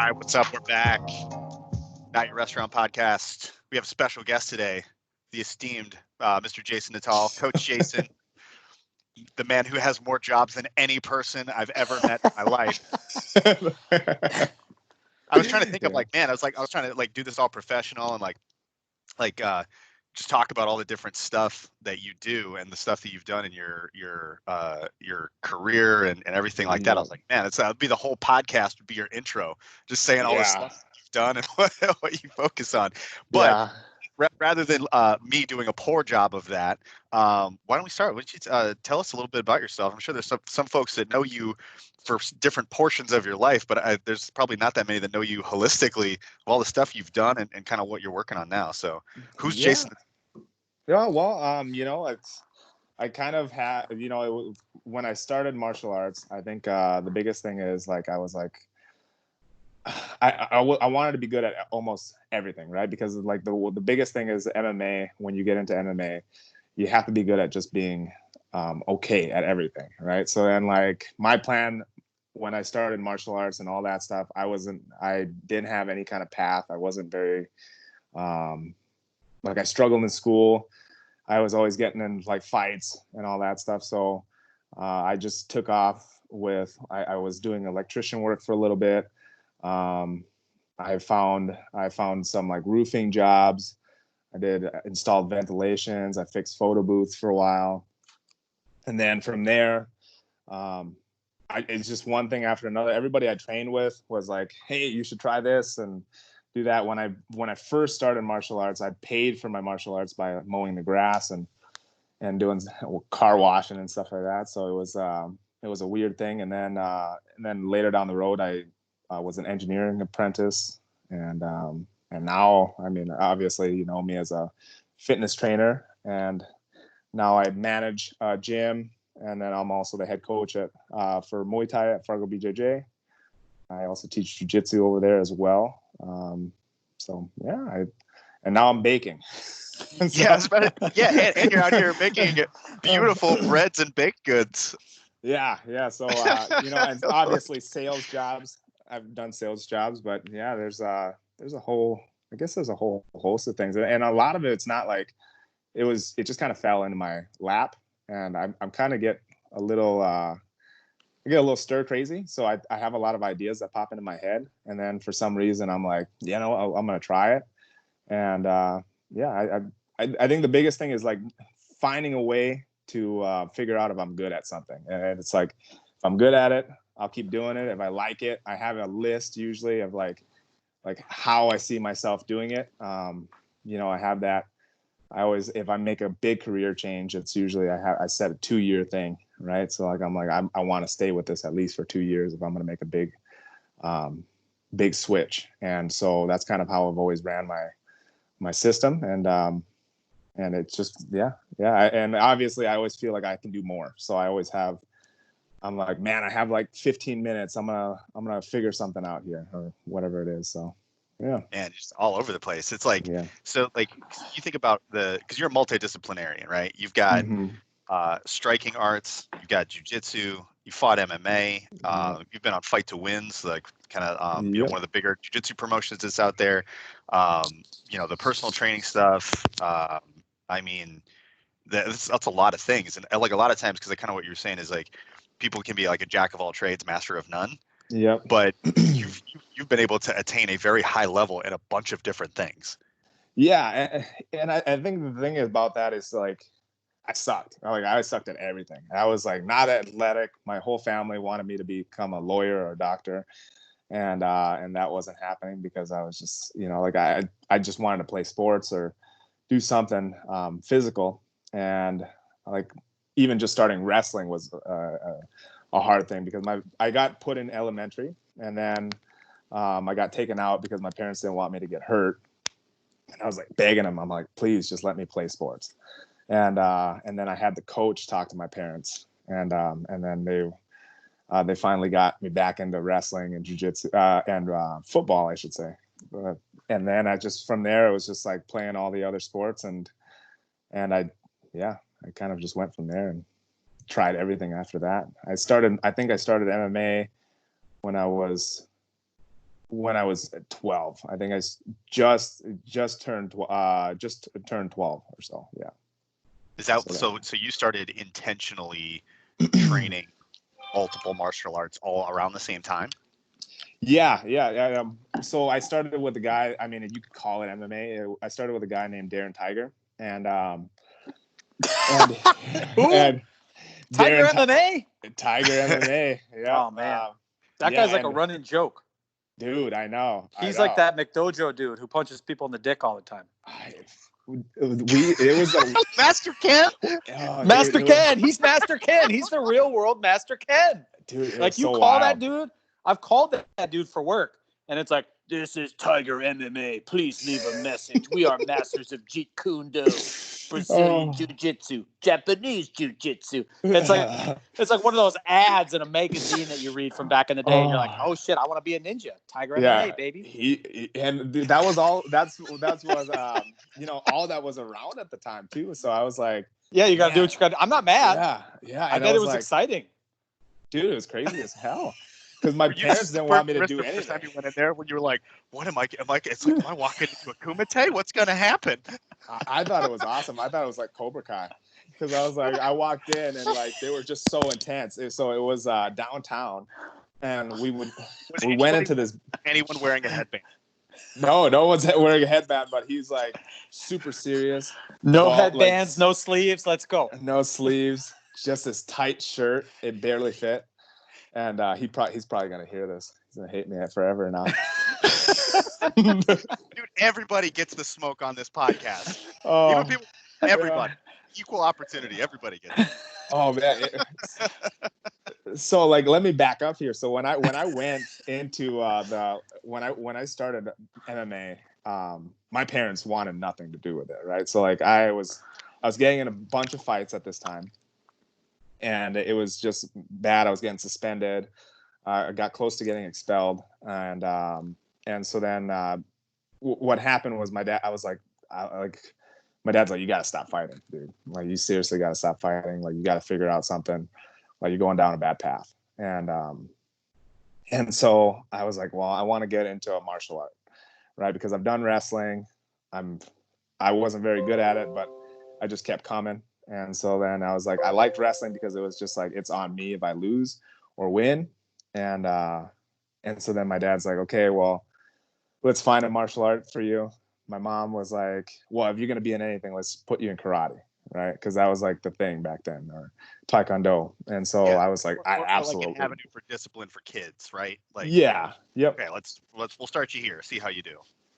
right, what's up? We're back. Not Your Restaurant Podcast. We have a special guest today, the esteemed Mr. Jason Natal, Coach Jason, the man who has more jobs than any person I've ever met in my life. I was trying to think of I was trying to do this all professional and just talk about all the different stuff that you do and the stuff that you've done in your career and everything like that. I was like, man, it'd be the whole podcast would be your intro, just saying all the stuff you've done and what you focus on. But rather than me doing a poor job of that, why don't we start? Why don't you tell us a little bit about yourself? I'm sure there's some folks that know you for different portions of your life, but there's probably not that many that know you holistically, all the stuff you've done and kind of what you're working on now. So who's Jason? Yeah, well, I kind of had, when I started martial arts, I think the biggest thing is I wanted to be good at almost everything, right? Because the biggest thing is MMA. When you get into MMA, you have to be good at just being okay at everything, right? So then my plan when I started martial arts and all that stuff, I didn't have any kind of path. I wasn't very I struggled in school. I was always getting in fights and all that stuff. So I just took off with, I was doing electrician work for a little bit. I found some roofing jobs. I did installed ventilations. I fixed photo booths for a while. And then from there, it's just one thing after another. Everybody I trained with was like, hey, you should try this and do that. When I first started martial arts, I paid for my martial arts by mowing the grass and doing car washing and stuff like that. So it was a weird thing. And then later down the road, I was an engineering apprentice, and now, I mean, obviously, you know me as a fitness trainer, and now I manage a gym, and then I'm also the head coach for Muay Thai at Fargo BJJ. I also teach Jiu-Jitsu over there as well. And now I'm baking. And you're out here making beautiful breads and baked goods. Yeah. So and obviously sales jobs. I've done sales jobs, but yeah, there's a whole host of things, and a lot of it's not it just kind of fell into my lap, and I'm kind of get a little stir crazy. So I have a lot of ideas that pop into my head, and then for some reason I'm like, I'm gonna try it. And I think the biggest thing is finding a way to figure out if I'm good at something. And it's if I'm good at it, I'll keep doing it. If I like it, I have a list usually of how I see myself doing it. I have that. I always, if I make a big career change, it's usually I set a 2-year thing, right? So I want to stay with this at least for 2 years if I'm going to make a big switch. And so that's kind of how I've always ran my system. And it's just, and obviously I always feel like I can do more. So I'm like, man, I have 15 minutes. I'm going to figure something out here or whatever it is. So yeah. And just all over the place. It's so you think about because you're a multidisciplinarian, right? You've got striking arts, you've got jiu-jitsu, you fought MMA, you've been on Fight to Wins, one of the bigger jiu-jitsu promotions that's out there. The personal training stuff. I mean, that's a lot of things, and a lot of times, because kind of what you're saying is people can be a jack of all trades, master of none. Yeah. But you've been able to attain a very high level in a bunch of different things. Yeah, and I think the thing about that is I sucked. I sucked at everything. I was not athletic. My whole family wanted me to become a lawyer or a doctor, and that wasn't happening because I was just I just wanted to play sports or do something physical, and even just starting wrestling was a hard thing because I got put in elementary, and then I got taken out because my parents didn't want me to get hurt, and I was begging them. I'm like, please just let me play sports. And then I had the coach talk to my parents, and then they finally got me back into wrestling and jiu-jitsu and football, I should say. And then from there it was just playing all the other sports, and I kind of just went from there and tried everything after that. I think I started MMA when I was when I was 12. I think just turned 12 or so. Yeah. Is that so you started intentionally training multiple martial arts all around the same time? Yeah. So I started with a guy. I mean, you could call it MMA. I started with a guy named Darren Tiger, and Who? Tiger MMA. Tiger MMA. Yeah. Oh man, that guy's like a running joke. Dude, I know. He's like that McDojo dude who punches people in the dick all the time. It was a Master Ken. Master Ken. He's Master Ken. He's the real world Master Ken. Dude, like you so call wild. that dude. I've called that dude for work, and it's like, this is Tiger MMA. Please leave a message. We are masters of Jeet Kune Do, Brazilian Jiu-Jitsu, Japanese Jiu-Jitsu. It's like one of those ads in a magazine that you read from back in the day. And you're like, oh shit, I want to be a ninja. Tiger MMA, baby. And that was all. That's was all that was around at the time too. So I was like, yeah, you got to do what you got to. I'm not mad. Yeah. I bet it was exciting. Dude, it was crazy as hell. Because my parents didn't want me to do anything. First time you went in there, when you were like, "What am I? It's like, am I walking into a kumite? What's gonna happen?" I thought it was awesome. I thought it was like Cobra Kai, because I was like, I walked in and like they were just so intense. So it was downtown, and we went into this. Anyone wearing a headband? No one's wearing a headband, but he's like super serious. No headbands, no sleeves. Let's go. No sleeves, just this tight shirt. It barely fit. And he's probably gonna hear this. He's gonna hate me forever now. Dude, everybody gets the smoke on this podcast. Even people, everybody, equal opportunity. Everybody gets it. Oh man. So like, let me back up here. So when I went into when I started MMA, my parents wanted nothing to do with it, right? So like I was getting in a bunch of fights at this time. And it was just bad. I was getting suspended. I got close to getting expelled. And so then what happened was my dad, my dad's like, you got to stop fighting, dude. Like, you seriously got to stop fighting. Like, you got to figure out something. Like, you're going down a bad path. And so I was like, well, I want to get into a martial art, right? Because I've done wrestling. I wasn't very good at it, but I just kept coming. And so then I was like, I liked wrestling because it was just like, it's on me if I lose or win. And so then my dad's like, okay, well, let's find a martial art for you. My mom was like, well, if you're going to be in anything, let's put you in karate, right? Because that was like the thing back then, or taekwondo. And so I was like, I absolutely. Like an avenue for discipline for kids, right? Like, yeah. Yep. Okay, we'll start you here. See how you do.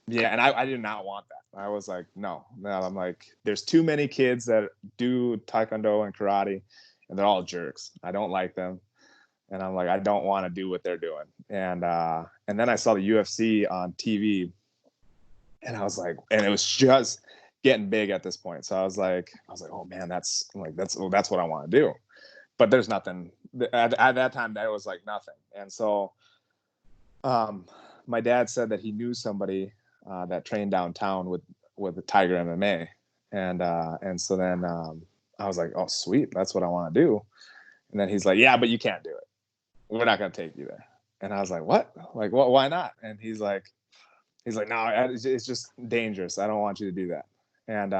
Yeah, and I did not want that. I was like, no. I'm like, there's too many kids that do taekwondo and karate, and they're all jerks. I don't like them, and I'm like, I don't want to do what they're doing. And then I saw the UFC on TV, and I was like, and it was just getting big at this point. So I was like, oh man, that's what I want to do. But there's nothing at that time. There was like nothing, and so my dad said that he knew somebody that trained downtown with the Tiger MMA, and so then I was like, oh sweet, that's what I want to do. And then he's like, yeah, but you can't do it. We're not gonna take you there. And I was like, what? Like, what? Why not? And he's like, no, it's just dangerous. I don't want you to do that. And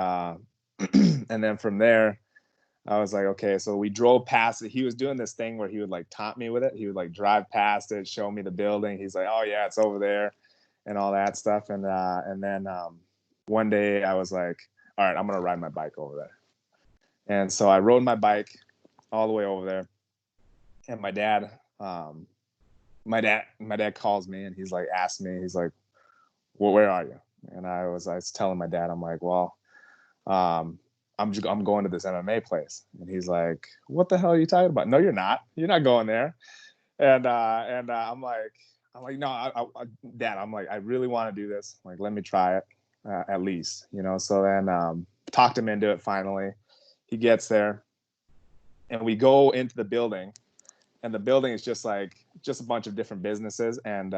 and then from there, I was like, okay. So we drove past it. He was doing this thing where he would like taunt me with it. He would like drive past it, show me the building. He's like, oh yeah, it's over there, and all that stuff. And then one day I was like, all right, I'm gonna ride my bike over there. And so I rode my bike all the way over there. And my dad calls me and he's like, asks me, he's like, well, where are you? And I was telling my dad, I'm like, well, I'm going to this MMA place. And he's like, what the hell are you talking about? No, you're not. You're not going there. And I'm like, no, Dad, I'm like, I really want to do this. Like, let me try it at least, you know? So then talked him into it finally. He gets there and we go into the building, and the building is just a bunch of different businesses. And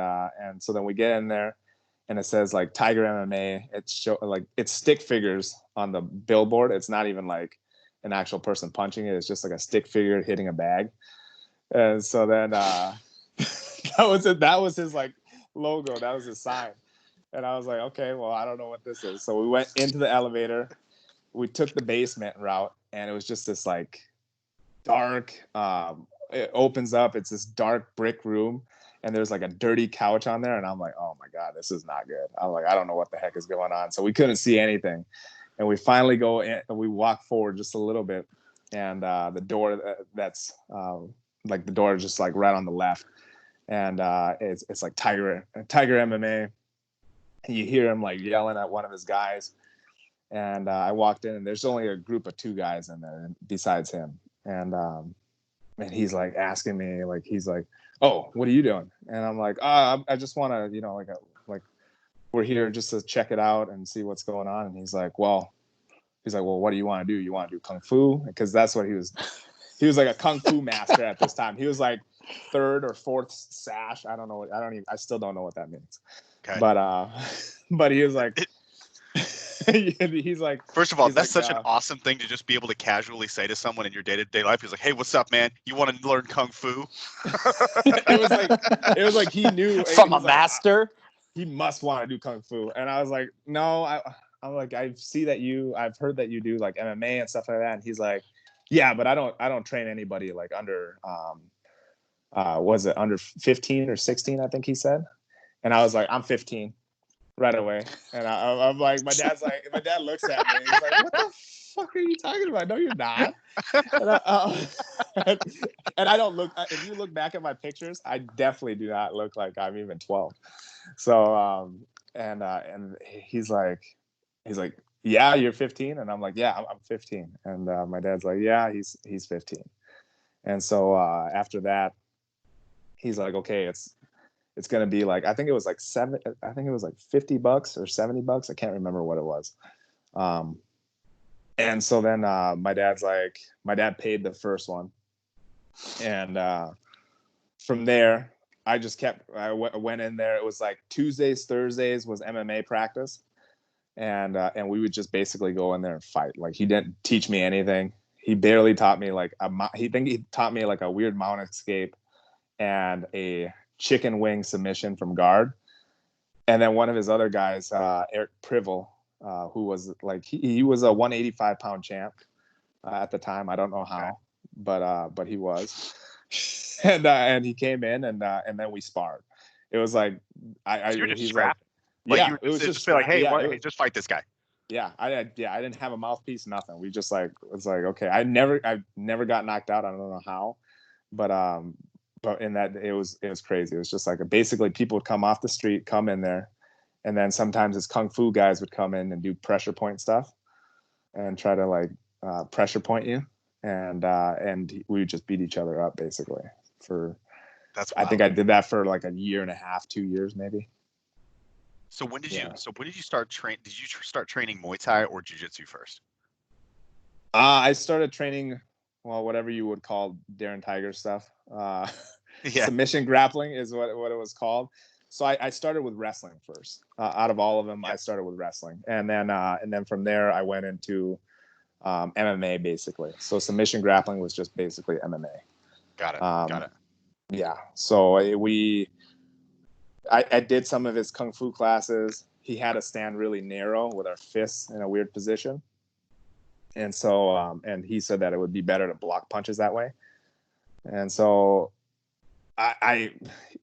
so then we get in there, and it says like Tiger MMA. It's stick figures on the billboard. It's not even like an actual person punching it. It's just like a stick figure hitting a bag. And so then that was his like logo. That was his sign. And I was like, okay, well, I don't know what this is. So we went into the elevator. We took the basement route, and it was just this like dark. It opens up. It's this dark brick room, and there's like a dirty couch on there. And I'm like, oh my God, this is not good. I'm like, I don't know what the heck is going on. So we couldn't see anything. And we finally go in, and we walk forward just a little bit. And the door that's like the door is just like right on the left. And it's like Tiger MMA. And you hear him like yelling at one of his guys. And I walked in, and there's only a group of 2 guys in there besides him. And he's like asking me, like, he's like, oh, what are you doing? And I'm like, I just want to, you know, like we're here just to check it out and see what's going on. And he's like, well, what do you want to do? You want to do Kung Fu? Because that's what he was like a Kung Fu master at this time. He was like 3rd or 4th sash. I still don't know what that means. Okay. But he was like, he's like, first of all, that's like, such an awesome thing to just be able to casually say to someone in your day-to-day life. He's like, hey, what's up, man? You want to learn Kung Fu? it was like he knew from a master. He must want to do Kung Fu. And I was like, no, I'm like, I've heard that you do like MMA and stuff like that. And he's like, yeah, but I don't train anybody like under, was it under 15 or 16? I think he said. And I was like, I'm 15 right away. And I'm like, my dad looks at me. He's like, what the fuck are you talking about? No, you're not. And I don't look, if you look back at my pictures, I definitely do not look like I'm even 12. So, and he's like, yeah, you're 15. And I'm like, yeah, I'm 15. And my dad's like, yeah, he's 15. And so after that, he's like, okay, it's going to be like, I think it was like $50 or $70. I can't remember what it was. And so then my dad paid the first one. And from there, I went in there. It was like Tuesdays, Thursdays was MMA practice. And we would just basically go in there and fight. Like, he didn't teach me anything. He barely taught me he taught me like a weird mount escape and a chicken wing submission from guard. And then one of his other guys, Eric Privel, who was like, he was a 185-pound champ at the time. I don't know how, but he was. And he came in, and then we sparred. It was like, you're just strapped. Like, it was just like, hey, hey, just fight this guy. Yeah, I didn't have a mouthpiece, nothing. We just like, it's like, okay, I never got knocked out. I don't know how, but in that, it was crazy. It was just like, basically people would come off the street, come in there, and then sometimes his Kung Fu guys would come in and do pressure point stuff and try to like pressure point you, and we would just beat each other up basically for. That's wild. I think I did that for like a year and a half, 2 years maybe. So when did you start training? Did you start training Muay Thai or Jiu-Jitsu first? I started training, well, whatever you would call Darren Tiger stuff. Submission grappling is what it was called. So I started with wrestling first. Out of all of them, I started with wrestling, and then from there I went into MMA basically. So submission grappling was just basically MMA. Got it. Yeah. So I did some of his Kung Fu classes. He had us stand really narrow with our fists in a weird position. And so, and he said that it would be better to block punches that way. And so at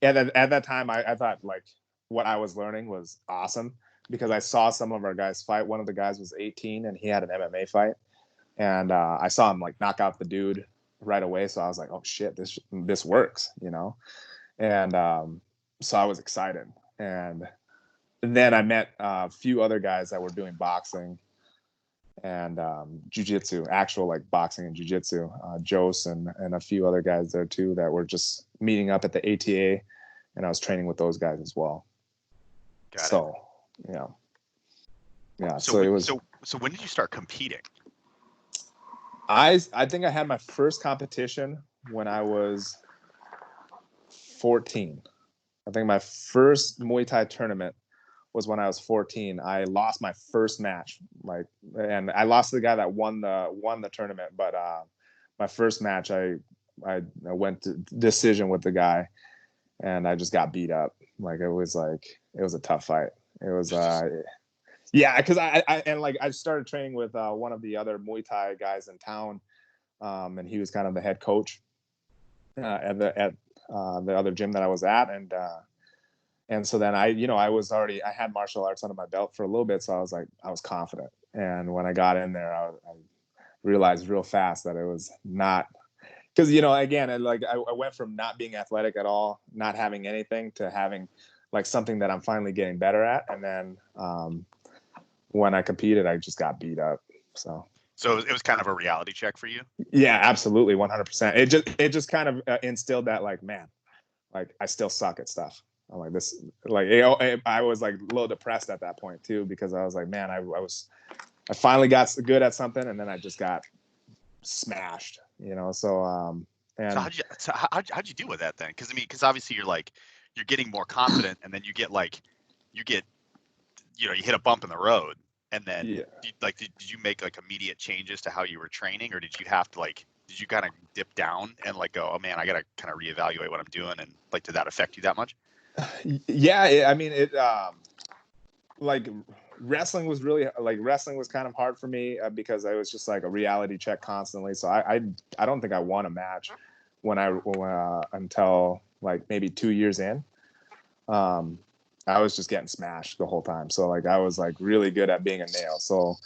that time, I thought like what I was learning was awesome, because I saw some of our guys fight. One of the guys was 18 and he had an MMA fight. And I saw him like knock out the dude right away. So I was like, oh shit, this works, you know? And, so I was excited, and then I met a few other guys that were doing boxing and jiu-jitsu, actual like boxing and jiu-jitsu, Jose and a few other guys there too that were just meeting up at the ATA, and I was training with those guys as well. Got it. Yeah. So it was. So when did you start competing? I think I had my first competition when I was 14. I think my first Muay Thai tournament was when I was 14. I lost my first match, and I lost to the guy that won the tournament. But my first match, I went to decision with the guy, and I just got beat up. Like it was a tough fight. It was yeah, because I started training with one of the other Muay Thai guys in town, and he was kind of the head coach at the other gym that I was at, and so then I had martial arts under my belt for a little bit, so I was confident. And when I got in there, I realized real fast that it was not, because again, I went from not being athletic at all, not having anything, to having like something that I'm finally getting better at, and then when I competed, I just got beat up. So it was kind of a reality check for you. yeah, absolutely, 100%. It just kind of instilled that, like, man, like I still suck at stuff. I'm like this, like I was like a little depressed at that point too, because I was like, man, I finally got good at something, and then I just got smashed, So and so how'd you deal with that then? Because obviously you're getting more confident, and then you hit a bump in the road, and then did you make like immediate changes to how you were training, or did you have to did you kind of dip down and like go, oh man, I gotta kind of reevaluate what I'm doing, and like did that affect you that much? Yeah, I mean it. Like wrestling was kind of hard for me because I was just like a reality check constantly. So I don't think I won a match until like maybe 2 years in. I was just getting smashed the whole time. So like I was like really good at being a nail. So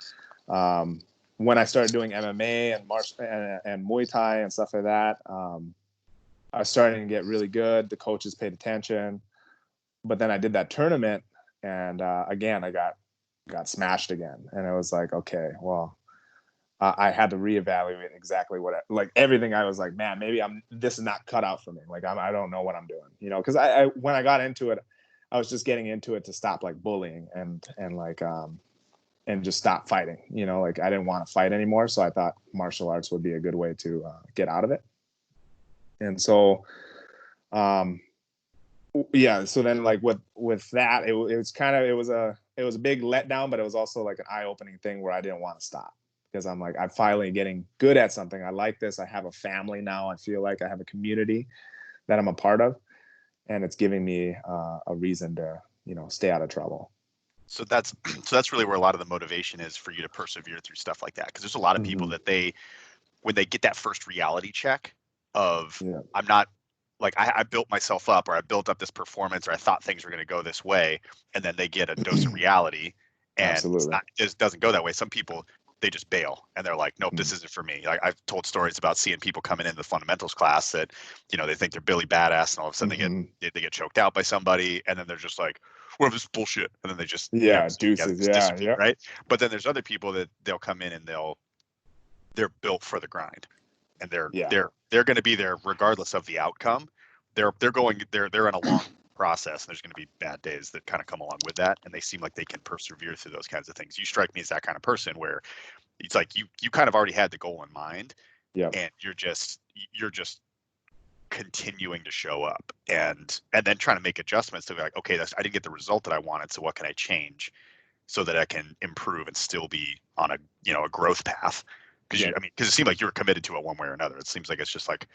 when I started doing MMA and Muay Thai and stuff like that, I was starting to get really good. The coaches paid attention. But then I did that tournament, and again I got smashed again, and it was like, okay, well, I had to reevaluate exactly like everything. I was like, man, maybe this is not cut out for me. Like I don't know what I'm doing, because I when I got into it, I was just getting into it to stop like bullying and just stop fighting. Like I didn't want to fight anymore, so I thought martial arts would be a good way to get out of it. And so yeah, so then like with that, it was a big letdown, but it was also like an eye-opening thing where I didn't want to stop, because I'm like, I'm finally getting good at something. I like this. I have a family now. I feel like I have a community that I'm a part of, and it's giving me a reason to stay out of trouble. So that's really where a lot of the motivation is for you to persevere through stuff like that, because there's a lot of people that when they get that first reality check of I'm not, like I built myself up, or I built up this performance, or I thought things were going to go this way, and then they get a dose of reality, and it doesn't go that way. Some people, they just bail, and they're like, nope, this isn't for me. Like I've told stories about seeing people coming into the fundamentals class that they think they're Billy Badass, and all of a sudden they get choked out by somebody, and then they're just like, well, this is bullshit, and then they just deuces, right? But then there's other people that they'll come in and they're built for the grind, and they're going to be there regardless of the outcome. They're in a long process, and there's going to be bad days that kind of come along with that, and they seem like they can persevere through those kinds of things. You strike me as that kind of person where it's like you kind of already had the goal in mind, and you're just continuing to show up and then trying to make adjustments to be like, okay, I didn't get the result that I wanted, so what can I change so that I can improve and still be on a growth path? Because it seemed like you were committed to it one way or another. It seems like it's just like,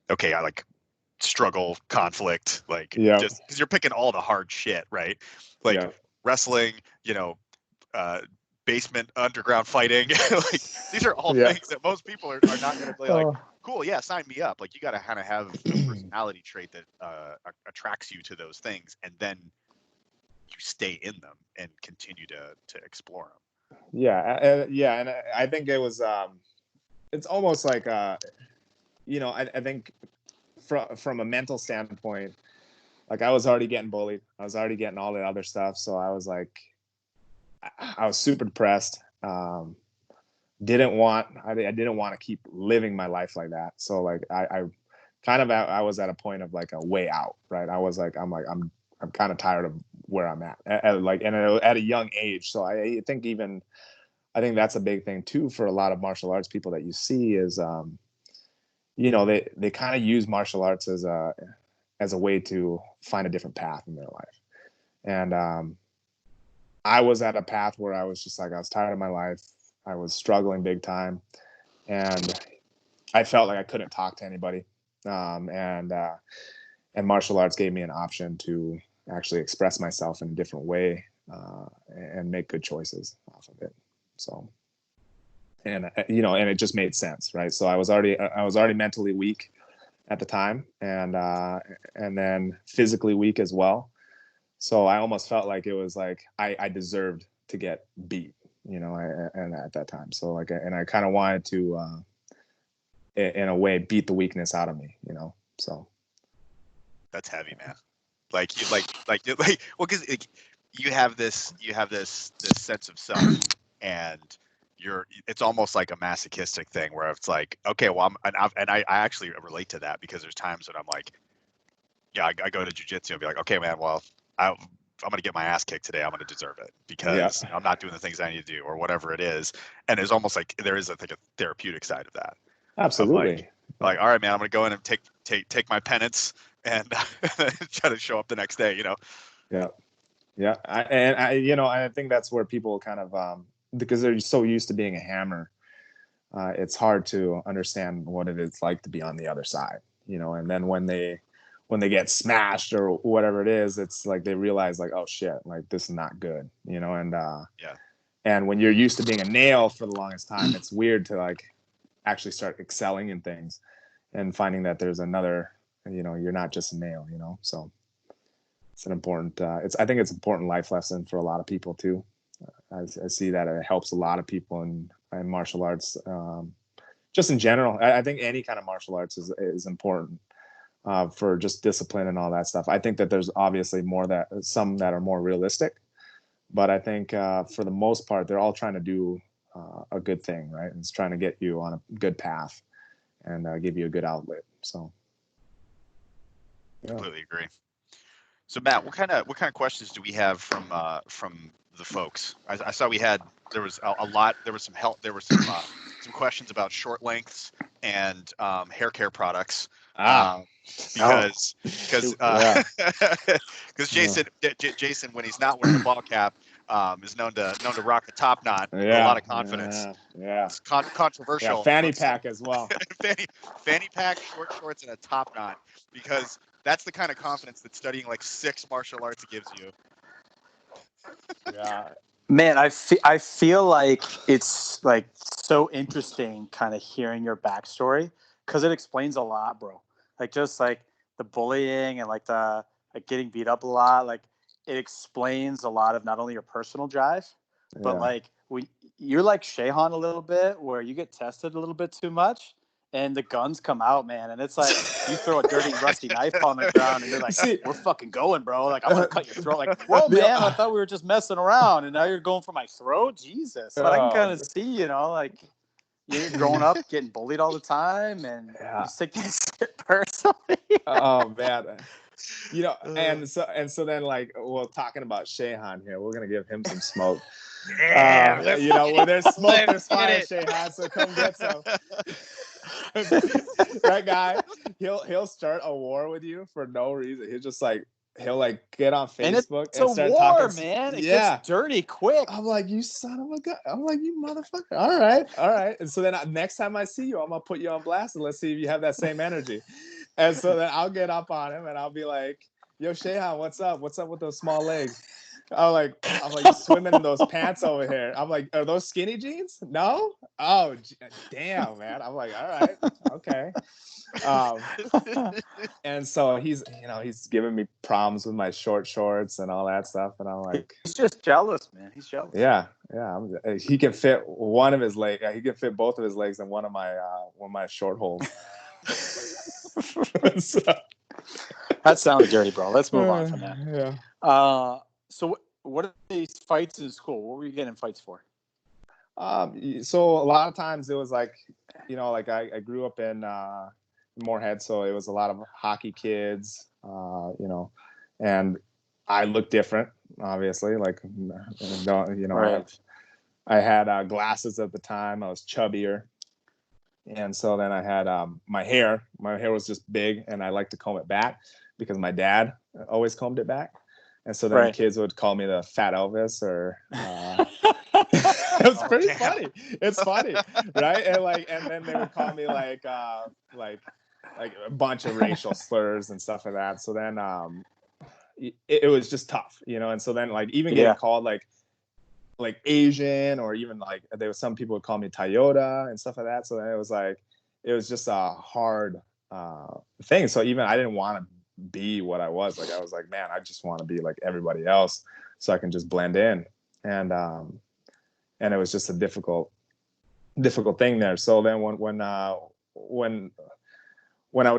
okay, I like struggle, conflict, like just because you're picking all the hard shit, right? Like wrestling, basement underground fighting. Like these are all things that most people are not going to be like, cool, yeah, sign me up. Like you got to kind of have a personality trait that attracts you to those things, and then you stay in them and continue to explore them. And I think it was it's almost like I think from a mental standpoint, like I was already getting bullied, I was already getting all the other stuff, so I was like, I was super depressed. I didn't want to keep living my life like that. So like I was at a point of like a way out, right? I'm kind of tired of where I'm at a young age. So I think that's a big thing too for a lot of martial arts people that you see is they kind of use martial arts as a way to find a different path in their life. And I was at a path where I was just like, I was tired of my life. I was struggling big time, and I felt like I couldn't talk to anybody. And martial arts gave me an option to actually express myself in a different way, and make good choices off of it. So, and and it just made sense, right? So I was already mentally weak at the time, and then physically weak as well. So I almost felt like it was like I deserved to get beat, and at that time. So and I kind of wanted to, in a way, beat the weakness out of me, So that's heavy, man. Like you well, because you have this sense of self, and it's almost like a masochistic thing where it's like, okay, well, I actually relate to that, because there's times when I'm like, yeah, I go to jujitsu and be like, okay, man, well, I'm going to get my ass kicked today. I'm going to deserve it, because I'm not doing the things I need to do, or whatever it is. And it's almost like there is, I think, a therapeutic side of that. Absolutely. Like, all right, man, I'm going to go in and take my penance and try to show up the next day, Yeah. Yeah. I think that's where people kind of, because they're so used to being a hammer, it's hard to understand what it is like to be on the other side, and then when they get smashed or whatever it is, it's like they realize, like, oh shit, like this is not good, and when you're used to being a nail for the longest time, it's weird to like actually start excelling in things and finding that there's another, you're not just a nail, so it's an important, I think it's an important life lesson for a lot of people too. I see that it helps a lot of people in martial arts, just in general. I think any kind of martial arts is important, for just discipline and all that stuff. I think that there's obviously some that are more realistic, but I think, for the most part, they're all trying to do, a good thing, right? And it's trying to get you on a good path and, give you a good outlet. So, yeah. Completely agree. So Matt, what kind of questions do we have from the folks? I saw there was a lot. There was some help. There were some questions about short lengths and hair care products. Because Jason, when he's not wearing a ball cap, is known to rock the top knot with a lot of confidence. Yeah. It's controversial. Yeah, fanny pack as well. fanny pack, short shorts, and a top knot, because that's the kind of confidence that studying like 6 martial arts gives you. Yeah. Man, I feel like it's like so interesting kind of hearing your backstory, because it explains a lot, bro. Like just like the bullying and like the getting beat up a lot, like it explains a lot of not only your personal drive, but like you're like Shehan a little bit, where you get tested a little bit too much and the guns come out, man. And it's like you throw a dirty, rusty knife on the ground and you're like, we're fucking going, bro. Like, I'm going to cut your throat. Like, whoa, man, I thought we were just messing around. And now you're going for my throat? Jesus. But I can kind of see, like you're growing up getting bullied all the time, and you take that shit personally. Oh, man. And so then, like, well, talking about Shehan here, we're going to give him some smoke. Where there's smoke, there's fire, Shehan. So come get some. That guy, he'll start a war with you for no reason. He'll get on Facebook and start talking. Man. It gets dirty quick. I'm like, you son of a gun. I'm like, you motherfucker. All right. And so then next time I see you, I'm gonna put you on blast and let's see if you have that same energy. And so then I'll get up on him and I'll be like, yo, Shehan, what's up? What's up with those small legs? I'm like, you swimming in those pants over here. I'm like, are those skinny jeans? No? Oh, damn, man. I'm like, all right, okay. And so he's giving me problems with my short shorts and all that stuff. And I'm like, he's just jealous, man. He's jealous. Yeah. He can fit one of his legs. He can fit both of his legs in one of my short holes. That sounds dirty, bro. Let's move on from that. Yeah. So what are these fights in school? What were you getting fights for? So a lot of times it was like, I grew up in Moorhead, so it was a lot of hockey kids, and I looked different, obviously. Like, right. I had glasses at the time. I was chubbier. And so then I had my hair was just big, and I liked to comb it back because my dad always combed it back. And so then the kids would call me the Fat Elvis, or it was pretty funny. It's funny, right? And then they would call me like a bunch of racial slurs and stuff like that. So then it was just tough, and so then like even getting called like Asian, or even like there was some people would call me Toyota and stuff like that. So then it was just a hard thing. So even I didn't want to be what I was. Like I was like, man, I just want to be like everybody else so I can just blend in. And it was just a difficult thing there. So then when I would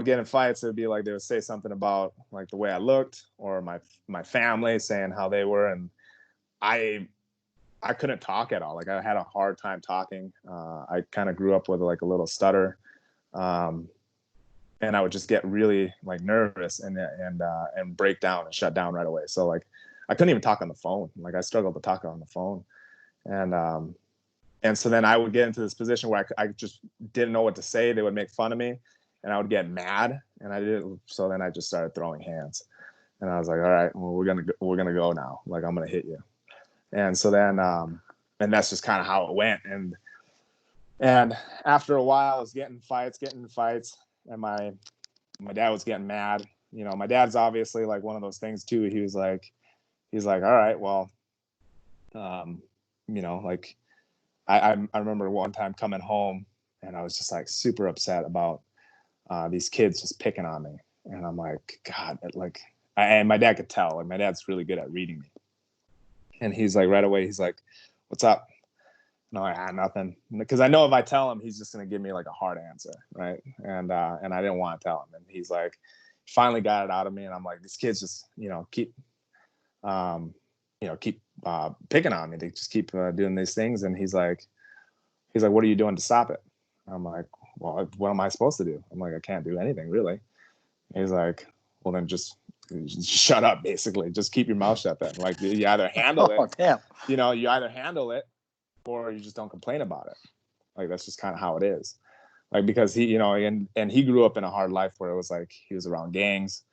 get in fights, it would be like they would say something about like the way I looked, or my family saying how they were, and I couldn't talk at all. Like I had a hard time talking. I kind of grew up with like a little stutter, and I would just get really like nervous and break down and shut down right away. So like I couldn't even talk on the phone. Like I struggled to talk on the phone, and so then I would get into this position where I just didn't know what to say. They would make fun of me, and I would get mad, and I didn't. So then I just started throwing hands, and I was like, all right, well we're gonna go now. Like I'm gonna hit you. And so then, and that's just kind of how it went. And after a while, I was getting fights, and my dad was getting mad. My dad's obviously like one of those things too. He's like, all right, well, like I remember one time coming home, and I was just like super upset about these kids just picking on me, and I'm like, God, like, and my dad could tell. Like my dad's really good at reading me. And he's like, right away, he's like, what's up? No, I had nothing. Because I know if I tell him, he's just going to give me like a hard answer. Right. And I didn't want to tell him. And he's like, finally got it out of me. And I'm like, these kids just, keep picking on me. They just keep doing these things. And he's like, what are you doing to stop it? I'm like, well, what am I supposed to do? I'm like, I can't do anything really. And he's like, well, then just shut up, basically. Just keep your mouth shut then. Like you either handle it, damn. You either handle it or you just don't complain about it. Like that's just kind of how it is. Like because he, and he grew up in a hard life where it was like he was around gangs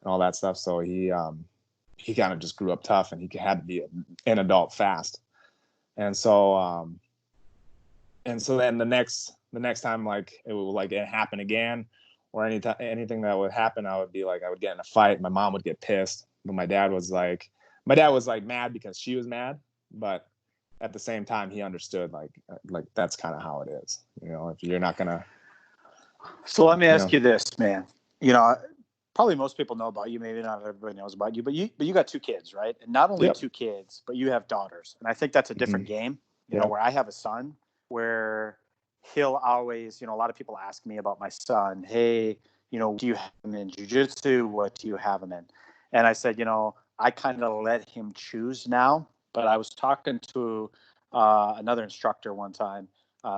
and all that stuff. So he kind of just grew up tough, and he had to be an adult fast. And so then the next time like it happened again, or anything that would happen, I would get in a fight. My mom would get pissed, but my dad was like mad because she was mad, but at the same time he understood like that's kind of how it is. If you're not gonna. So let me ask you this, man. Probably most people know about you. Maybe not everybody knows about you, but you got 2 kids, right? And not only 2 kids, but you have daughters. And I think that's a different game. Where I have a son, where he'll always, a lot of people ask me about my son. Hey, do you have him in jiu-jitsu? What do you have him in? And I said, I kind of let him choose now. But I was talking to another instructor one time.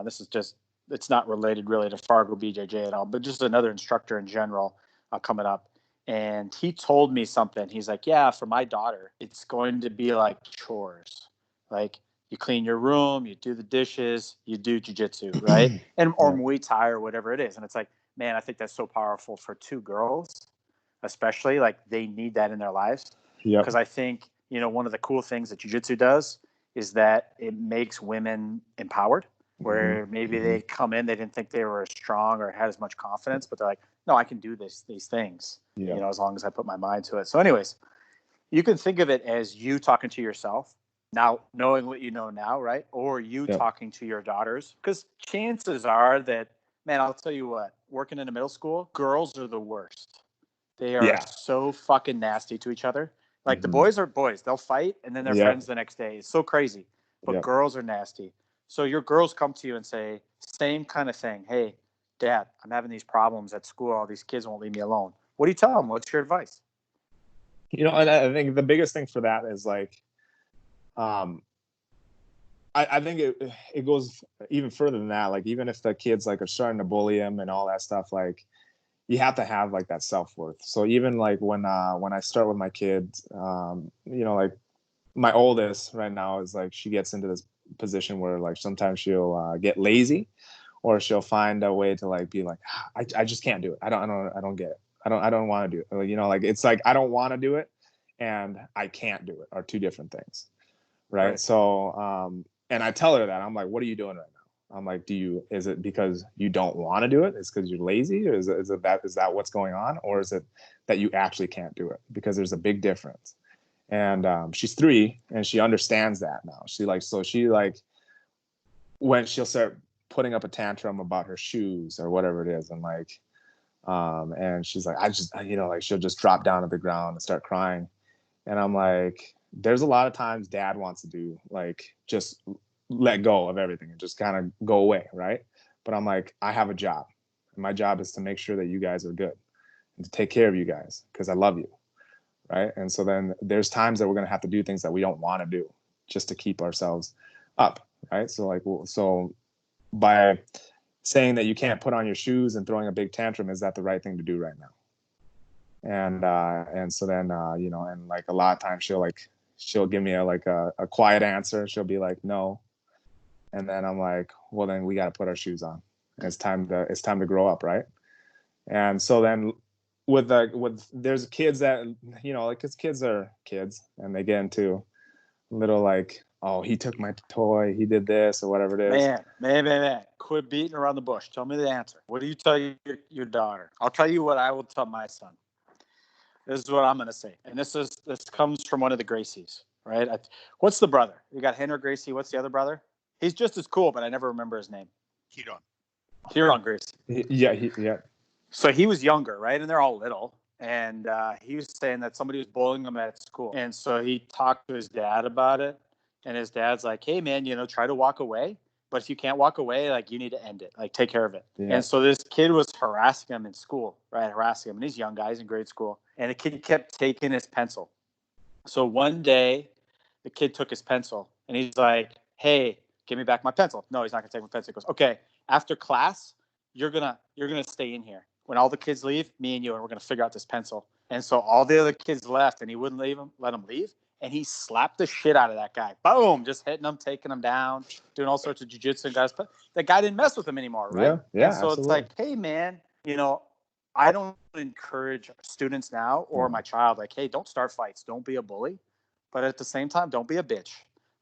This is just, it's not related really to Fargo BJJ at all, but just another instructor in general coming up. And he told me something. He's like, yeah, for my daughter, it's going to be like chores. Like you clean your room, you do the dishes, you do jiu-jitsu, right? Or Muay Thai or whatever it is. And it's like, man, I think that's so powerful for 2 girls, especially. Like they need that in their lives. Because I think, one of the cool things that jiu-jitsu does is that it makes women empowered, where maybe they come in, they didn't think they were as strong or had as much confidence, but they're like, no, I can do these things, as long as I put my mind to it. So anyways, you can think of it as you talking to yourself now, knowing what you know now, right? Or you talking to your daughters, because chances are that, man, I'll tell you what, working in a middle school, girls are the worst. They are so fucking nasty to each other. Like the boys are boys. They'll fight and then they're friends the next day. It's so crazy. But girls are nasty. So your girls come to you and say, same kind of thing. Hey, Dad, I'm having these problems at school. All these kids won't leave me alone. What do you tell them? What's your advice? And I think the biggest thing for that is like, I think it goes even further than that. Like even if the kids like are starting to bully him and all that stuff, like you have to have like that self-worth. So even like when I start with my kids, like my oldest right now is like, she gets into this position where like sometimes she'll get lazy, or she'll find a way to like be like, I just can't do it. I don't get it. I don't want to do it. Like it's like, I don't want to do it and I can't do it are 2 different things. Right. So, and I tell her that I'm like, what are you doing right now? I'm like, is it because you don't want to do it? Is it because you're lazy? Or is that what's going on? Or is it that you actually can't do it? Because there's a big difference. And she's 3 and she understands that now. When she'll start putting up a tantrum about her shoes or whatever it is, and like, and she's like, like she'll just drop down to the ground and start crying. And I'm like, there's a lot of times dad wants to do like, just let go of everything and just kind of go away. Right. But I'm like, I have a job. And my job is to make sure that you guys are good and to take care of you guys because I love you. Right. And so then there's times that we're going to have to do things that we don't want to do just to keep ourselves up. Right. So like, so by saying that you can't put on your shoes and throwing a big tantrum, is that the right thing to do right now? And so then, and like a lot of times she'll give me a quiet answer. She'll be like, no. And then I'm like, well, then we got to put our shoes on. It's time to grow up. Right. And so then there's kids that, like, cause kids are kids and they get into little like, oh, he took my toy, he did this or whatever it is. Man, quit beating around the bush. Tell me the answer. What do you tell your daughter? I'll tell you what I will tell my son. This is what I'm going to say. And this comes from one of the Gracies, right? What's the brother? You got Henry Gracie. What's the other brother? He's just as cool, but I never remember his name. Huron Gracie. Yeah. So he was younger, right? And they're all little. And he was saying that somebody was bullying him at school. And so he talked to his dad about it. And his dad's like, hey, man, try to walk away. But if you can't walk away, like, you need to end it. Like, take care of it. Yeah. And so this kid was harassing him in school, right? Harassing him. And he's young guys in grade school. And the kid kept taking his pencil. So one day, the kid took his pencil. And he's like, hey, give me back my pencil. No, he's not going to take my pencil. He goes, okay, after class, you're gonna stay in here. When all the kids leave, me and you, and we're going to figure out this pencil. And so all the other kids left, and he wouldn't let them leave. And he slapped the shit out of that guy. Boom, just hitting him, taking him down, doing all sorts of jiu-jitsu guys. But that guy didn't mess with him anymore, right? Yeah, and so absolutely. It's like, hey, man, I don't encourage students now or my child, like, hey, don't start fights. Don't be a bully. But at the same time, don't be a bitch.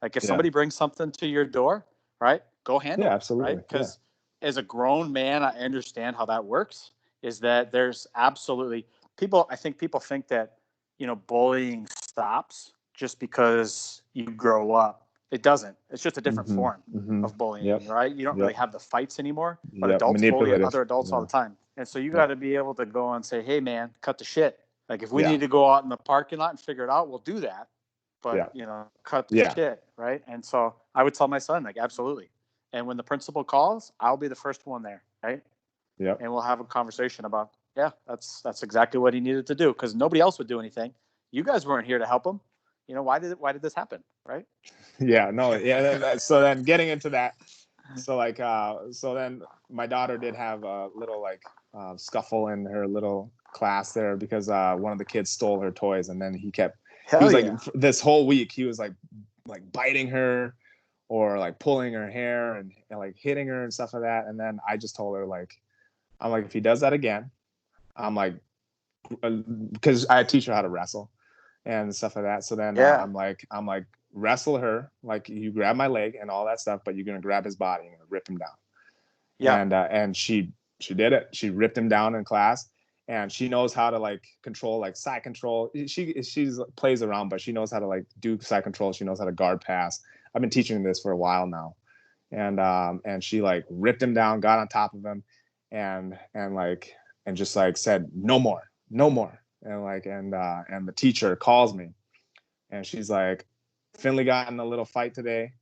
Like, if somebody brings something to your door, right, go handle it. Yeah, absolutely. Right? Because as a grown man, I understand how that works, is that there's absolutely I think people think that, bullying stops just because you grow up. It doesn't. It's just a different form of bullying, right? You don't really have the fights anymore, but adults bully other adults all the time. And so you got to be able to go and say, hey, man, cut the shit. Like, if we need to go out in the parking lot and figure it out, we'll do that. But, cut the shit, right? And so I would tell my son, like, absolutely. And when the principal calls, I'll be the first one there, right? Yeah. And we'll have a conversation about, that's exactly what he needed to do, because nobody else would do anything. You guys weren't here to help him. Why did this happen, right? Yeah, no, yeah. So then getting into that, so then my daughter did have a little scuffle in her little class there because one of the kids stole her toys, and then he was like this whole week he was like biting her or like pulling her hair and like hitting her and stuff like that. And then I just told her, like, I'm like, if he does that again, I'm like, because I teach her how to wrestle and stuff like that. So then I'm like, wrestle her, like, you grab my leg and all that stuff, but you're gonna grab his body and rip him down. Yeah. And she did it. She ripped him down in class, and she knows how to like control, like side control. She's plays around, but she knows how to like do side control. She knows how to guard pass. I've been teaching this for a while now, and she like ripped him down, got on top of him, and just like said, no more. And the teacher calls me, and she's like, Finley got in a little fight today.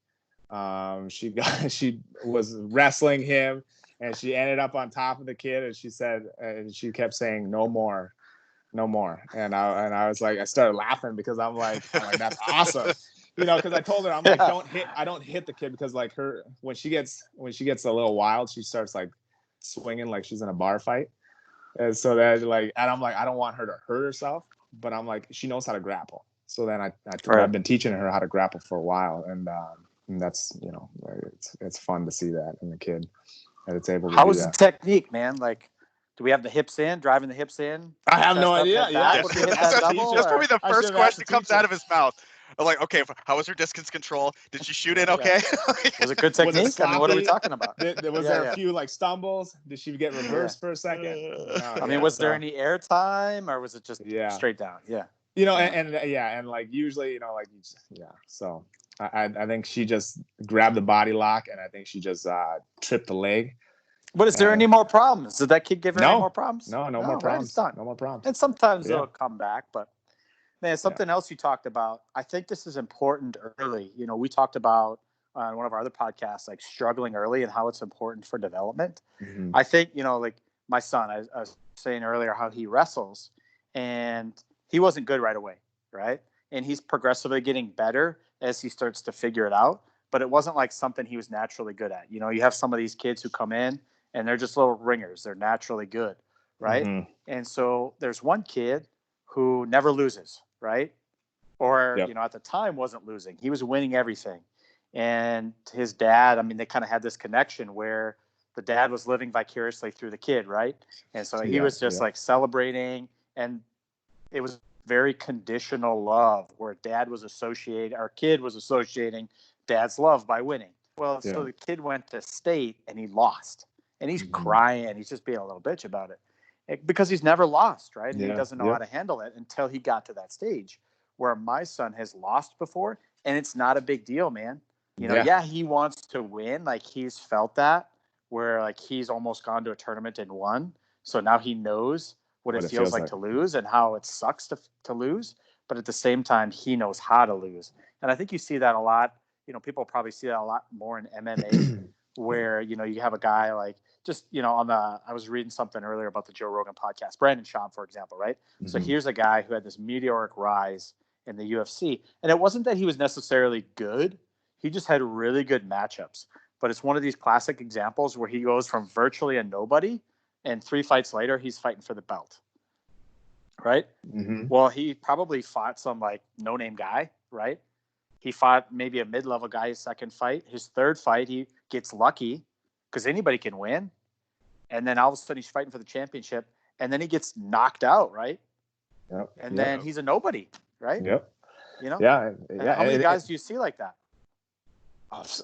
She was wrestling him, and she ended up on top of the kid, and she kept saying, no more. And I was like, I started laughing because I'm like, that's awesome. Because I told her, I'm like, I don't hit the kid, because like when she gets a little wild, she starts like swinging like she's in a bar fight. And so that and I'm like, I don't want her to hurt herself, but I'm like, she knows how to grapple. So then I've been teaching her how to grapple for a while, and that's it's fun to see that in the kid, that it's able to. How was the technique, man? Like, do we have the hips in, driving the hips in? I have no idea. That's probably the first question that comes out of his mouth. I'm like, okay, how was her distance control? Did she shoot it okay? Was it good Was it technique? I mean, what are we sloppy? talking about? Was there a few like stumbles? Did she get reversed for a second? I mean, was there any air time, or was it just straight down? Yeah. You know, and like usually, you know, like So I think she just grabbed the body lock, and I think she just tripped the leg. But is there any more problems? Did that kid give her any more problems? No more problems. Right, it's done. No more problems. And sometimes they'll come back, but man, something else you talked about. I think this is important early. You know, we talked about on one of our other podcasts, like struggling early and how it's important for development. Mm-hmm. I think, you know, like my son, I was saying earlier how he wrestles, and he wasn't good right away, right? And he's progressively getting better as he starts to figure it out. But it wasn't like something he was naturally good at. You know, you have some of these kids who come in and they're just little ringers. They're naturally good, right? Mm-hmm. And so there's one kid who never loses, right? Or, you know, at the time wasn't losing. He was winning everything. And his dad, I mean, they kind of had this connection where the dad was living vicariously through the kid, right? And so he was just like celebrating, and it was very conditional love where dad was associating, our kid was associating dad's love by winning. Well, so the kid went to state and he lost, and he's crying. He's just being a little bitch about it because he's never lost, right? And he doesn't know how to handle it until he got to that stage where my son has lost before, and it's not a big deal, man. You know, he wants to win. Like, he's felt that where like he's almost gone to a tournament and won. So now he knows what it feels like to lose and how it sucks to lose. But at the same time, he knows how to lose. And I think you see that a lot. You know, people probably see that a lot more in MMA where, you know, you have a guy like just, you know, I was reading something earlier about the Joe Rogan podcast, Brandon Schaub, for example, right? Mm-hmm. So here's a guy who had this meteoric rise in the UFC. And it wasn't that he was necessarily good. He just had really good matchups. But it's one of these classic examples where he goes from virtually a nobody, and 3 fights later, he's fighting for the belt. Right? Mm-hmm. Well, he probably fought some like no-name guy, right? He fought maybe a mid-level guy his second fight. His third fight, he gets lucky because anybody can win. And then all of a sudden he's fighting for the championship, and then he gets knocked out, right? Yep. And then he's a nobody, right? Yep. You know? Yeah. How many guys do you see like that?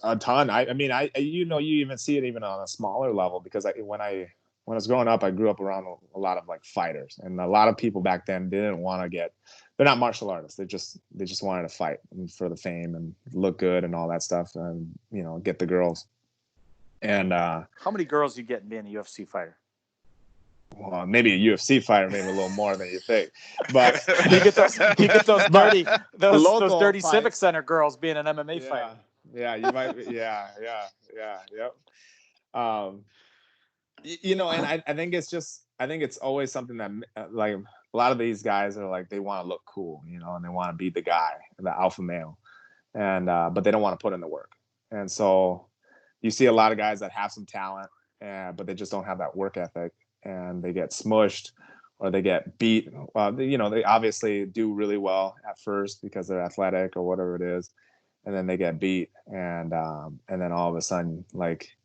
A ton. I mean, you know, you even see it even on a smaller level because when I was growing up, I grew up around a lot of like fighters, and a lot of people back then didn't want to they're not martial artists. They just wanted to fight for the fame and look good and all that stuff, and, you know, get the girls. And how many girls do you get in being a UFC fighter? Well, maybe a UFC fighter, maybe a little more than you think, but you get those dirty Civic Center girls being an MMA fighter. Yeah, you might. Yeah. Yep. You know, and I think it's always something that like a lot of these guys are like, they want to look cool, you know, and they want to be the guy, the alpha male, and but they don't want to put in the work. And so you see a lot of guys that have some talent, but they just don't have that work ethic, and they get smushed or they get beat. You know, they obviously do really well at first because they're athletic or whatever it is, and then they get beat, and then all of a sudden, like,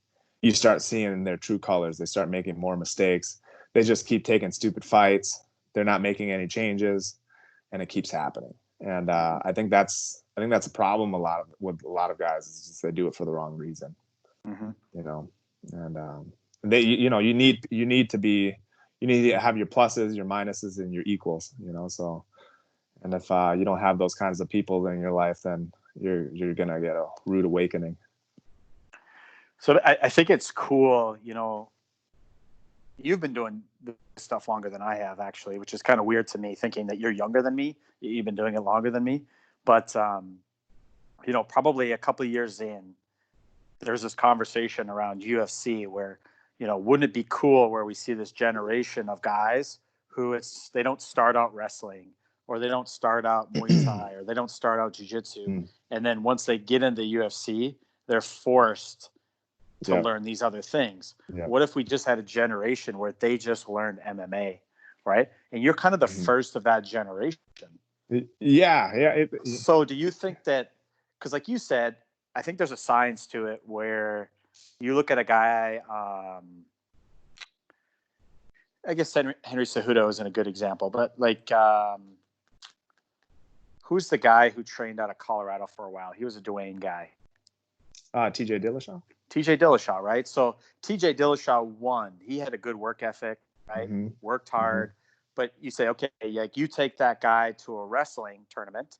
you start seeing their true colors. They start making more mistakes. They just keep taking stupid fights. They're not making any changes, and it keeps happening. And I think that's a problem with a lot of guys is just they do it for the wrong reason. Mm-hmm. You know, and you need to have your pluses, your minuses, and your equals. You know, so, and if you don't have those kinds of people in your life, then you're gonna get a rude awakening. So I think it's cool, you know, you've been doing this stuff longer than I have, actually, which is kind of weird to me, thinking that you're younger than me. You've been doing it longer than me. But, you know, probably a couple of years in, there's this conversation around UFC where, you know, wouldn't it be cool where we see this generation of guys who they don't start out wrestling, or they don't start out Muay Thai, or they don't start out Jiu-Jitsu. And then once they get into UFC, they're forced to learn these other things. What if we just had a generation where they just learned MMA, right? And you're kind of the first of that generation. Yeah. So do you think that, because like you said, I think there's a science to it where you look at a guy, I guess Henry Cejudo isn't a good example, but like Who's the guy who trained out of Colorado for a while? He was a Dwayne guy. TJ Dillashaw. TJ Dillashaw, right? So TJ Dillashaw won. He had a good work ethic, right? Mm-hmm. Worked hard. Mm-hmm. But you say, okay, like you take that guy to a wrestling tournament,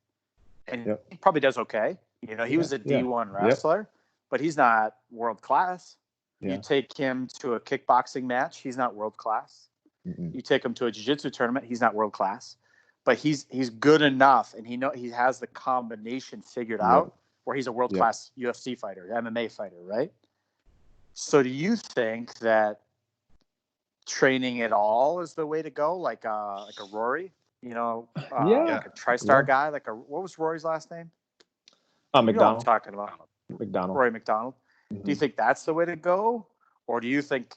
and he probably does okay. You know, he was a D1 wrestler, but he's not world class. You take him to a kickboxing match, he's not world class. You take him to a jiu-jitsu tournament, he's not world class. But he's good enough, and he has the combination figured out where he's a world class UFC fighter, MMA fighter, right? So do you think that training at all is the way to go, like a Rory, like a TriStar guy, what was Rory's last name? McDonald. You know what I'm talking about. McDonald. Rory McDonald. Do you think that's the way to go, or do you think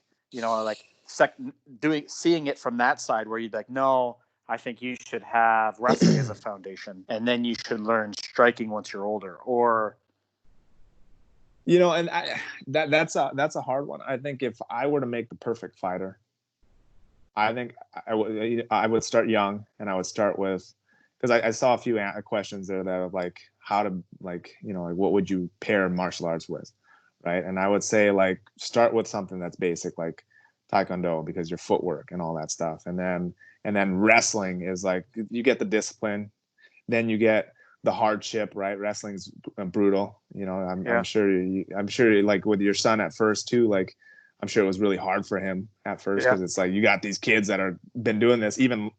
seeing it from that side where you'd like, no, I think you should have wrestling as a foundation, and then you should learn striking once you're older, or and that's a hard one. I think if I were to make the perfect fighter, I think I would start young, and I would start with, because I saw a few questions there that are like how to what would you pair martial arts with, right? And I would say start with something that's basic like Taekwondo, because your footwork and all that stuff, and then wrestling is you get the discipline, then you get the hardship, right? Wrestling's brutal, I'm sure like with your son at first too, I'm sure it was really hard for him at first, because it's you got these kids that are been doing this, even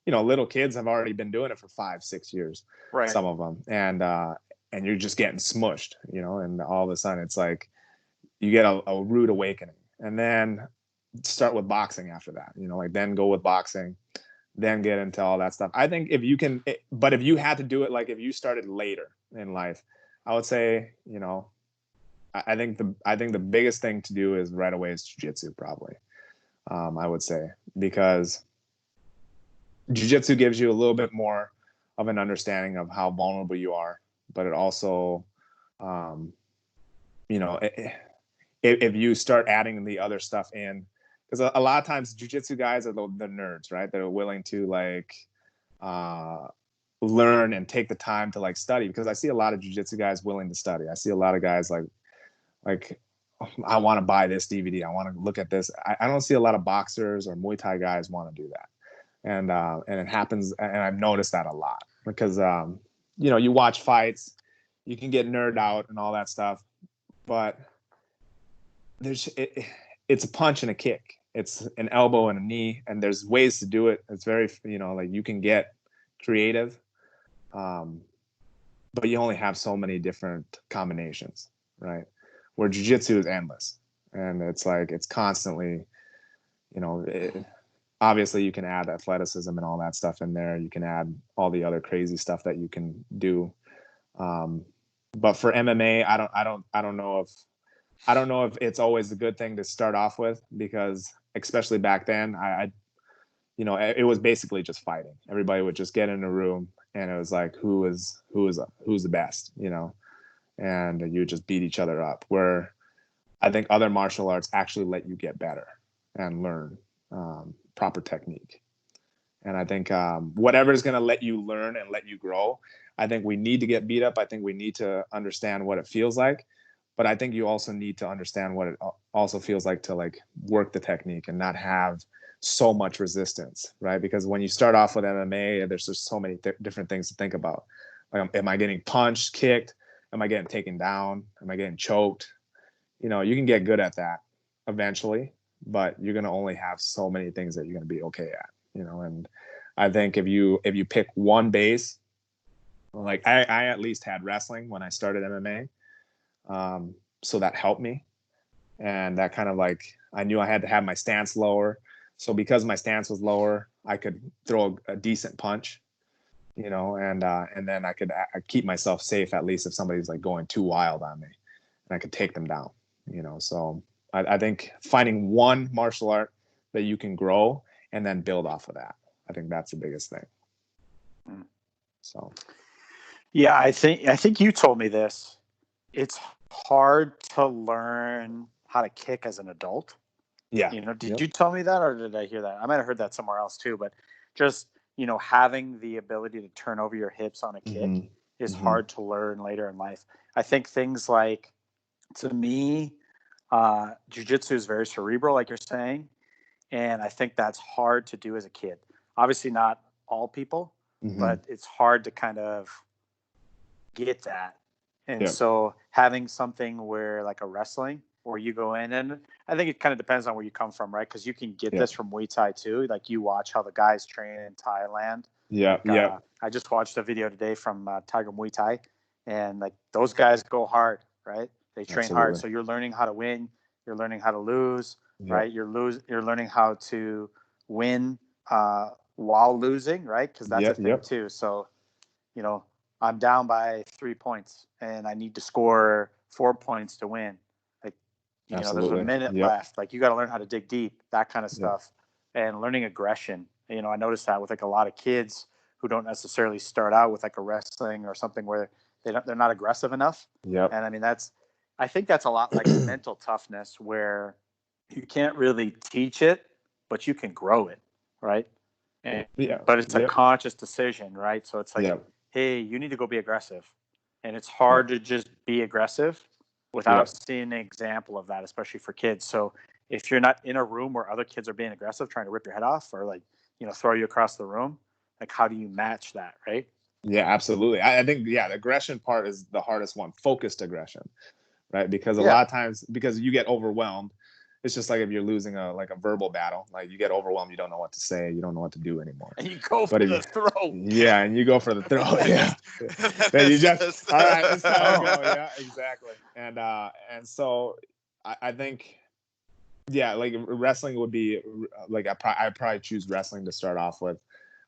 little kids have already been doing it for 5-6 years, right? Some of them, and you're just getting smushed, and all of a sudden it's you get a rude awakening, and then start with boxing after that, then go with boxing, then get into all that stuff. I think if you can, but if you had to do it, if you started later in life, I would say, I think the biggest thing to do is right away is jiu-jitsu, probably. I would say, because jiu-jitsu gives you a little bit more of an understanding of how vulnerable you are, but it also, if you start adding the other stuff in, because a lot of times jiu-jitsu guys are the nerds, right? They're willing to learn and take the time to study, because I see a lot of jiu-jitsu guys willing to study. I see a lot of guys like I want to buy this DVD. I want to look at this. I don't see a lot of boxers or Muay Thai guys want to do that. And it happens. And I've noticed that a lot, because, you watch fights, you can get nerded out and all that stuff, but it's a punch and a kick. It's an elbow and a knee, and there's ways to do it. It's very, you can get creative, but you only have so many different combinations, right? Where jiu-jitsu is endless, and it's constantly, obviously you can add athleticism and all that stuff in there. You can add all the other crazy stuff that you can do. But for MMA, I don't know if it's always a good thing to start off with, because especially back then, it was basically just fighting. Everybody would just get in a room, and it was who's the best, and you just beat each other up. Where I think other martial arts actually let you get better and learn proper technique. And I think whatever is going to let you learn and let you grow, I think we need to get beat up. I think we need to understand what it feels like. But I think you also need to understand what it also feels like to work the technique and not have so much resistance, right? Because when you start off with MMA, there's just so many different things to think about. Am I getting punched, kicked? Am I getting taken down? Am I getting choked? You can get good at that eventually, but you're going to only have so many things that you're going to be okay at, and I think if you pick one base, I at least had wrestling when I started MMA. So that helped me, and that kind of I knew I had to have my stance lower. So because my stance was lower, I could throw a decent punch, and then I could keep myself safe, at least if somebody's going too wild on me, and I could take them down, So I think finding one martial art that you can grow and then build off of that, I think that's the biggest thing. So, yeah, I think you told me this. It's hard to learn how to kick as an adult. Yeah. Did you tell me that, or did I hear that? I might have heard that somewhere else too, but just having the ability to turn over your hips on a kick is hard to learn later in life. I think things like, to me, jiu-jitsu is very cerebral, like you're saying. And I think that's hard to do as a kid. Obviously not all people, but it's hard to kind of get that. And so having something where like a wrestling where you go in, and I think it kind of depends on where you come from, right? Because you can get this from Muay Thai too. Like you watch how the guys train in Thailand. I just watched a video today from Tiger Muay Thai, and like those guys go hard, right? They train hard. So you're learning how to win. You're learning how to lose, right? You're learning how to win while losing, right? Because that's a thing too. So, I'm down by 3 points and I need to score 4 points to win. Like, there's a minute left. Like, you got to learn how to dig deep, that kind of stuff, and learning aggression. I noticed that with like a lot of kids who don't necessarily start out with like a wrestling or something where they're not aggressive enough. And I mean, I think that's a lot like mental toughness, where you can't really teach it, but you can grow it, right? But it's a conscious decision, right? So it's like, hey, you need to go be aggressive. And it's hard to just be aggressive without seeing an example of that, especially for kids. So if you're not in a room where other kids are being aggressive, trying to rip your head off or like, throw you across the room, like how do you match that, right? Yeah, absolutely. I think, the aggression part is the hardest one, focused aggression, right? Because a lot of times, because you get overwhelmed, it's just like if you're losing a verbal battle, like you get overwhelmed, you don't know what to say, you don't know what to do anymore. And you go for the throat. Yeah, and you go for the throat. Then you just, all right, it's time to go. Yeah, exactly. And so I think, like wrestling would be like I'd probably choose wrestling to start off with,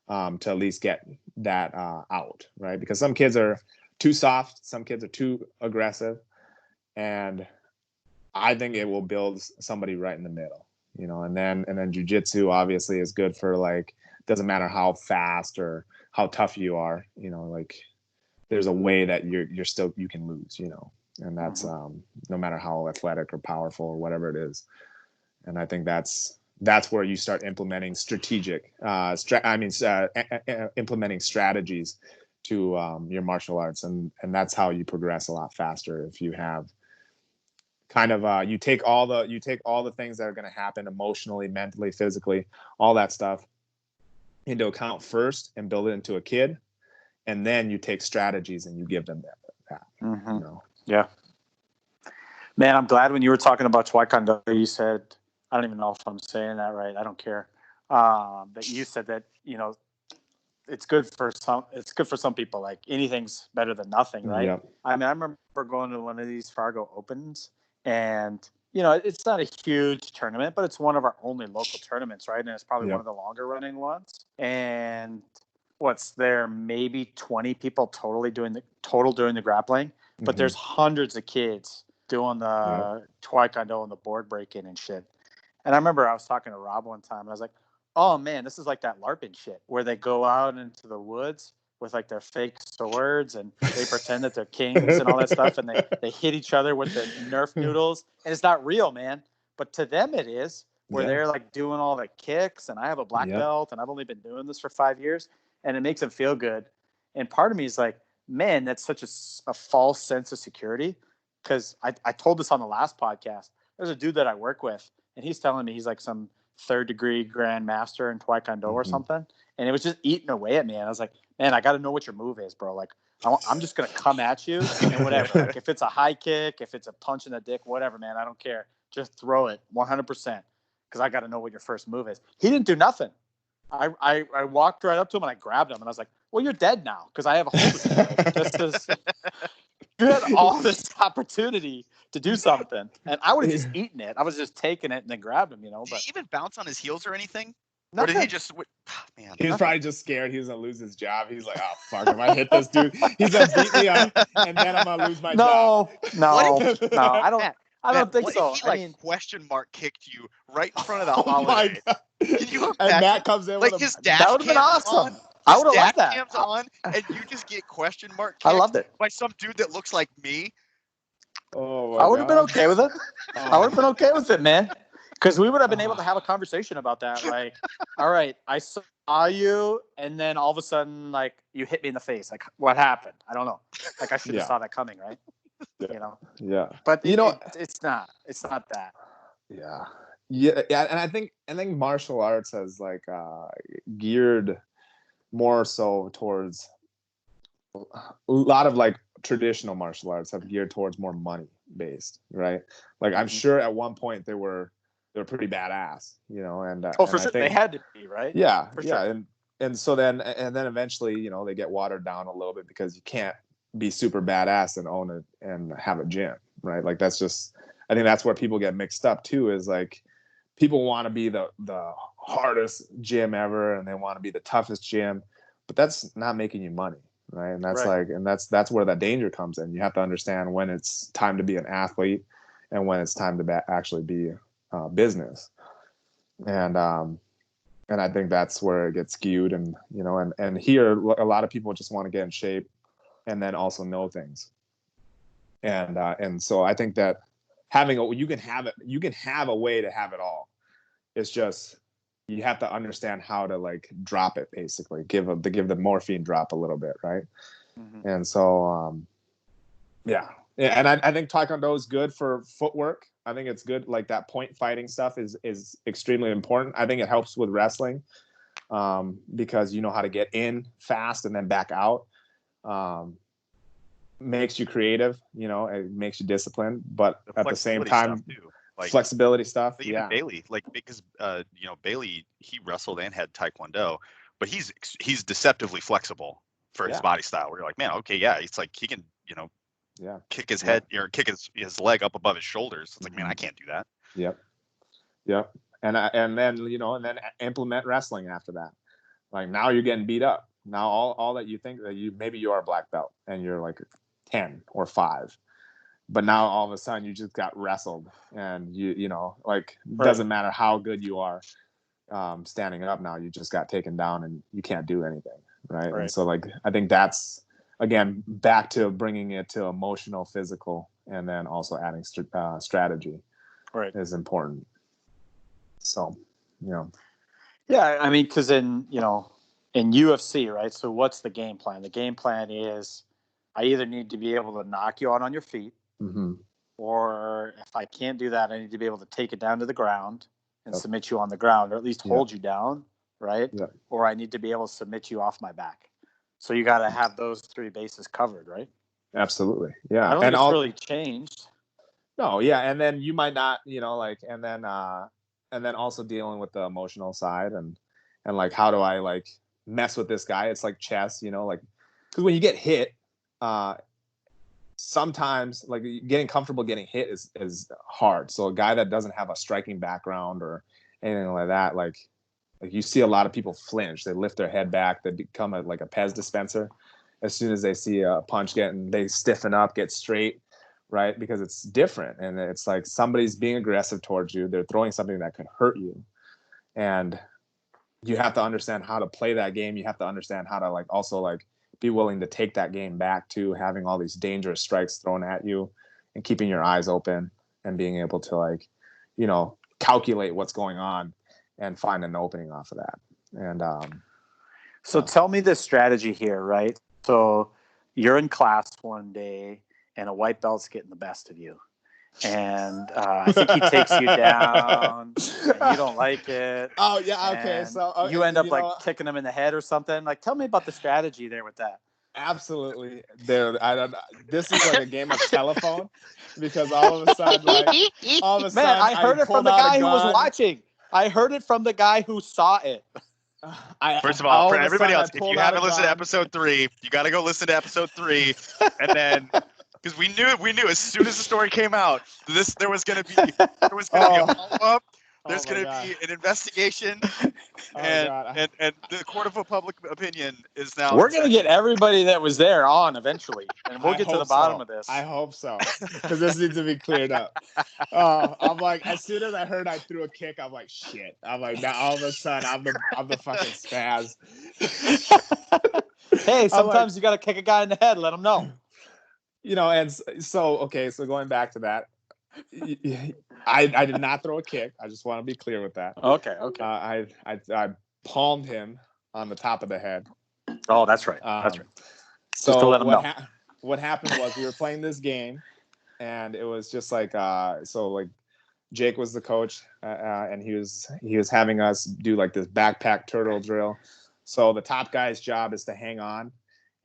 to at least get that out, right? Because some kids are too soft, some kids are too aggressive, and I think it will build somebody right in the middle, and then jiu-jitsu obviously is good for like, doesn't matter how fast or how tough you are, like there's a way that you can lose, and that's no matter how athletic or powerful or whatever it is. And I think that's where you start implementing implementing strategies to your martial arts, and that's how you progress a lot faster. If you have kind of you take all the things that are going to happen emotionally, mentally, physically, all that stuff into account first and build it into a kid, and then you take strategies and you give them that. Man, I'm glad when you were talking about Taekwondo, you said, I don't even know if I'm saying that right, I don't care, that you said that it's good for some people, like anything's better than nothing, right? I mean, I remember going to one of these Fargo Opens, and it's not a huge tournament, but it's one of our only local tournaments, right? And it's probably one of the longer running ones. And what's there, maybe 20 people total doing the grappling, but there's hundreds of kids doing the Taekwondo and the board breaking and shit. And I remember I was talking to Rob one time, and I was like, oh man, this is like that LARPing shit where they go out into the woods with like their fake swords and they pretend that they're kings and all that stuff, and they hit each other with the Nerf noodles, and it's not real, man. But to them it is, where they're like doing all the kicks, and I have a black belt and I've only been doing this for 5 years, and it makes them feel good. And part of me is like, man, that's such a false sense of security. Because I told this on the last podcast. There's a dude that I work with, and he's telling me he's like some 3rd degree grand master in Taekwondo or something. And it was just eating away at me. And I was like, man, I got to know what your move is, bro. Like, I'm just going to come at you and whatever. Like, if it's a high kick, if it's a punch in the dick, whatever, man, I don't care. Just throw it 100%, because I got to know what your first move is. He didn't do nothing. I walked right up to him and I grabbed him and I was like, well, you're dead now because I have a hold of you. You had all this opportunity to do something, and I would have just eaten it. I was just taking it and then grabbed him, Did he even bounce on his heels or anything? Nothing. Or did he just? Man, he was probably just scared he was gonna lose his job. He's like, oh fuck, if I hit this dude, he's gonna beat me up, and then I'm gonna lose my job. No, I don't think what so. If he question mark kicked you right in front of the holiday? Can you imagine? And Matt comes in like with his that would have been awesome. I would have loved that. Cams on, and you just get question mark kicked. I loved it. By some dude that looks like me. Oh, I would have been okay with it. I would have been okay with it, man. Because we would have been able to have a conversation about that. Like, all right, I saw you, and then all of a sudden, like, you hit me in the face. Like, what happened? I don't know. Like, I should have saw that coming, right? Yeah. You know? Yeah. But it's not that. Yeah. Yeah. And I think martial arts has like geared more so towards a lot of like traditional martial arts have geared towards more money based, right? Like I'm sure at one point they were pretty badass, you know, and for sure they had to be, right? Yeah, for yeah, sure. And so then eventually, you know, they get watered down a little bit because you can't be super badass and own it and have a gym, right? Like that's just, I think that's where people get mixed up too, is like people want to be the hardest gym ever and they want to be the toughest gym, but that's not making you money, right? And that's like, and that's where that danger comes in. You have to understand when it's time to be an athlete and when it's time to actually be business. And I think that's where it gets skewed. And, you know, and here a lot of people just want to get in shape and then also know things. And so I think that you can have a way to have it all. It's just, you have to understand how to like drop it, basically give the morphine drop a little bit. Right. Mm-hmm. And so, yeah. And I think Taekwondo is good for footwork. I think it's good. Like that point fighting stuff is extremely important. I think it helps with wrestling because you know how to get in fast and then back out. Makes you creative, you know, it makes you disciplined, but at the same time, like, flexibility stuff. Even yeah. Bailey, like, because you know, Bailey, he wrestled and had Taekwondo, but he's deceptively flexible for his body style. Where you're like, man, okay, yeah, it's like he can, you know, kick his head or kick his leg up above his shoulders. It's like, man, I can't do that. Yep. And then, you know, and then implement wrestling after that. Like now you're getting beat up. Now all that you think that maybe you are a black belt and you're like 10 or 5, but now all of a sudden you just got wrestled and you know, like doesn't matter how good you are standing up, now you just got taken down and you can't do anything. Right. And so like, I think that's, again, back to bringing it to emotional, physical, and then also adding strategy is important. So, you know. Yeah, I mean, because in UFC, right? So what's the game plan? The game plan is I either need to be able to knock you out on your feet, or if I can't do that, I need to be able to take it down to the ground and submit you on the ground, or at least hold you down, right? Or I need to be able to submit you off my back. So you got to have those 3 bases covered, right? Absolutely. Yeah. I don't think it's really changed. No, yeah. And then you might not, you know, like, and then also dealing with the emotional side and like, how do I like mess with this guy? It's like chess, you know, like, because when you get hit, sometimes like getting comfortable getting hit is hard. So a guy that doesn't have a striking background or anything like that, like you see a lot of people flinch. They lift their head back. They become like a Pez dispenser. As soon as they see a punch they stiffen up, get straight, right? Because it's different. And it's like somebody's being aggressive towards you. They're throwing something that can hurt you. And you have to understand how to play that game. You have to understand how to like also like be willing to take that game back to having all these dangerous strikes thrown at you and keeping your eyes open and being able to like, you know, calculate what's going on and find an opening off of that. And so tell me this strategy here, right? So you're in class one day and a white belt's getting the best of you. And I think he takes you down and you don't like it. Oh, yeah. Okay. So you end up like kicking him in the head or something. Like, tell me about the strategy there with that. Absolutely. This is like a game of telephone because all of a sudden, I heard it from the guy who was watching. I heard it from the guy who saw it. First of all, for everybody else, if you haven't listened to episode 3, you got to go listen to episode 3, and then because we knew as soon as the story came out, there was going to be a follow-up. There's going to be an investigation, and the court of public opinion is now. We're going to get everybody that was there on eventually, and we'll get to the bottom of this. I hope so, because this needs to be cleared up. I'm like, as soon as I heard I threw a kick, I'm like, shit. I'm like, now all of a sudden, I'm the fucking spaz. Hey, sometimes you got to kick a guy in the head. Let him know. You know, and so okay, so going back to that. I did not throw a kick. I just want to be clear with that. Okay. I palmed him on the top of the head. Oh, that's right. That's right. So just to let them know. What happened was we were playing this game, and it was just like so like Jake was the coach, and he was having us do like this backpack turtle drill. So the top guy's job is to hang on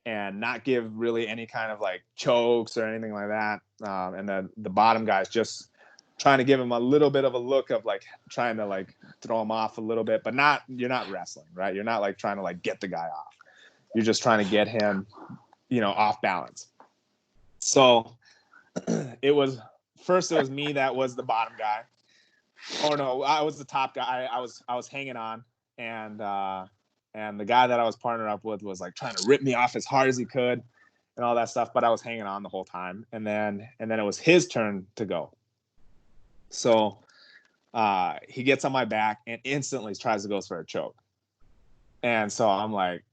and not give really any kind of like chokes or anything like that. And then the bottom guy's just trying to give him a little bit of a look of like trying to like throw him off a little bit, but you're not wrestling, right? You're not like trying to like get the guy off. You're just trying to get him, off balance. So it was me that was the bottom guy. Oh no, I was the top guy. I was hanging on, and the guy that I was partnered up with was like trying to rip me off as hard as he could and all that stuff, but I was hanging on the whole time. And then it was his turn to go. So he gets on my back and instantly tries to go for a choke. And so I'm like,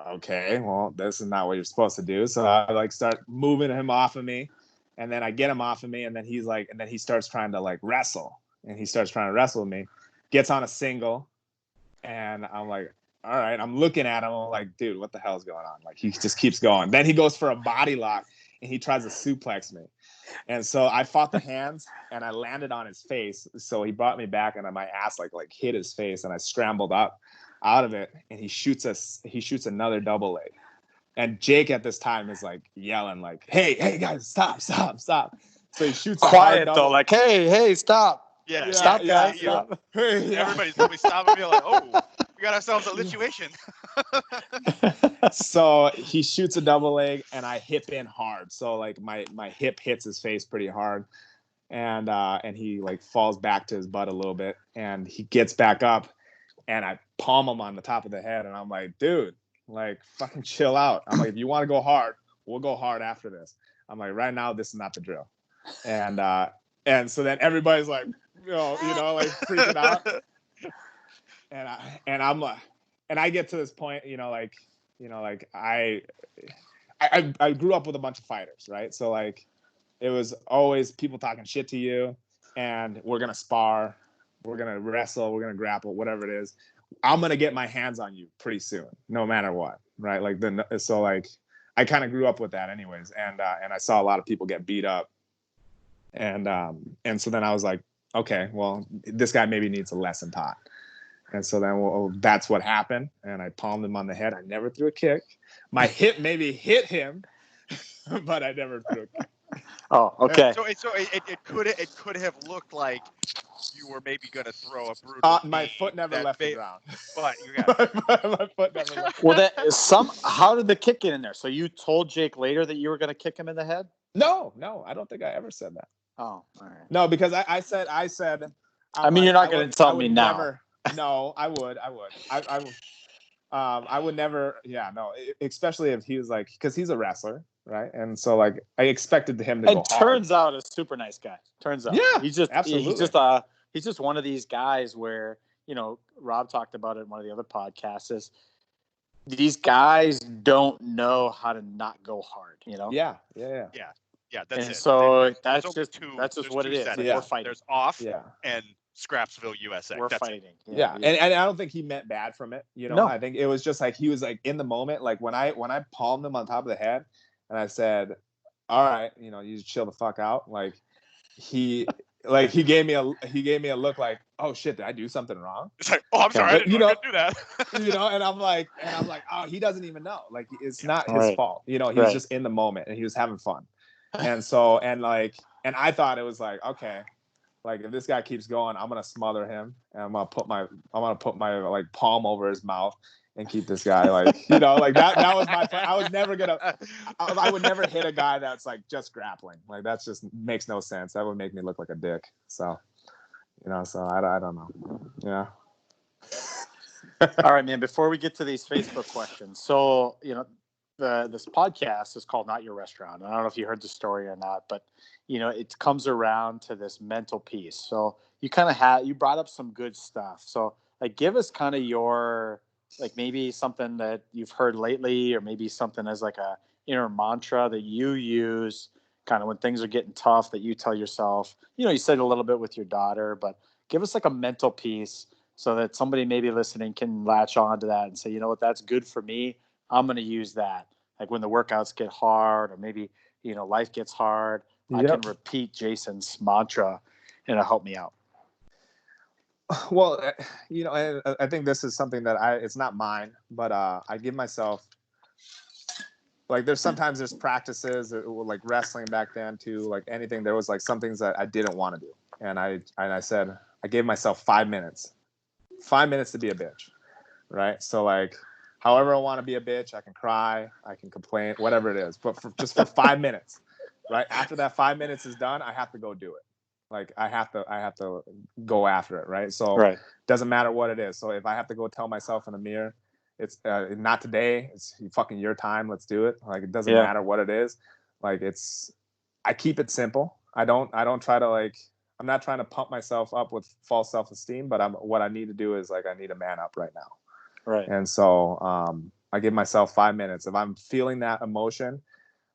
okay, well, this is not what you're supposed to do. So I like start moving him off of me, and then I get him off of me, and then he starts trying to like wrestle, and he starts trying to wrestle with me, gets on a single, and I'm like, all right, I'm looking at him, I'm like, dude, what the hell is going on? Like he just keeps going. Then he goes for a body lock, and he tries to suplex me. And so I fought the hands, and I landed on his face. So he brought me back, and my ass like hit his face, and I scrambled up out of it, and he shoots another double leg. And Jake at this time is like yelling like, hey guys, stop. So he shoots quiet though, like, hey, stop. Yeah, stop, guys. Stop. Everybody's probably stopping me like, oh, we got ourselves a situation. So he shoots a double leg, and I hip in hard. So like my hip hits his face pretty hard, and he like falls back to his butt a little bit, and he gets back up, and I palm him on the top of the head, and I'm like, dude, like fucking chill out. I'm like, if you want to go hard, we'll go hard after this. I'm like, right now, this is not the drill. And so then everybody's like, like freaking out. And I'm like, and I get to this point, I grew up with a bunch of fighters, right? So like, it was always people talking shit to you, and we're gonna spar, we're gonna wrestle, we're gonna grapple, whatever it is. I'm gonna get my hands on you pretty soon, no matter what, right? Like so like I kind of grew up with that, anyways, and I saw a lot of people get beat up, and so then I was like, okay, well, this guy maybe needs a lesson taught. And so then that's what happened, and I palmed him on the head. I never threw a kick. My hip maybe hit him, but I never threw a kick. Oh, okay. So it could have looked like you were maybe going to throw a brutal. My foot never left the ground. But you got my foot never left. Well, how did the kick get in there? So you told Jake later that you were going to kick him in the head? No, I don't think I ever said that. Oh, all right. No, because I said. I mean, you're not going to tell me now. No, I would. I would never. Yeah, no. Especially if he was like, because he's a wrestler, right? And so like, I expected him to go hard. Turns out, a super nice guy. Turns out, yeah, he's just absolutely. He's just one of these guys where Rob talked about it in one of the other podcasts. Is these guys don't know how to not go hard, Yeah. That's it. So that's just what it is. Like, we're fighting. There's off and Scrapsville, USA. We're fighting. Yeah. And I don't think he meant bad from it. No. I think it was just like he was like in the moment. Like when I palmed him on top of the head, and I said, "All right, you chill the fuck out." Like he gave me a look like, "Oh shit, did I do something wrong?" It's like, "Oh, I'm sorry, I didn't do that." And I'm like, "Oh, he doesn't even know. Like it's not his fault. He was just in the moment, and he was having fun." And so and I thought it was like, okay, like if this guy keeps going, I'm gonna smother him, and I'm gonna put my like palm over his mouth and keep this guy like like that was my plan. I would never hit a guy that's like just grappling. Like that's just makes no sense. That would make me look like a dick. So so I don't know. Yeah. All right, man, before we get to these Facebook questions, so this podcast is called Not Your Restaurant. I don't know if you heard the story or not, but it comes around to this mental piece. So you kind of you brought up some good stuff. So like, give us kind of your, like maybe something that you've heard lately, or maybe something as like a inner mantra that you use kind of when things are getting tough, that you tell yourself. You said a little bit with your daughter, but give us like a mental piece so that somebody maybe listening can latch on to that and say, you know what, that's good for me. I'm going to use that. Like when the workouts get hard, or maybe, life gets hard, I can repeat Jason's mantra and it'll help me out. Well, I think this is something that it's not mine, but I give myself, like, sometimes there's practices, like wrestling back then too, like anything. There was like some things that I didn't want to do. And I said, I gave myself 5 minutes to be a bitch. Right. So like, however I want to be a bitch, I can cry, I can complain, whatever it is, but just for 5 minutes, right? After that 5 minutes is done, I have to go do it. Like I have to go after it. Right. So it doesn't matter what it is. So if I have to go tell myself in the mirror, it's not today, it's fucking your time, let's do it. Like, it doesn't matter what it is. Like, I keep it simple. I don't try to, like, I'm not trying to pump myself up with false self-esteem, but what I need to do is, like, I need to man up right now. Right. And so I give myself 5 minutes. If I'm feeling that emotion,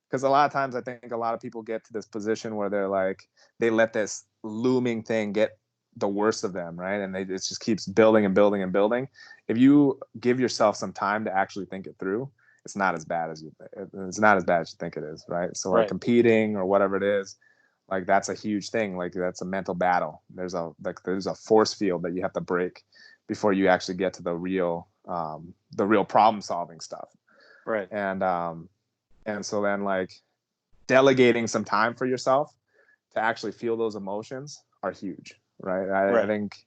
because a lot of times I think a lot of people get to this position where they're like, they let this looming thing get the worst of them, right? And it just keeps building and building and building. If you give yourself some time to actually think it through, it's not as bad as you think it is, right? So like competing or whatever it is, like that's a huge thing. Like that's a mental battle. There's a force field that you have to break before you actually get to the real problem solving stuff. Right. And so then, like, delegating some time for yourself to actually feel those emotions are huge, right? I think,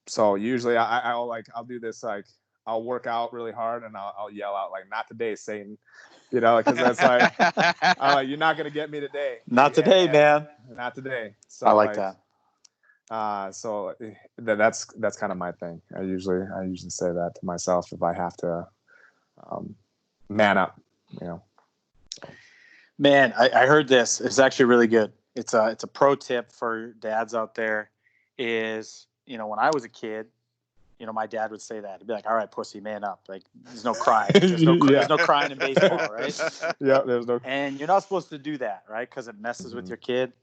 so usually I'll do this, like, I'll work out really hard and I'll yell out, like, not today, Satan, because that's like, I'm like, you're not going to get me today. Not today, man. Not today. So I like that. So that's kind of my thing. I usually say that to myself if I have to man up, Man, I heard this. It's actually really good. It's a pro tip for dads out there. Is, when I was a kid, my dad would say that. He'd be like, "All right, pussy, man up." Like, there's no crying. There's no crying in baseball, right? Yeah, there's no. And you're not supposed to do that, right? Because it messes with your kid,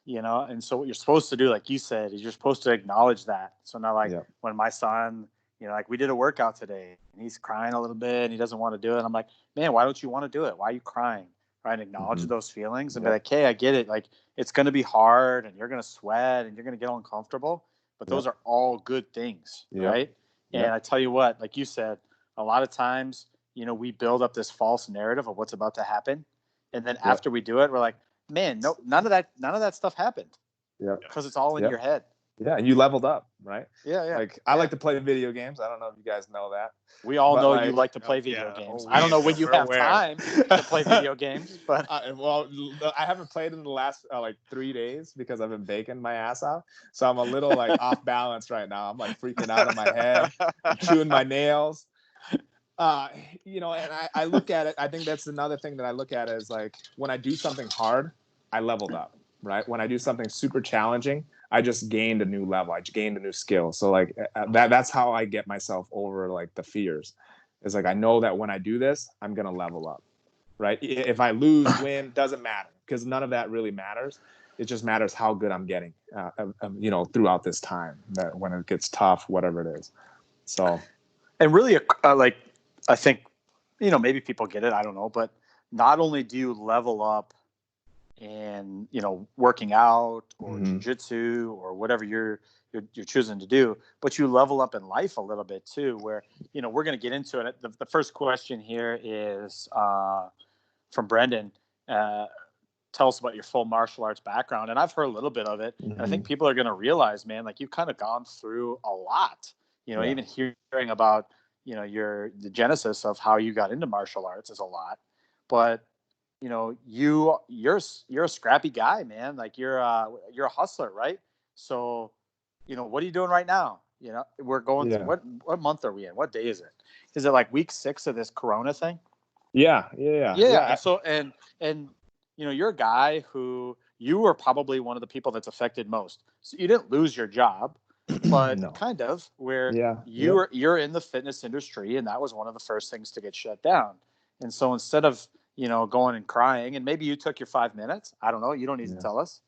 And so what you're supposed to do, like you said, is you're supposed to acknowledge that. So now, like when my son, like we did a workout today, and he's crying a little bit, and he doesn't want to do it. I'm like, man, why don't you want to do it? Why are you crying? Right? And acknowledge those feelings and be like, hey, I get it. Like, it's going to be hard, and you're going to sweat, and you're going to get uncomfortable. But those are all good things, right? And I tell you what, like you said, a lot of times, we build up this false narrative of what's about to happen, and then after we do it, we're like, man, no, none of that stuff happened. Yeah, because it's all in your head. Yeah, and you leveled up, right? Yeah. Like, I like to play video games. I don't know if you guys know that. We all know you like to play video games. I don't know when you have time to play video games, but well, I haven't played in the last 3 days because I've been baking my ass off. So I'm a little like off balance right now. I'm like freaking out in my head, I'm chewing my nails. And I look at it. I think that's another thing that I look at is, like, when I do something hard, I leveled up, right? When I do something super challenging, I just gained a new level. I gained a new skill. So like that's how I get myself over, like, the fears. It's like, I know that when I do this, I'm going to level up, right? If I lose, win, doesn't matter, because none of that really matters. It just matters how good I'm getting, throughout this time, that when it gets tough, whatever it is. So. And really, like, I think, maybe people get it. I don't know. But not only do you level up in, working out or jiu-jitsu or whatever you're choosing to do, but you level up in life a little bit too, where, we're going to get into it. The first question here is from Brendan. Tell us about your full martial arts background. And I've heard a little bit of it. And I think people are going to realize, man, like, you've kind of gone through a lot, even hearing about, the genesis of how you got into martial arts is a lot, but you're a scrappy guy, man. Like, you're a hustler, right? So, what are you doing right now? We're going through, what month are we in? What day is it? Is it like week 6 of this Corona thing? Yeah. And so, and you're a guy who, you were probably one of the people that's affected most. So you didn't lose your job, but kind of, where you're in the fitness industry, and that was one of the first things to get shut down. And so instead of, going and crying, and maybe you took your 5 minutes, I don't know, you don't need to tell us,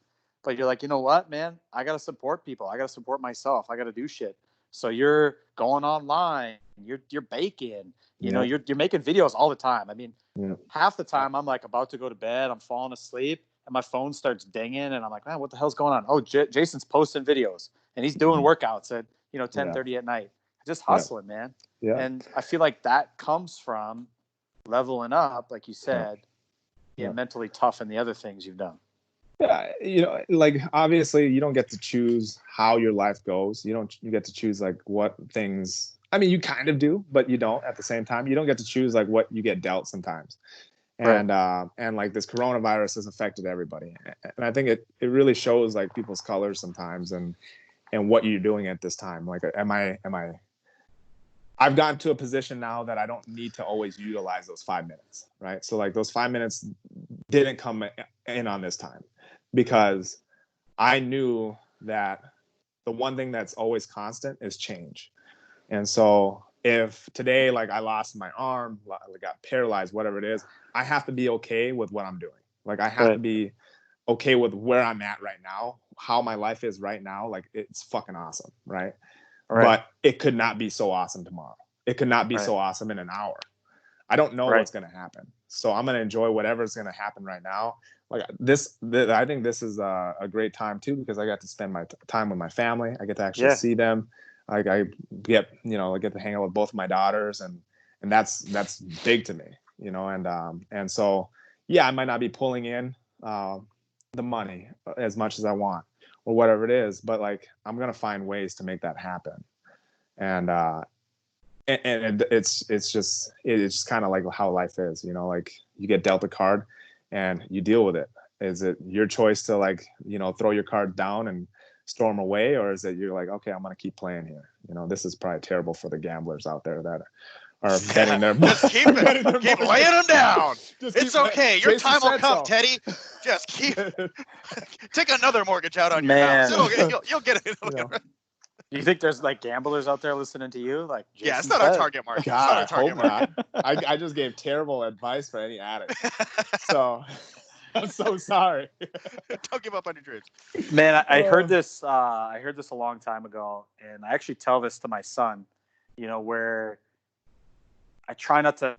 but you're like, you know what, man, I got to support people. I got to support myself. I got to do shit. So you're going online, you're baking, you know, you're making videos all the time. I mean, half the time I'm like about to go to bed, I'm falling asleep, and my phone starts dinging, and I'm like, man, what the hell's going on? Oh, Jason's posting videos, and he's doing workouts at 10:30 at night, just hustling, man. And I feel like that comes from leveling up, like you said, mentally tough, and the other things you've done. Yeah, you know, like obviously you don't get to choose how your life goes. You get to choose like what things. I mean, you kind of do, but you don't at the same time. You don't get to choose like what you get dealt sometimes. And and like this coronavirus has affected everybody. And I think it really shows like people's colors sometimes and what you're doing at this time. Like I've gotten to a position now that I don't need to always utilize those 5 minutes, right? So like those 5 minutes didn't come in on this time because I knew that the one thing that's always constant is change. And so if today, like I lost my arm, got paralyzed, whatever it is, I have to be okay with what I'm doing. Like I have to be okay with where I'm at right now, how my life is right now. Like it's fucking awesome, right? But it could not be so awesome tomorrow. It could not be so awesome in an hour. I don't know what's going to happen. So I'm going to enjoy whatever's going to happen right now. Like I think this is a great time too, because I got to spend my time with my family. I get to actually see them. Like I get to hang out with both of my daughters and that's big to me, you know? And so, yeah, I might not be pulling in the money as much as I want or whatever it is, but like, I'm going to find ways to make that happen. And it's just kind of like how life is, you know, like you get dealt a card and you deal with it. Is it your choice to like, you know, throw your card down and storm away? Or is it you're like, okay, I'm going to keep playing here. You know, this is probably terrible for the gamblers out there that are betting their money. Just keep laying them down. It's okay. Your time will come, Teddy. Just keep take another mortgage out on your house. You'll get it. Do you think there's like gamblers out there listening to you? Like, Jason it's not our target market. God, I hope not. I just gave terrible advice for any addict. So I'm so sorry. Don't give up on your dreams. Man, I heard this. I heard this a long time ago, and I actually tell this to my son. You know, where I try not to.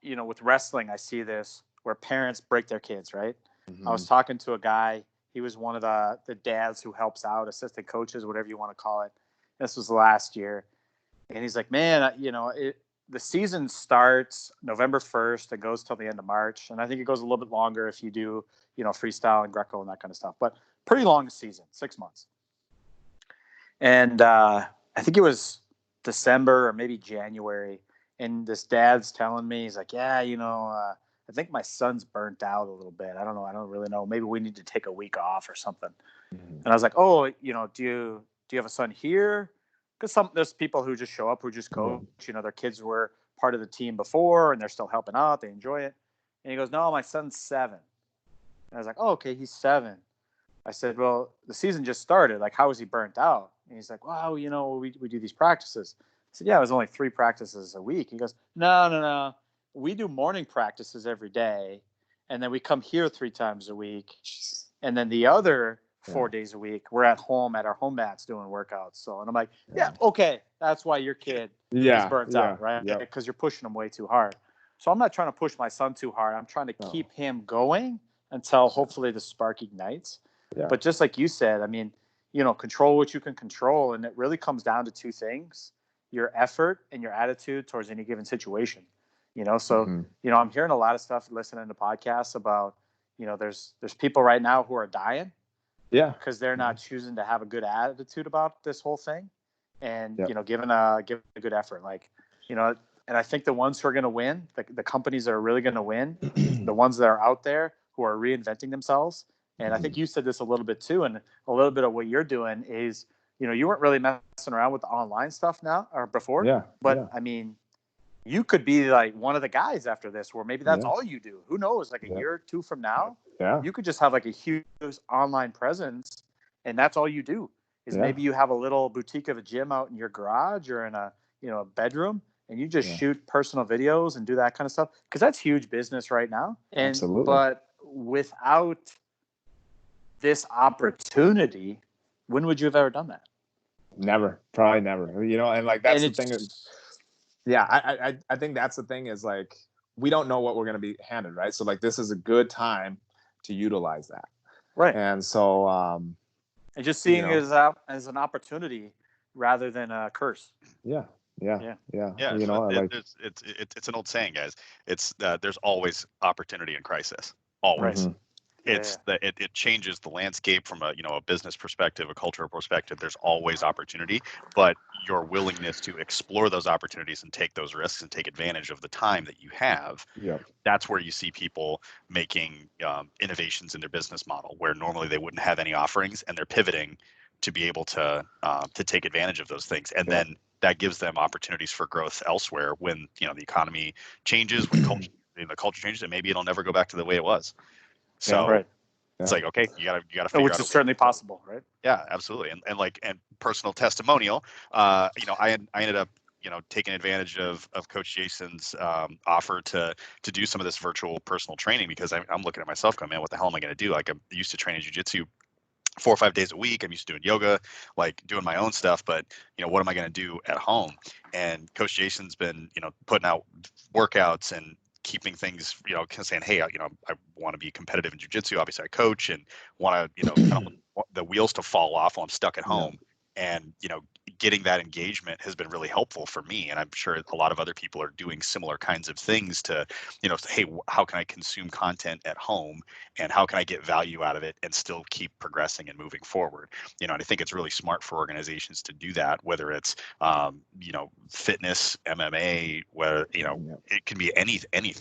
You know, with wrestling, I see this where parents break their kids. Right. Mm-hmm. I was talking to a guy. He was one of the dads who helps out, assistant coaches, whatever you want to call it. This was last year. And he's like, man, you know, the season starts November 1st. It goes till the end of March. And I think it goes a little bit longer if you do, you know, freestyle and Greco and that kind of stuff. But pretty long season, 6 months. And I think it was December or maybe January. And this dad's telling me, he's like, yeah, you know, I think my son's burnt out a little bit. I don't know. I don't really know. Maybe we need to take a week off or something. Mm-hmm. And I was like, oh, you know, do you have a son here? Because there's people who just show up, who just coach. You know, their kids were part of the team before, and they're still helping out. They enjoy it. And he goes, no, my son's 7. And I was like, oh, okay, he's 7. I said, well, the season just started. Like, how is he burnt out? And he's like, wow, you know, we do these practices. I said, yeah, it was only 3 practices a week. He goes, no. We do morning practices every day, and then we come here 3 times a week. And then the other 4 days a week, we're at home at our home mats doing workouts. So, and I'm like, yeah, okay, that's why your kid is burnt out, right? Because you're pushing him way too hard. So I'm not trying to push my son too hard. I'm trying to keep him going until hopefully the spark ignites. Yeah. But just like you said, I mean, you know, control what you can control. And it really comes down to 2 things: your effort and your attitude towards any given situation. You know, so, you know, I'm hearing a lot of stuff, listening to podcasts about, you know, there's people right now who are dying. Yeah. Because they're not choosing to have a good attitude about this whole thing. And, you know, giving a good effort. Like, you know, and I think the ones who are going to win, the companies that are really going to win, the ones that are out there who are reinventing themselves. And I think you said this a little bit too. And a little bit of what you're doing is, you know, you weren't really messing around with the online stuff now or before. Yeah. But I mean, you could be like one of the guys after this, where maybe that's all you do. Who knows? Like a year or 2 from now, you could just have like a huge online presence, and that's all you do. Is maybe you have a little boutique of a gym out in your garage or in a bedroom, and you just shoot personal videos and do that kind of stuff, because that's huge business right now. And absolutely. But without this opportunity, when would you have ever done that? Probably never. You know, and like that's And the thing it's is, yeah, I think that's the thing is like we don't know what we're going to be handed, right? So like this is a good time to utilize that, right. and so And just you seeing it know, as an opportunity rather than a curse. yeah, yeah, Yeah. yeah, Yeah, you know, like it's an old saying, guys. It's there's always opportunity in crisis. Always. mhm, Yeah. It changes the landscape from a a business perspective, a cultural perspective. There's always opportunity, but your willingness to explore those opportunities and take those risks and take advantage of the time that you have, yeah, that's where you see people making innovations in their business model where normally they wouldn't have any offerings, and they're pivoting to be able to take advantage of those things, and yeah, then that gives them opportunities for growth elsewhere when the economy changes, when the culture changes, and maybe it'll never go back to the way it was. yeah, So Right. it's yeah, like, okay, you gotta figure Which out a is way. certainly possible, right? Yeah, absolutely. And personal testimonial, I ended up taking advantage of Coach Jason's offer to do some of this virtual personal training, because I'm looking at myself going, man, what the hell am I going to do? Like, I'm used to training jiu-jitsu 4 or 5 days a week. I'm used to doing yoga, like doing my own stuff, but what am I going to do at home? And Coach Jason's been putting out workouts and keeping things, kind of saying, hey, I want to be competitive in jiu-jitsu. Obviously I coach and want to, kind of want the wheels to fall off while I'm stuck at yeah, home. And getting that engagement has been really helpful for me, and I'm sure a lot of other people are doing similar kinds of things to hey, how can I consume content at home, and how can I get value out of it and still keep progressing and moving forward? And I think it's really smart for organizations to do that, whether it's fitness, MMA, where yeah, it can be anything.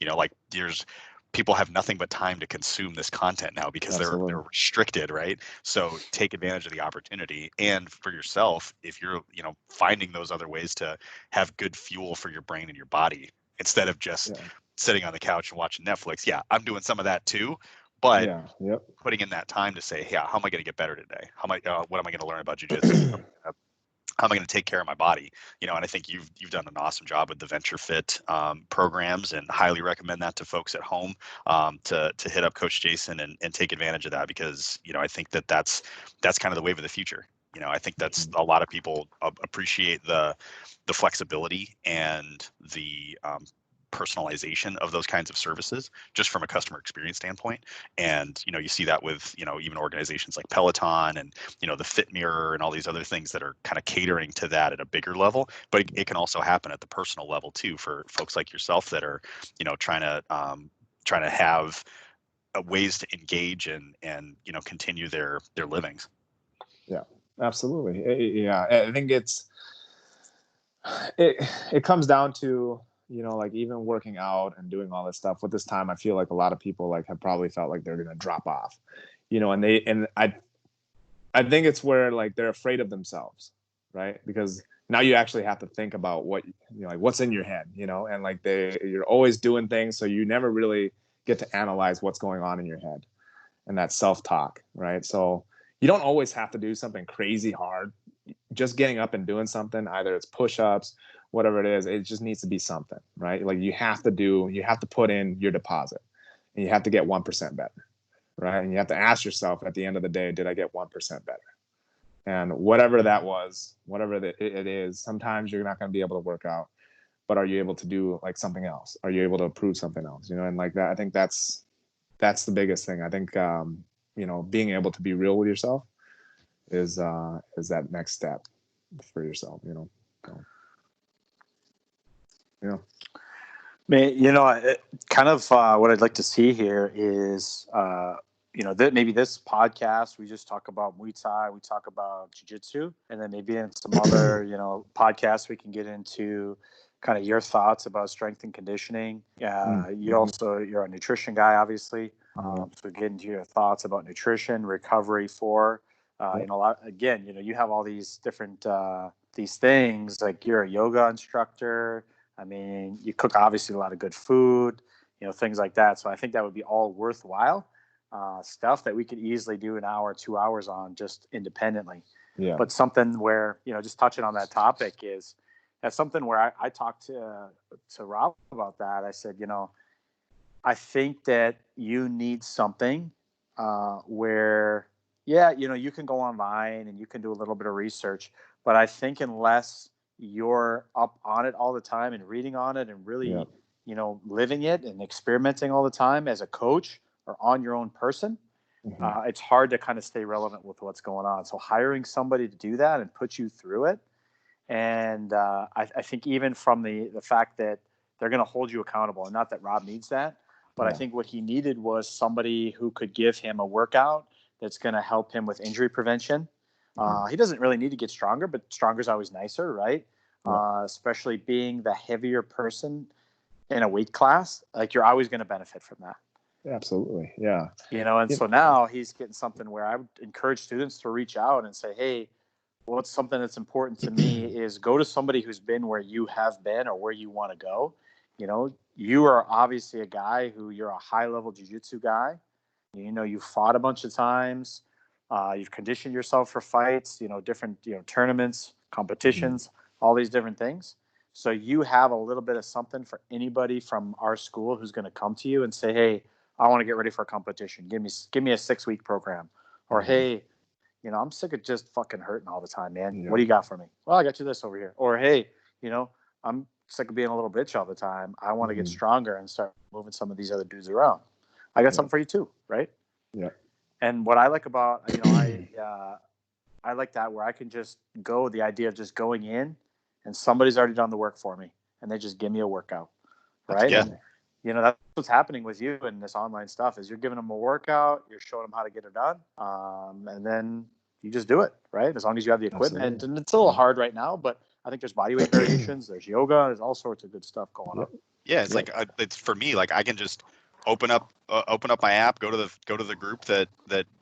Like, there's people have nothing but time to consume this content now because absolutely, they're restricted, right? So take advantage of the opportunity, and for yourself, if you're finding those other ways to have good fuel for your brain and your body instead of just yeah, sitting on the couch and watching Netflix. Yeah, I'm doing some of that too, but yeah, yep, putting in that time to say, yeah, how am I going to get better today? What am I going to learn about jujitsu? How am I going to take care of my body? And I think you've done an awesome job with the Venture Fit programs, and highly recommend that to folks at home, to hit up Coach Jason and take advantage of that, because I think that's kind of the wave of the future. I think that's mhm, a lot of people appreciate the flexibility and the personalization of those kinds of services, just from a customer experience standpoint. And you see that with even organizations like Peloton and the Fit Mirror and all these other things that are kind of catering to that at a bigger level. But it can also happen at the personal level too, for folks like yourself that are trying to have ways to engage and continue their livings. yeah, absolutely, yeah. I think it comes down to like even working out and doing all this stuff with this time. I feel like a lot of people like have probably felt like they're gonna drop off, and I think it's where like they're afraid of themselves, right? Because now you actually have to think about what like what's in your head, and like you're always doing things, so you never really get to analyze what's going on in your head and that self-talk, right? So you don't always have to do something crazy hard. Just getting up and doing something, either it's push-ups, whatever it is, it just needs to be something, right? Like you have to put in your deposit, and you have to get 1% better, right? And you have to ask yourself at the end of the day, did I get 1% better? And whatever that was, whatever it is, sometimes you're not going to be able to work out, but are you able to do like something else? Are you able to improve something else? And like that, I think that's the biggest thing. I think being able to be real with yourself is that next step for yourself. So, yeah, Kind of what I'd like to see here is, that maybe this podcast, we just talk about Muay Thai, we talk about Jiu-Jitsu, and then maybe in some other, podcasts, we can get into kind of your thoughts about strength and conditioning. You're a nutrition guy, obviously. So get into your thoughts about nutrition, recovery for, again, you have all these different, these things, like you're a yoga instructor. I mean, you cook obviously a lot of good food, things like that. So I think that would be all worthwhile stuff that we could easily do an hour, 2 hours on just independently. yeah, But something where, just touching on that topic that's something where I talked to Rob about that. I said, I think that you need something where Yeah, you can go online and you can do a little bit of research, but I think unless you're up on it all the time and reading on it and Yeah. really, living it and experimenting all the time as a coach or on your own person, it's hard to kind of stay relevant with what's going on. So hiring somebody to do that and put you through it. And I think even from the fact that they're going to hold you accountable, and not that Rob needs that, but I think what he needed was somebody who could give him a workout that's going to help him with injury prevention. He doesn't really need to get stronger, but stronger is always nicer, right? Especially being the heavier person in a weight class, like you're always going to benefit from that. Absolutely. Yeah. And so now he's getting something where I would encourage students to reach out and say, hey, what's something that's important to me is go to somebody who's been where you have been or where you want to go. You are obviously a guy who you're a high level jiu-jitsu guy. You fought a bunch of times. You've conditioned yourself for fights, different, tournaments, competitions, all these different things. So you have a little bit of something for anybody from our school who's going to come to you and say, hey, I want to get ready for a competition. Give me a 6-week program. Or, hey, I'm sick of just fucking hurting all the time, man. Yeah. What do you got for me? Well, I got you this over here. Or, hey, I'm sick of being a little bitch all the time. I want to get stronger and start moving some of these other dudes around. I got something for you too, right? Yeah. And what I like about, I like that where I can just go, the idea of just going in and somebody's already done the work for me and they just give me a workout, right? Yeah. And, that's what's happening with you and this online stuff is you're giving them a workout, you're showing them how to get it done, and then you just do it, right? As long as you have the equipment. Absolutely. And it's a little hard right now, but I think there's bodyweight variations, there's yoga, there's all sorts of good stuff going on. Yeah, it's like it's for me. Like I can just open up my app, go to the group that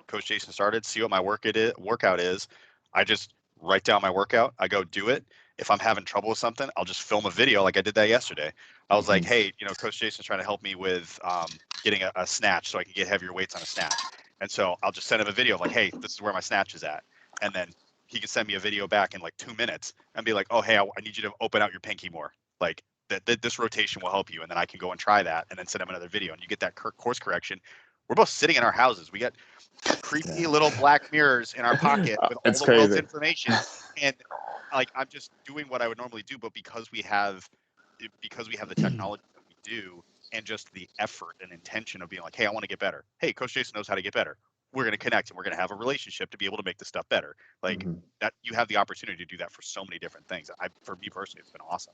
Coach Jason started, see what my workout is. I just write down my workout. I go do it. If I'm having trouble with something, I'll just film a video like I did that yesterday. I was like, hey, Coach Jason's trying to help me with getting a snatch so I can get heavier weights on a snatch. And so I'll just send him a video of like, hey, this is where my snatch is at. And then he can send me a video back in like 2 minutes and be like, oh, hey, I need you to open out your pinky more. Like that this rotation will help you. And then I can go and try that and then send him another video and you get that course correction. We're both sitting in our houses. We got creepy little black mirrors in our pocket with all the world's information. And like, I'm just doing what I would normally do, but because we have the technology that we do and just the effort and intention of being like, hey, I want to get better. Hey, Coach Jason knows how to get better. We're going to connect and we're going to have a relationship to be able to make this stuff better. Like that, you have the opportunity to do that for so many different things. For me personally, it's been awesome.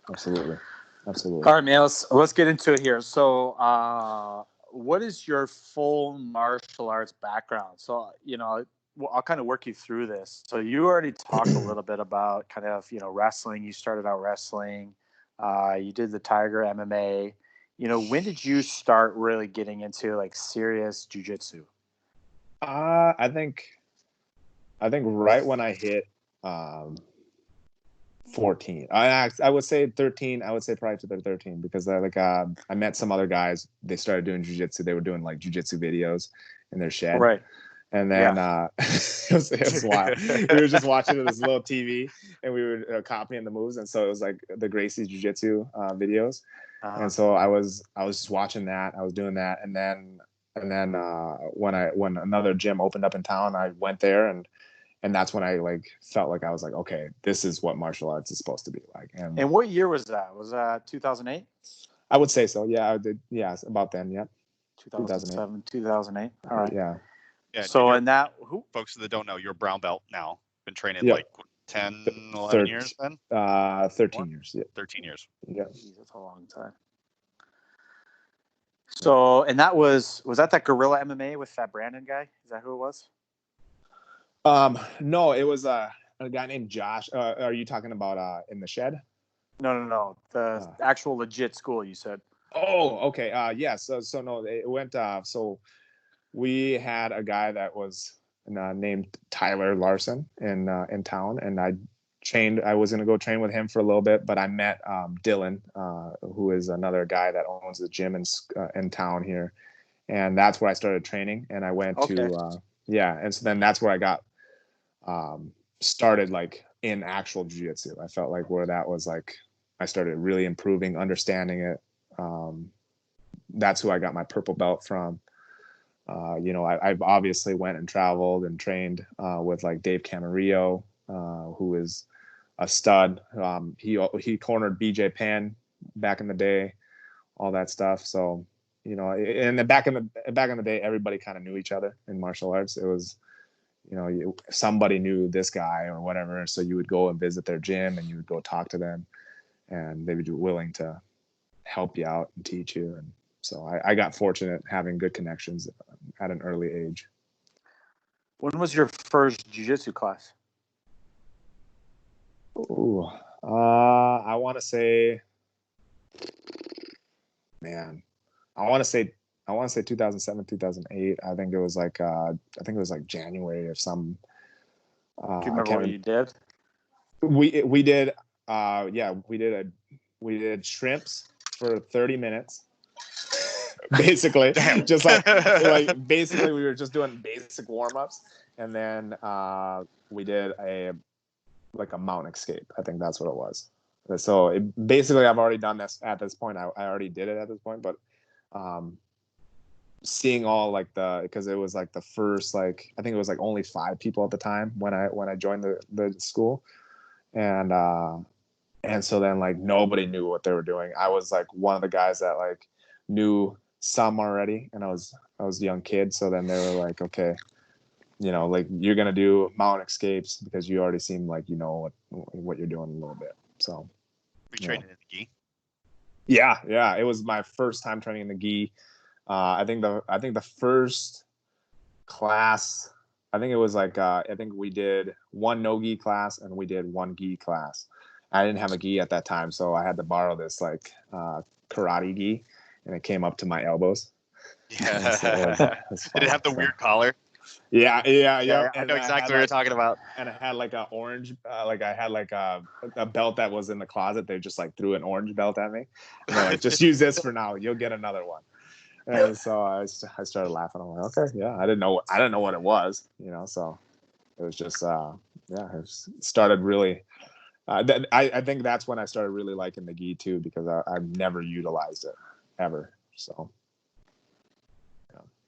Absolutely. All right, man, let's get into it here. So, what is your full martial arts background? So, I'll kind of work you through this. So you already talked a little bit about kind of, wrestling. You started out wrestling. You did the Tiger MMA. When did you start really getting into like serious jiu-jitsu? I think right when I hit 14. I would say 13. I would say probably to 13 because I met some other guys. They started doing jiu-jitsu. They were doing like jiu-jitsu videos in their shed. Right. And then it was wild. We were just watching this little TV and we were copying the moves. And so it was like the Gracie's jiu-jitsu videos. And so I was just watching that. I was doing that. And then when another gym opened up in town, I went there and that's when I like felt like I was like, okay, this is what martial arts is supposed to be like. And what year was that? Was that 2008? I would say so. Yeah, I did. Yeah, about then. Yeah. 2007, 2008. All right. Yeah. So, and that, folks that don't know, you're a brown belt now. Been training like 10, 11 years then? 13 years. Yeah. 13 years. Yeah. Jeez, that's a long time. So, and that was that Gorilla MMA with that Brandon guy? Is that who it was? No, it was a guy named Josh. Are you talking about in the shed? No. The actual legit school you said. Oh, okay. Yeah. So no, it went. So we had a guy that was named Tyler Larson in town, and I was going to go train with him for a little bit, but I met Dylan, who is another guy that owns the gym in town here, and that's where I started training. And I went to and so then that's where I got started like in actual jiu-jitsu. I felt like where that was like I started really improving, understanding it. That's who I got my purple belt from. I've obviously went and traveled and trained with like Dave Camarillo, who is a stud. He cornered BJ Penn back in the day, all that stuff. So, and then back in the day, everybody kind of knew each other in martial arts. It was, somebody knew this guy or whatever. So you would go and visit their gym and you would go talk to them, and they would be willing to help you out and teach you. And so I got fortunate having good connections at an early age. When was your first jiu-jitsu class? Ooh, I want to say, man, I want to say 2007, 2008. I think it was like January or some. Do you remember what you did? We did we did shrimps for 30 minutes. Basically, just like basically we were just doing basic warm-ups, and then we did a mountain escape. I think that's what it was. So basically I've already done this at this point. I already did it at this point, but seeing all because it was like the first, I think it was like only 5 people at the time when I joined the school, and so then nobody knew what they were doing. I was like one of the guys that knew some already, and I was a young kid. So then they were like, okay, you're gonna do mountain escapes because you already seem like what you're doing a little bit. So we trained in the gi. Yeah, it was my first time training in the gi. I think the first class, I think it was I think we did 1 no gi class and we did 1 gi class. I didn't have a gi at that time, so I had to borrow this karate gi, and it came up to my elbows. Yeah. So it was Did it have the weird collar? Yeah. I know exactly what you're talking about. And I had an orange, I had a belt that was in the closet. They just threw an orange belt at me. And they're like, just use this for now. You'll get another one. And so I started laughing. I'm like, okay, yeah. I didn't know what it was, So it was just, it started really. I think that's when I started really liking the gi too, because I've never utilized it ever. So.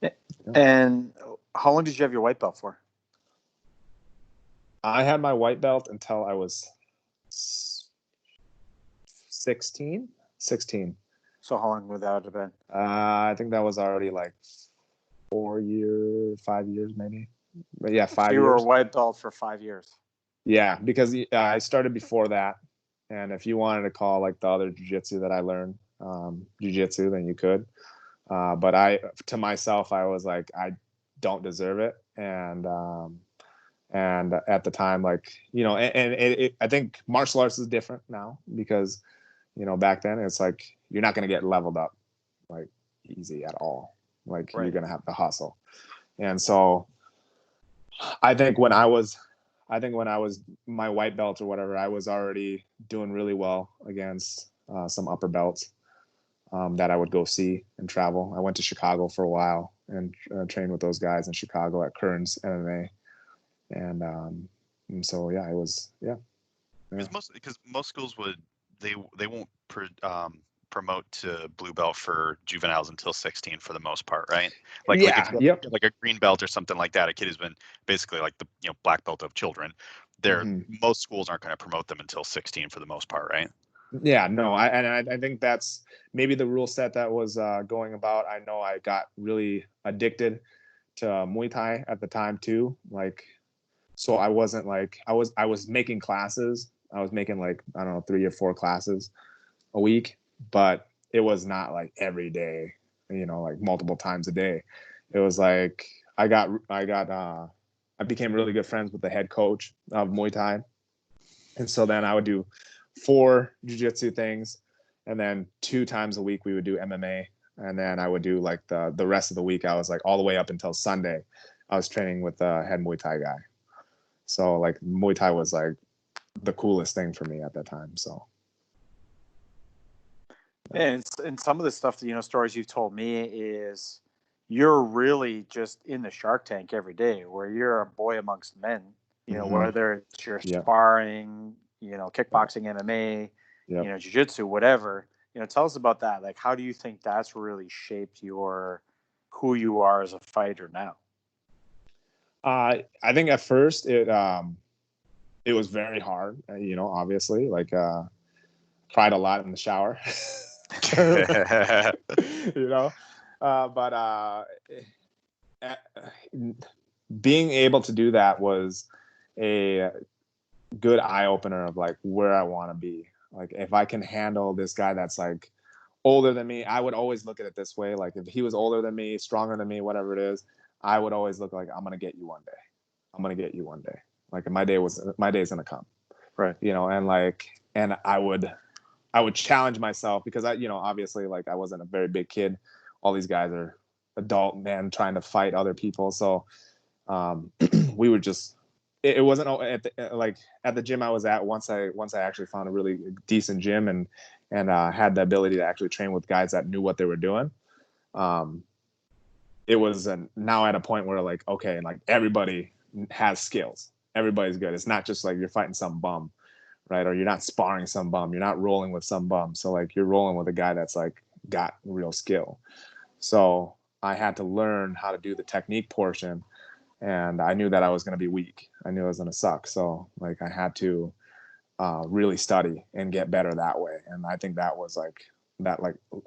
Yeah. And how long did you have your white belt for? I had my white belt until I was 16. So how long would that have been? I think that was already 5 years maybe. But yeah, 5 years. You were a white belt for 5 years. Yeah, because I started before that, and if you wanted to call the other jiu-jitsu that I learned jiu-jitsu, then you could. But to myself, I was like, I don't deserve it, and at the time, I think martial arts is different now, because back then it's you're not going to get leveled up easy at all. Right. You're going to have to hustle. And so I think when I was my white belt or whatever, I was already doing really well against some upper belts that I would go see and travel. I went to Chicago for a while and trained with those guys in Chicago at Kearns MMA. And so, yeah, it was, yeah. Because most schools they won't promote to blue belt for juveniles until 16 for the most part, right? Like a green belt or something like that. A kid who's been basically the black belt of children. Most schools aren't going to promote them until 16 for the most part, right? Yeah, no, I think that's maybe the rule set that was going about. I know I got really addicted to Muay Thai at the time too. So I wasn't I was making classes. I was making I don't know, 3 or 4 classes a week, but it was not every day, multiple times a day. It was I became really good friends with the head coach of Muay Thai. And so then I would do 4 jiu-jitsu things, and then 2 times a week we would do MMA. And then I would do the rest of the week. I was all the way up until Sunday, I was training with the head Muay Thai guy. So Muay Thai was the coolest thing for me at that time. So. And some of the stuff that, stories you've told me is you're really just in the Shark Tank every day, where you're a boy amongst men, whether it's your sparring, kickboxing, MMA, jiu-jitsu, whatever, tell us about that. How do you think that's really shaped your who you are as a fighter now? I think at first it was very hard, obviously, like cried a lot in the shower. But being able to do that was a good eye opener of like where I want to be. Like if I can handle this guy that's like older than me, I would always look at it this way. Like if he was older than me, stronger than me, whatever it is, I would always look like I'm going to get you one day. I'm going to get you one day. Like my day's going to come. Right. And I would challenge myself because obviously like I wasn't a very big kid. All these guys are adult men trying to fight other people. So we would just, it wasn't at the gym I was at once I actually found a really decent gym and had the ability to actually train with guys that knew what they were doing. It was now at a point where like, okay, like everybody has skills. Everybody's good. It's not just like you're fighting some bum, right? Or you're not sparring some bum. You're not rolling with some bum. So like you're rolling with a guy that's like got real skill. So I had to learn how to do the technique portion. And I knew that I was going to be weak. I knew I was going to suck. So like I had to really study and get better that way. And I think that was like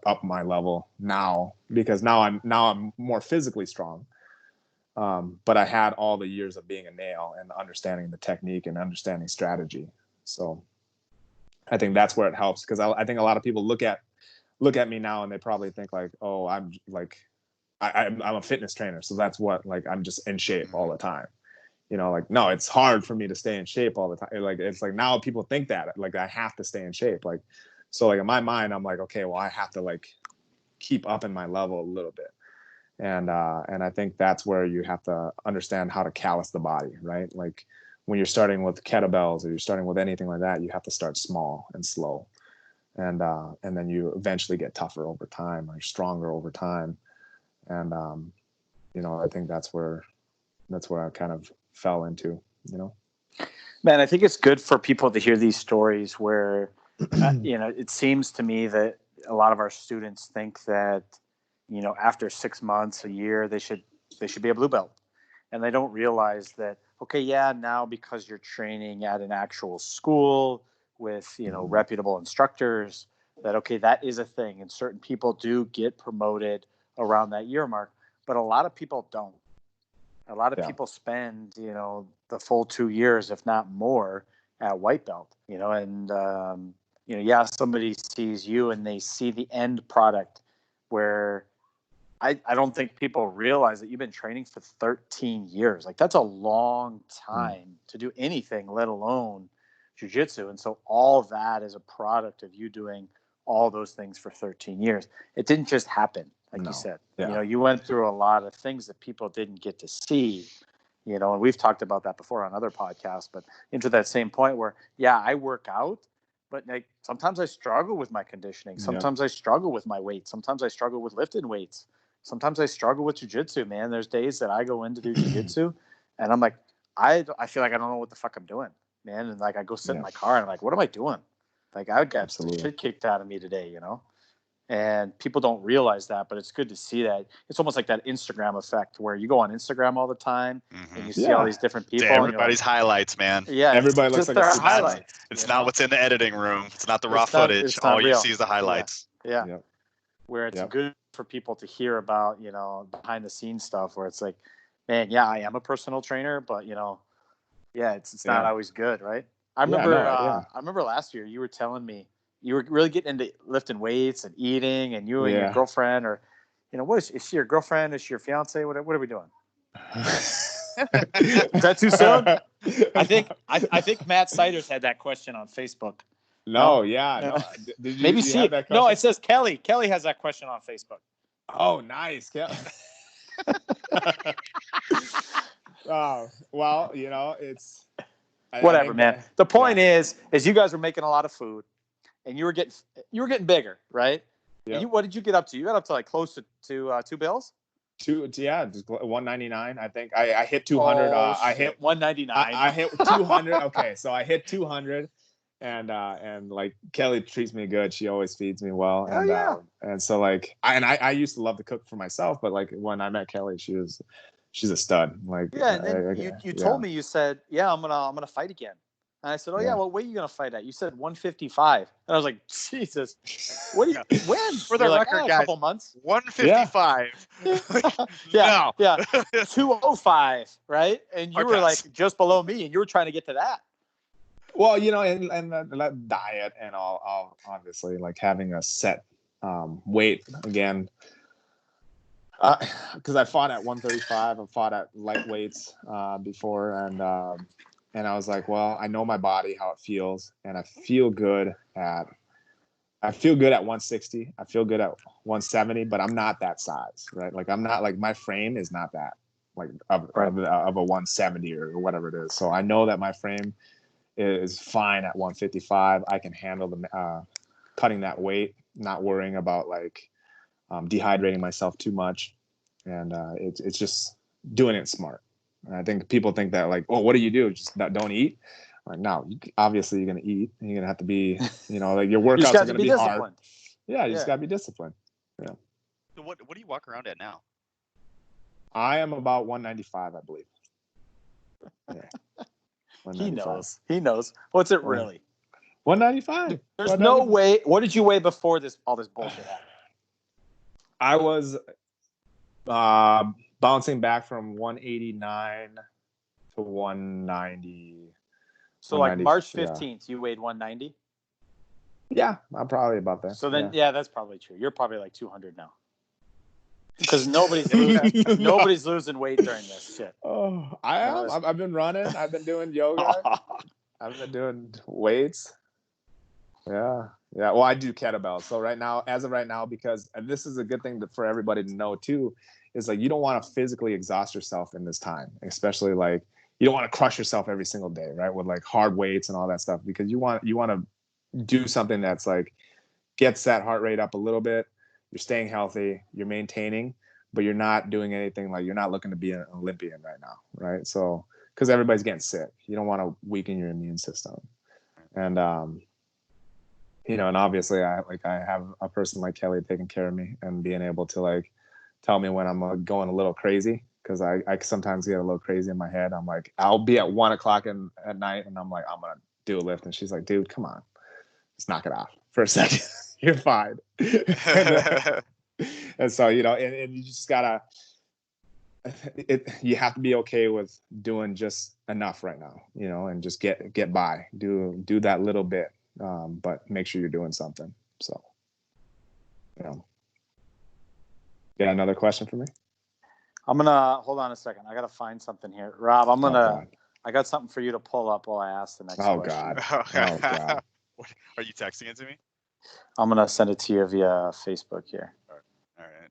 up my level now, because now I'm more physically strong. But I had all the years of being a nail and understanding the technique and understanding strategy. So I think that's where it helps, because I think a lot of people look at me now and they probably think like, oh, I'm like, I'm a fitness trainer. So that's what, like, I'm just in shape all the time. Like, no, it's hard for me to stay in shape all the time. Like, it's like now people think that like I have to stay in shape. Like, so like in my mind, I'm like, okay, well, I have to like keep up in my level a little bit. And I think that's where you have to understand how to callous the body, right? Like when you're starting with kettlebells or you're starting with anything like that, you have to start small and slow. And then you eventually get tougher over time, or stronger over time. And, I think that's where I kind of fell into, Man, I think it's good for people to hear these stories where, it seems to me that a lot of our students think that, after 6 months, a year, they should be a blue belt. And they don't realize that, okay, yeah, now because you're training at an actual school with, reputable instructors, that, okay, that is a thing. And certain people do get promoted around that year mark, but a lot of people don't. A lot of people spend, the full 2 years, if not more, at white belt, and, somebody sees you and they see the end product where I don't think people realize that you've been training for 13 years. Like that's a long time to do anything, let alone jiu-jitsu. And so all that is a product of you doing all those things for 13 years. It didn't just happen. Like you said, you went through a lot of things that people didn't get to see, and we've talked about that before on other podcasts, but into that same point where, I work out, but like sometimes I struggle with my conditioning. Sometimes I struggle with my weight. Sometimes I struggle with lifting weights. Sometimes I struggle with jiu-jitsu, man. There's days that I go in to do jiu-jitsu and I'm like, I feel like I don't know what the fuck I'm doing, man. And like, I go sit in my car and I'm like, what am I doing? Like I got shit kicked out of me today, And people don't realize that, but it's good to see that. It's almost like that Instagram effect where you go on Instagram all the time and you see all these different people. It's everybody's highlights, man. Yeah, everybody looks like their highlights. It's not what's in the editing room. It's not the raw footage. All you see is the highlights. Yeah. Where it's good for people to hear about, behind the scenes stuff where it's like, man, I am a personal trainer, but it's not always good, right? I remember last year you were telling me you were really getting into lifting weights and eating, and you and your girlfriend, or what is she your girlfriend? Is she your fiance? What are we doing? Is that too soon? I think Matt Siders had that question on Facebook. No. Did you, maybe see it? No, it says Kelly. Kelly has that question on Facebook. Oh, nice, Kelly. Oh, well, it's whatever, man. The point is you guys were making a lot of food, and you were getting bigger, right? Yeah. What did you get up to? You got up to like close to 2 bills. 199. I think I hit 200. I hit 199. I hit 200. Okay, so I hit 200, and like Kelly treats me good. She always feeds me well. Oh, yeah. And so like I used to love to cook for myself, but like when I met Kelly, she's a stud. Like yeah, and then you told me, you said, yeah, I'm gonna fight again. And I said, oh yeah, what weight are you gonna fight at? You said 155. And I was like, Jesus, what do you when? For the You're record, like, guys, a couple months. 155. Yeah, no. yeah, 205, right? And you were like just below me, and you were trying to get to that. Well, you know, and that diet and all obviously like having a set weight again. Because I fought at 135, I fought at lightweights before, and I was like, well, I know my body, how it feels, and I feel good at 160. I feel good at 170, but I'm not that size, right? Like I'm not like my frame is not that like of a 170 or whatever it is. So I know that my frame is fine at 155. I can handle the cutting that weight, not worrying about like dehydrating myself too much, and it's just doing it smart. And I think people think that like, oh, what do you do? Just don't eat. Like, no, obviously you're gonna eat. And you're gonna have to be, you know, like your workouts are gonna be hard. Yeah, you just gotta be disciplined. Yeah. So what do you walk around at now? I am about 195, I believe. Yeah. He knows. What's it really? 195. There's no way. What did you weigh before all this bullshit happened? I was bouncing back from 189 to 190. So like March 15th, you weighed 190? Yeah, I'm probably about there. So then, yeah, that's probably true. You're probably like 200 now. Because nobody's losing weight during this shit. Oh, I am. I've been running. I've been doing yoga. I've been doing weights. Yeah. Well, I do kettlebells. So as of right now, because and this is a good thing for everybody to know too, is like you don't want to physically exhaust yourself in this time, especially like you don't want to crush yourself every single day, right? With like hard weights and all that stuff, because you want to do something that's like gets that heart rate up a little bit. You're staying healthy, you're maintaining, but you're not doing anything like you're not looking to be an Olympian right now, right? So because everybody's getting sick, you don't want to weaken your immune system, and you know, and obviously I have a person like Kelly taking care of me and being able to like tell me when I'm going a little crazy, because I sometimes get a little crazy in my head. I'm like, I'll be at 1 o'clock at night and I'm like, I'm gonna do a lift, and she's like, dude, come on, just knock it off for a second. You're fine. And so, you know, and you just gotta you have to be okay with doing just enough right now, you know, and just get by, do that little bit, but make sure you're doing something. So, you know. Got another question for me? I'm gonna hold on a second. I gotta find something here, Rob. I got something for you to pull up while I ask the next question. Oh God. Are you texting it to me? I'm gonna send it to you via Facebook here. All right.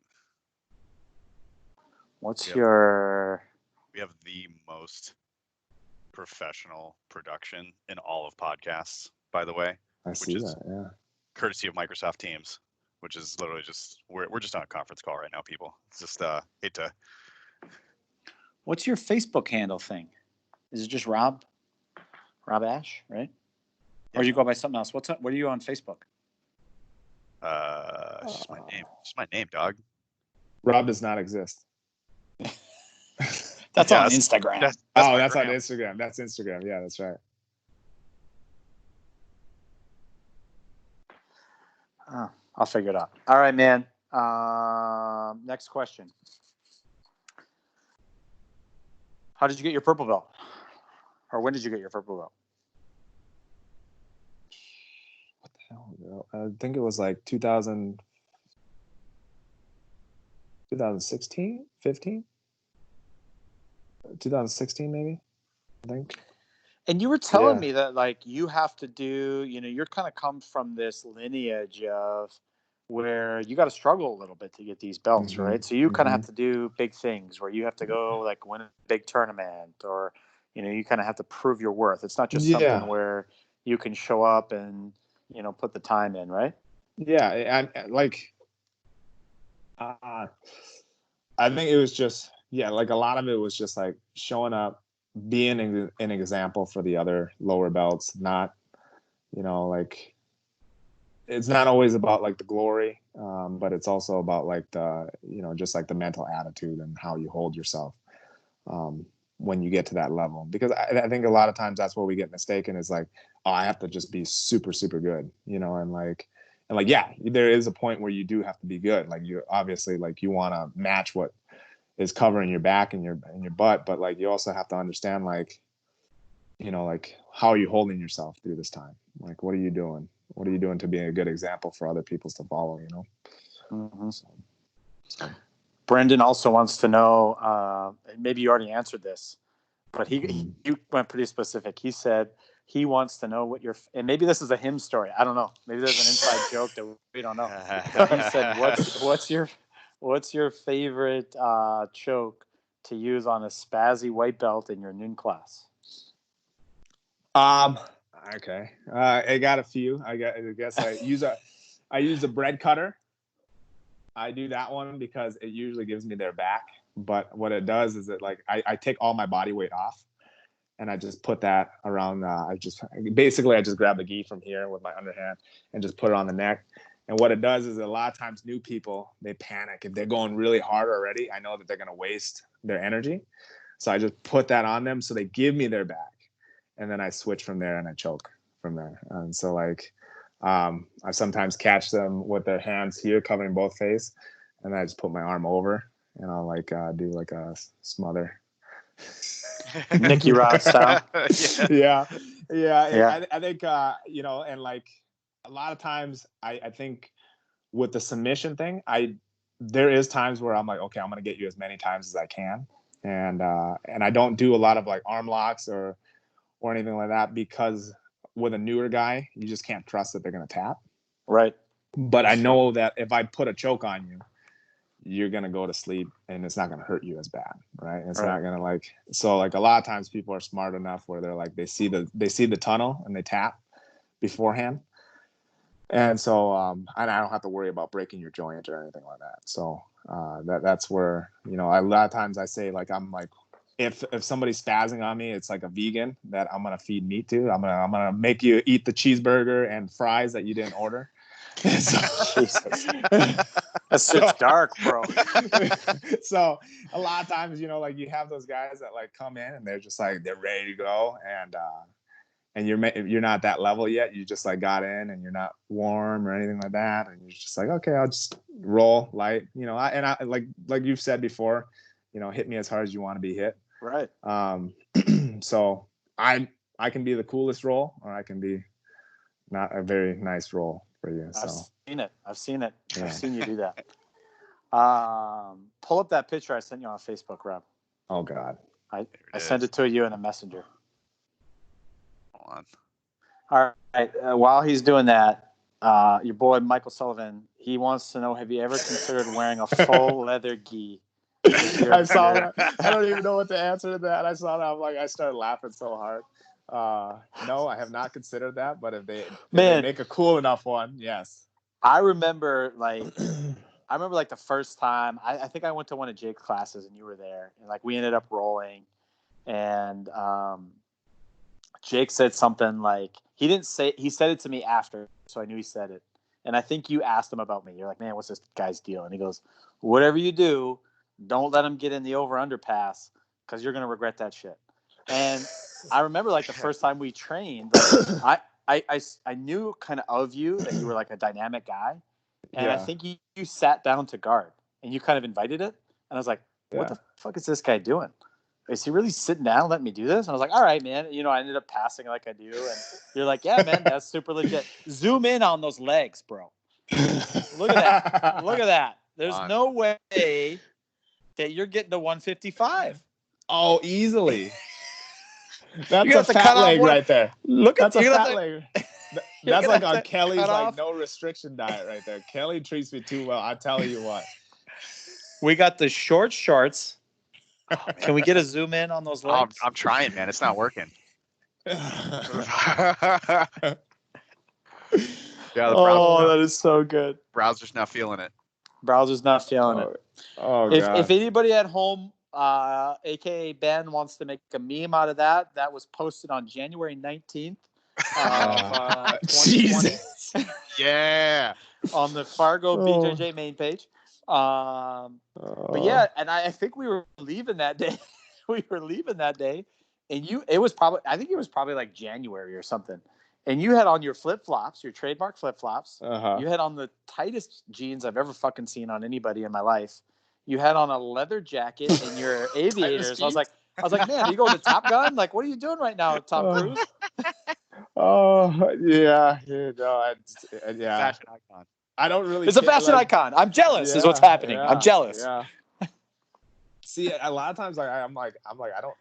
We have the most professional production in all of podcasts, by the way. I see that, yeah. Courtesy of Microsoft Teams, which is literally just we're just on a conference call right now, people. It's just hate to. What's your Facebook handle thing? Is it just Rob Ash, right? Yeah. Or do you go by something else? What are you on Facebook? It's just my name. It's my name, dog. Rob does not exist. That's on Instagram. That's on Instagram. That's Instagram. Yeah, that's right. I'll figure it out. All right, man. Next question. How did you get your purple belt? Or when did you get your purple belt? What the hell? I think it was like 2016, 15? 2016 maybe, I think. And you were telling me that like you have to do, you know, you're kind of come from this lineage of where you got to struggle a little bit to get these belts, right? So you kind of have to do big things where you have to go like win a big tournament, or, you know, you kind of have to prove your worth. It's not just something where you can show up and, you know, put the time in, right? Yeah. And like, I think it was just, like a lot of it was just like showing up, being an example for the other lower belts, not like it's not always about like the glory, but it's also about like the, just like the mental attitude and how you hold yourself when you get to that level. Because I think a lot of times that's where we get mistaken, is like, oh, I have to just be super, super good, and like, yeah, there is a point where you do have to be good. Like, you obviously, like, you want to match what is covering your back and your butt, but like, you also have to understand, like, like, how are you holding yourself through this time? Like, what are you doing? What are you doing to be a good example for other people to follow, Mm-hmm. So. Brendan also wants to know, maybe you already answered this, but he went pretty specific. He said he wants to know what and maybe this is a him story. I don't know. Maybe there's an inside joke that we don't know. But he said, what's your favorite choke to use on a spazzy white belt in your noon class? Okay. I got a few. I guess I use a bread cutter. I do that one because it usually gives me their back. But what it does is it, like, I take all my body weight off, and I just put that around. I just grab the gi from here with my underhand and just put it on the neck. And what it does is, a lot of times new people, they panic. If they're going really hard already, I know that they're going to waste their energy. So I just put that on them so they give me their back. And then I switch from there and I choke from there. And so, like, I sometimes catch them with their hands here covering both face, and then I just put my arm over and I'll like do like a smother. Nicky Rod style. Yeah. I think and like a lot of times I think with the submission thing, there is times where I'm like, okay, I'm gonna get you as many times as I can, and I don't do a lot of like arm locks or anything like that, because with a newer guy, you just can't trust that they're going to tap. Right. But I know that if I put a choke on you, you're going to go to sleep and it's not going to hurt you as bad. Right. It's not going to, like, so like a lot of times people are smart enough where they're like, they see the tunnel and they tap beforehand. And so, and I don't have to worry about breaking your joint or anything like that. So that's where, a lot of times I say, like, I'm like, if somebody's spazzing on me, it's like a vegan that I'm gonna feed meat to. I'm gonna make you eat the cheeseburger and fries that you didn't order. Jesus, that's so dark, bro. So a lot of times, like, you have those guys that like come in and they're just like, they're ready to go, and you're not that level yet. You just like got in and you're not warm or anything like that, and you're just like, okay, I'll just roll light, I like you've said before, hit me as hard as you want to be hit. Right. So I can be the coolest roll, or I can be not a very nice roll for you. So I've seen it. Yeah. I've seen you do that. Pull up that picture I sent you on Facebook, Rob. Oh God. I sent it to you in a messenger. Hold on. All right. While he's doing that, your boy Michael Sullivan, he wants to know, have you ever considered wearing a full leather gi? I saw that. I don't even know what to answer to that. I saw that. I'm like, I started laughing so hard. No, I have not considered that. But if they make a cool enough one, yes. I remember the first time. I think I went to one of Jake's classes and you were there, and like we ended up rolling, and Jake said something like, he said it to me after, so I knew he said it. And I think you asked him about me. You're like, man, what's this guy's deal? And he goes, whatever you do, don't let him get in the over-under because you're going to regret that shit. And I remember, like, the first time we trained, like, I knew kind of you, that you were like a dynamic guy. And I think you sat down to guard and you kind of invited it. And I was like, what the fuck is this guy doing? Is he really sitting down and letting me do this? And I was like, all right, man. I ended up passing like I do. And you're like, yeah, man, that's super legit. Zoom in on those legs, bro. Look at that. Look at that. There's no way that you're getting to 155. Oh, easily. That's a fat leg right there. That's a fat leg. That's like on Kelly's like no restriction diet right there. Kelly treats me too well. I tell you what. We got the short shorts. Oh, can we get a zoom in on those legs? I'm trying, man. It's not working. That is so good. Browser's not feeling it. If anybody at home, aka Ben, wants to make a meme out of that was posted on January 19th Jesus. Yeah. On the Fargo BJJ main page. But yeah, and I think we were leaving that day. And I think it was probably like January or something. And you had on your flip-flops, your trademark flip-flops. You had on the tightest jeans I've ever fucking seen on anybody in my life. You had on a leather jacket and your aviators. I was like, man, are you going to Top Gun? Like, what are you doing right now, Tom Cruise? Yeah. Yeah. Fashion icon. I don't really. It's a fashion icon. I'm jealous. Is what's happening. I'm jealous. Yeah. See, a lot of times, I'm like, I don't.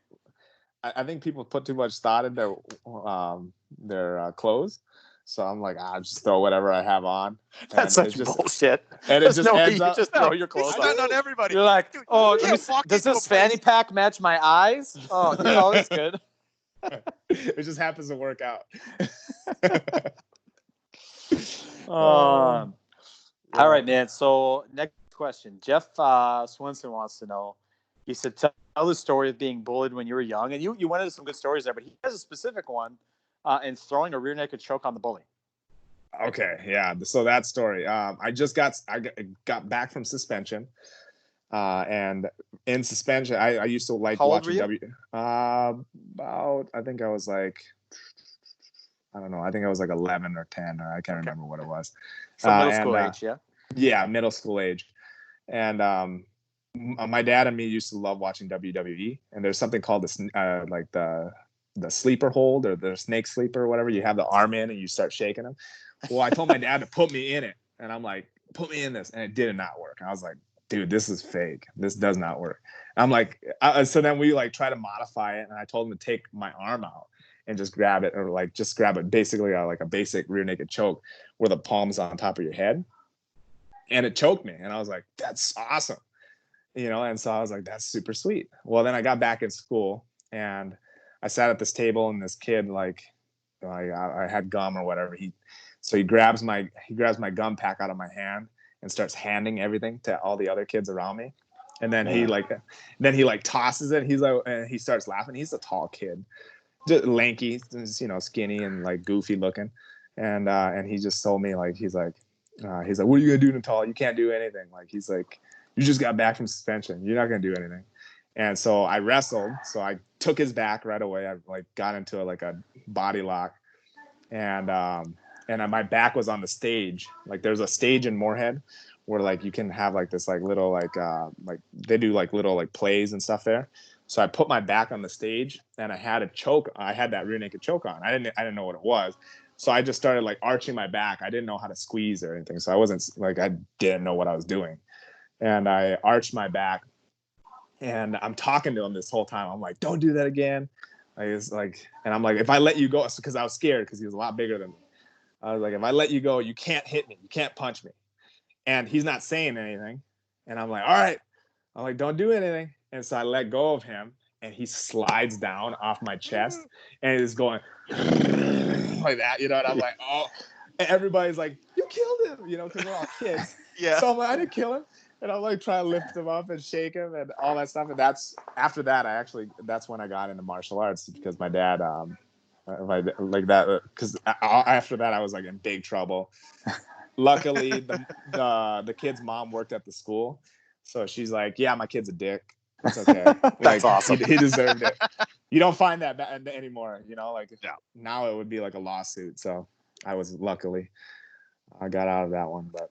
I think people put too much thought in their clothes, so I'm like, I'll just throw whatever I have on. That's such bullshit. And it just ends up. Just throw your clothes on everybody. You're like, dude, oh, does this fanny pack match my eyes? Oh, it's good. It just happens to work out. All right, man. So next question. Jeff Swinson wants to know. He said, tell the story of being bullied when you were young. And you went into some good stories there, but he has a specific one in throwing a rear naked choke on the bully. Okay, yeah. So that story. I got back from suspension. And in suspension, I used to like watching about, I think I was like, I don't know. I think I was like 11 or 10, or I can't remember what it was. So middle school age, yeah? Yeah, middle school age. And my dad and me used to love watching WWE. And there's something called the sleeper hold, or the snake sleeper or whatever. You have the arm in and you start shaking them. Well, I told my dad to put me in it. And I'm like, put me in this. And it did not work. And I was like, dude, this is fake. This does not work. And I'm like, so then we like try to modify it. And I told him to take my arm out and just grab it, or like just grab it basically like a basic rear naked choke where the palm's on top of your head. And it choked me. And I was like, that's awesome. And so I was like, that's super sweet. Well, then I got back in school and I sat at this table, and this kid, like, I had gum or whatever. He grabs my gum pack out of my hand and starts handing everything to all the other kids around me. And then he tosses it. He's like, and he starts laughing. He's a tall kid, just lanky, skinny and like goofy looking. And he just told me, like, he's like, what are you gonna do, Natal? You can't do anything. Like, he's like, you just got back from suspension. You're not gonna do anything. And so I wrestled. So I took his back right away. I like got into a body lock, and my back was on the stage. Like, there's a stage in Moorhead where like you can have like this like little like they do like little like plays and stuff there. So I put my back on the stage, and I had a choke. I had that rear naked choke on. I didn't know what it was. So I just started like arching my back. I didn't know how to squeeze or anything. So I didn't know what I was doing. And I arched my back, and I'm talking to him this whole time. I'm like, don't do that again. And I'm like, if I let you go, because I was scared because he was a lot bigger than me. I was like, if I let you go, you can't hit me. You can't punch me. And he's not saying anything. And I'm like, all right. I'm like, don't do anything. And so I let go of him, and he slides down off my chest and is going like that, And I'm like, oh. And everybody's like, you killed him, because we're all kids. Yeah. So I'm like, I didn't kill him. And I'm like trying to lift him up and shake him and all that stuff. And that's after that, that's when I got into martial arts, because my dad, like that, because after that I was like in big trouble. Luckily, the kid's mom worked at the school, so she's like, yeah, my kid's a dick. It's okay. That's awesome. He deserved it. You don't find that anymore, like no. Now it would be like a lawsuit. So I got out of that one, but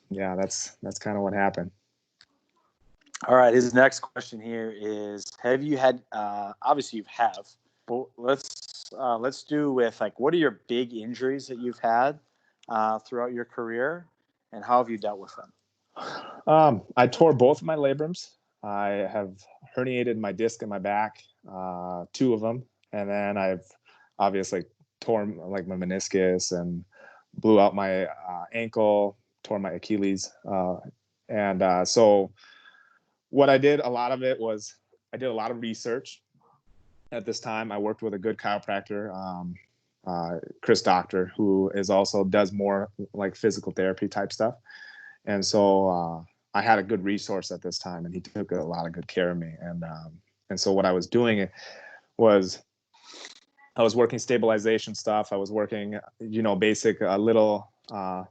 yeah, that's kind of what happened. All right. His next question here is: have you had? Obviously, you have. But let's do with like, what are your big injuries that you've had throughout your career, and how have you dealt with them? I tore both of my labrums. I have herniated my disc in my back, 2 of them, and then I've obviously torn like my meniscus and blew out my ankle, tore my Achilles, and so what I did, a lot of it was I did a lot of research. At this time, I worked with a good chiropractor, Chris Doctor, who does more like physical therapy type stuff. And so I had a good resource at this time, and he took a lot of good care of me. And so what I was doing was I was working stabilization stuff. I was working, basic little. I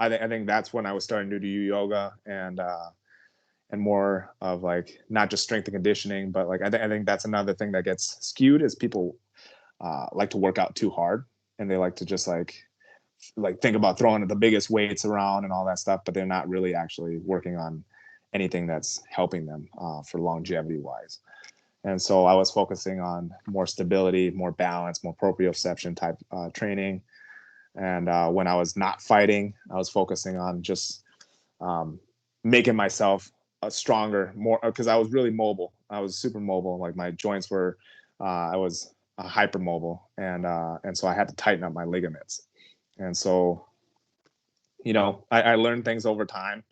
think that's when I was starting to do yoga and more of like not just strength and conditioning, but like I think that's another thing that gets skewed is people like to work out too hard, and they like to just like think about throwing the biggest weights around and all that stuff, but they're not really actually working on anything that's helping them for longevity wise. And so I was focusing on more stability, more balance, more proprioception type training. And when I was not fighting, I was focusing on just making myself stronger, more, because I was really mobile. I was super mobile. Like my joints were, I was hypermobile, and so I had to tighten up my ligaments. And so, I learned things over time.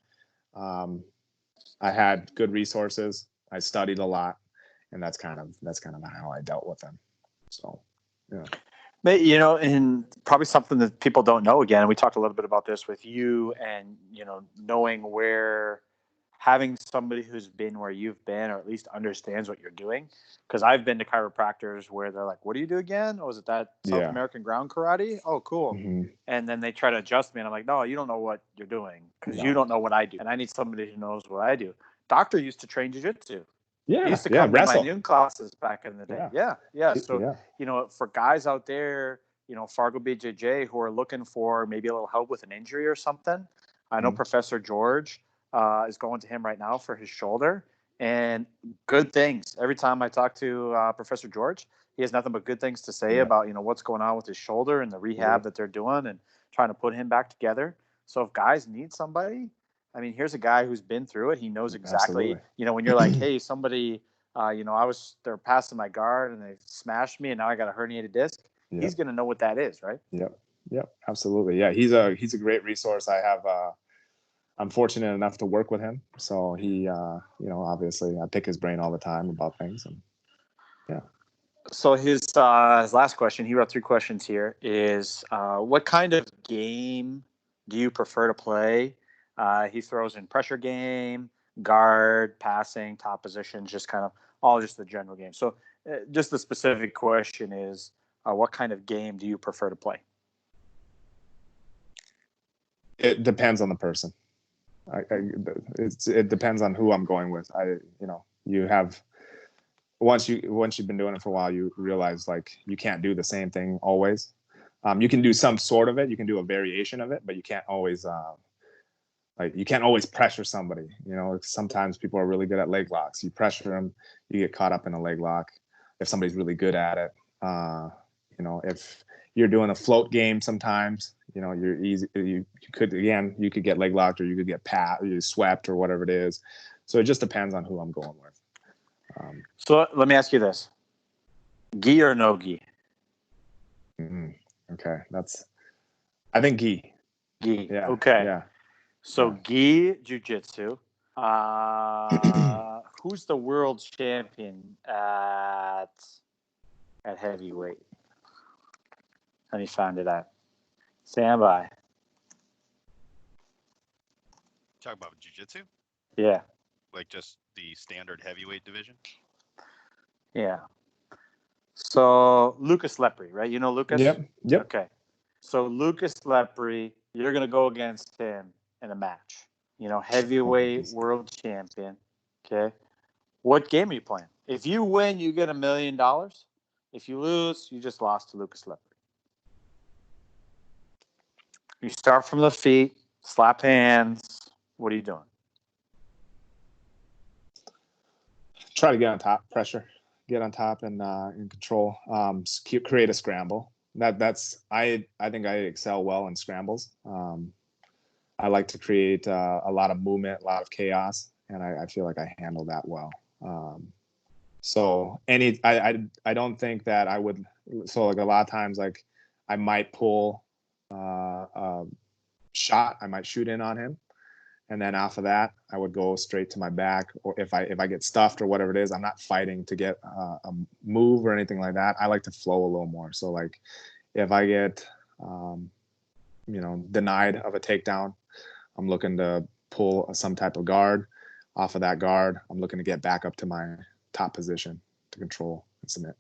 I had good resources. I studied a lot. And that's kind of how I dealt with them. So, yeah. But, and probably something that people don't know, again, we talked a little bit about this with you and, knowing where, having somebody who's been where you've been, or at least understands what you're doing. Because I've been to chiropractors where they're like, what do you do again? Oh, is it that South American ground karate? Oh, cool. Mm-hmm. And then they try to adjust me. And I'm like, no, you don't know what you're doing because you don't know what I do. And I need somebody who knows what I do. Doctor used to train jiu-jitsu. Yeah, he used to come to my noon classes back in the day. Yeah. So, for guys out there, Fargo BJJ who are looking for maybe a little help with an injury or something, I know Professor George is going to him right now for his shoulder, and good things. Every time I talk to Professor George, he has nothing but good things to say about, what's going on with his shoulder and the rehab that they're doing and trying to put him back together. So if guys need somebody, I mean, here's a guy who's been through it. He knows exactly, when you're like, hey, somebody, they're passing my guard and they smashed me and now I got a herniated disc. Yep. He's going to know what that is, right? Yep, absolutely. Yeah, he's a great resource. I have, I'm fortunate enough to work with him. So he, obviously I pick his brain all the time about things. And yeah. So his last question, he wrote 3 questions here, is what kind of game do you prefer to play? He throws in pressure game, guard, passing, top positions, just kind of all just the general game. So just the specific question is, what kind of game do you prefer to play? It depends on the person. It depends on who I'm going with. You have, once you've been doing it for a while, you realize like you can't do the same thing always. You can do some sort of it. You can do a variation of it, but you can't always pressure somebody. Sometimes people are really good at leg locks. You pressure them, you get caught up in a leg lock. If somebody's really good at it, if you're doing a float game, sometimes you're easy. You could get leg locked, or you could get you swept, or whatever it is. So it just depends on who I'm going with. So let me ask you this: gi or no gi? Okay, I think gi. Gi. Yeah. Okay. Yeah. So gi jiu-jitsu. Who's the world champion at heavyweight? Let me find it out. Stand by. Talk about jiu-jitsu? Yeah. Like just the standard heavyweight division? Yeah. So Lucas Lepre, right? You know Lucas? Yep. Okay. So Lucas Lepre, you're going to go against him in a match. Heavyweight world champion. Okay. What game are you playing? If you win, you get $1 million. If you lose, you just lost to Lucas Lepre. You start from the feet, slap hands. What are you doing? Try to get on top, pressure, get on top and in control. Create a scramble. I think I excel well in scrambles. I like to create a lot of movement, a lot of chaos, and I feel like I handle that well. So I don't think that I would. So like a lot of times, like I might pull a shot, I might shoot in on him, and then off of that, I would go straight to my back. Or if I get stuffed or whatever it is, I'm not fighting to get a move or anything like that. I like to flow a little more. So like if I get denied of a takedown, I'm looking to pull some type of guard. Off of that guard, I'm looking to get back up to my top position to control and submit.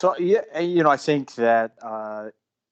So yeah, I think that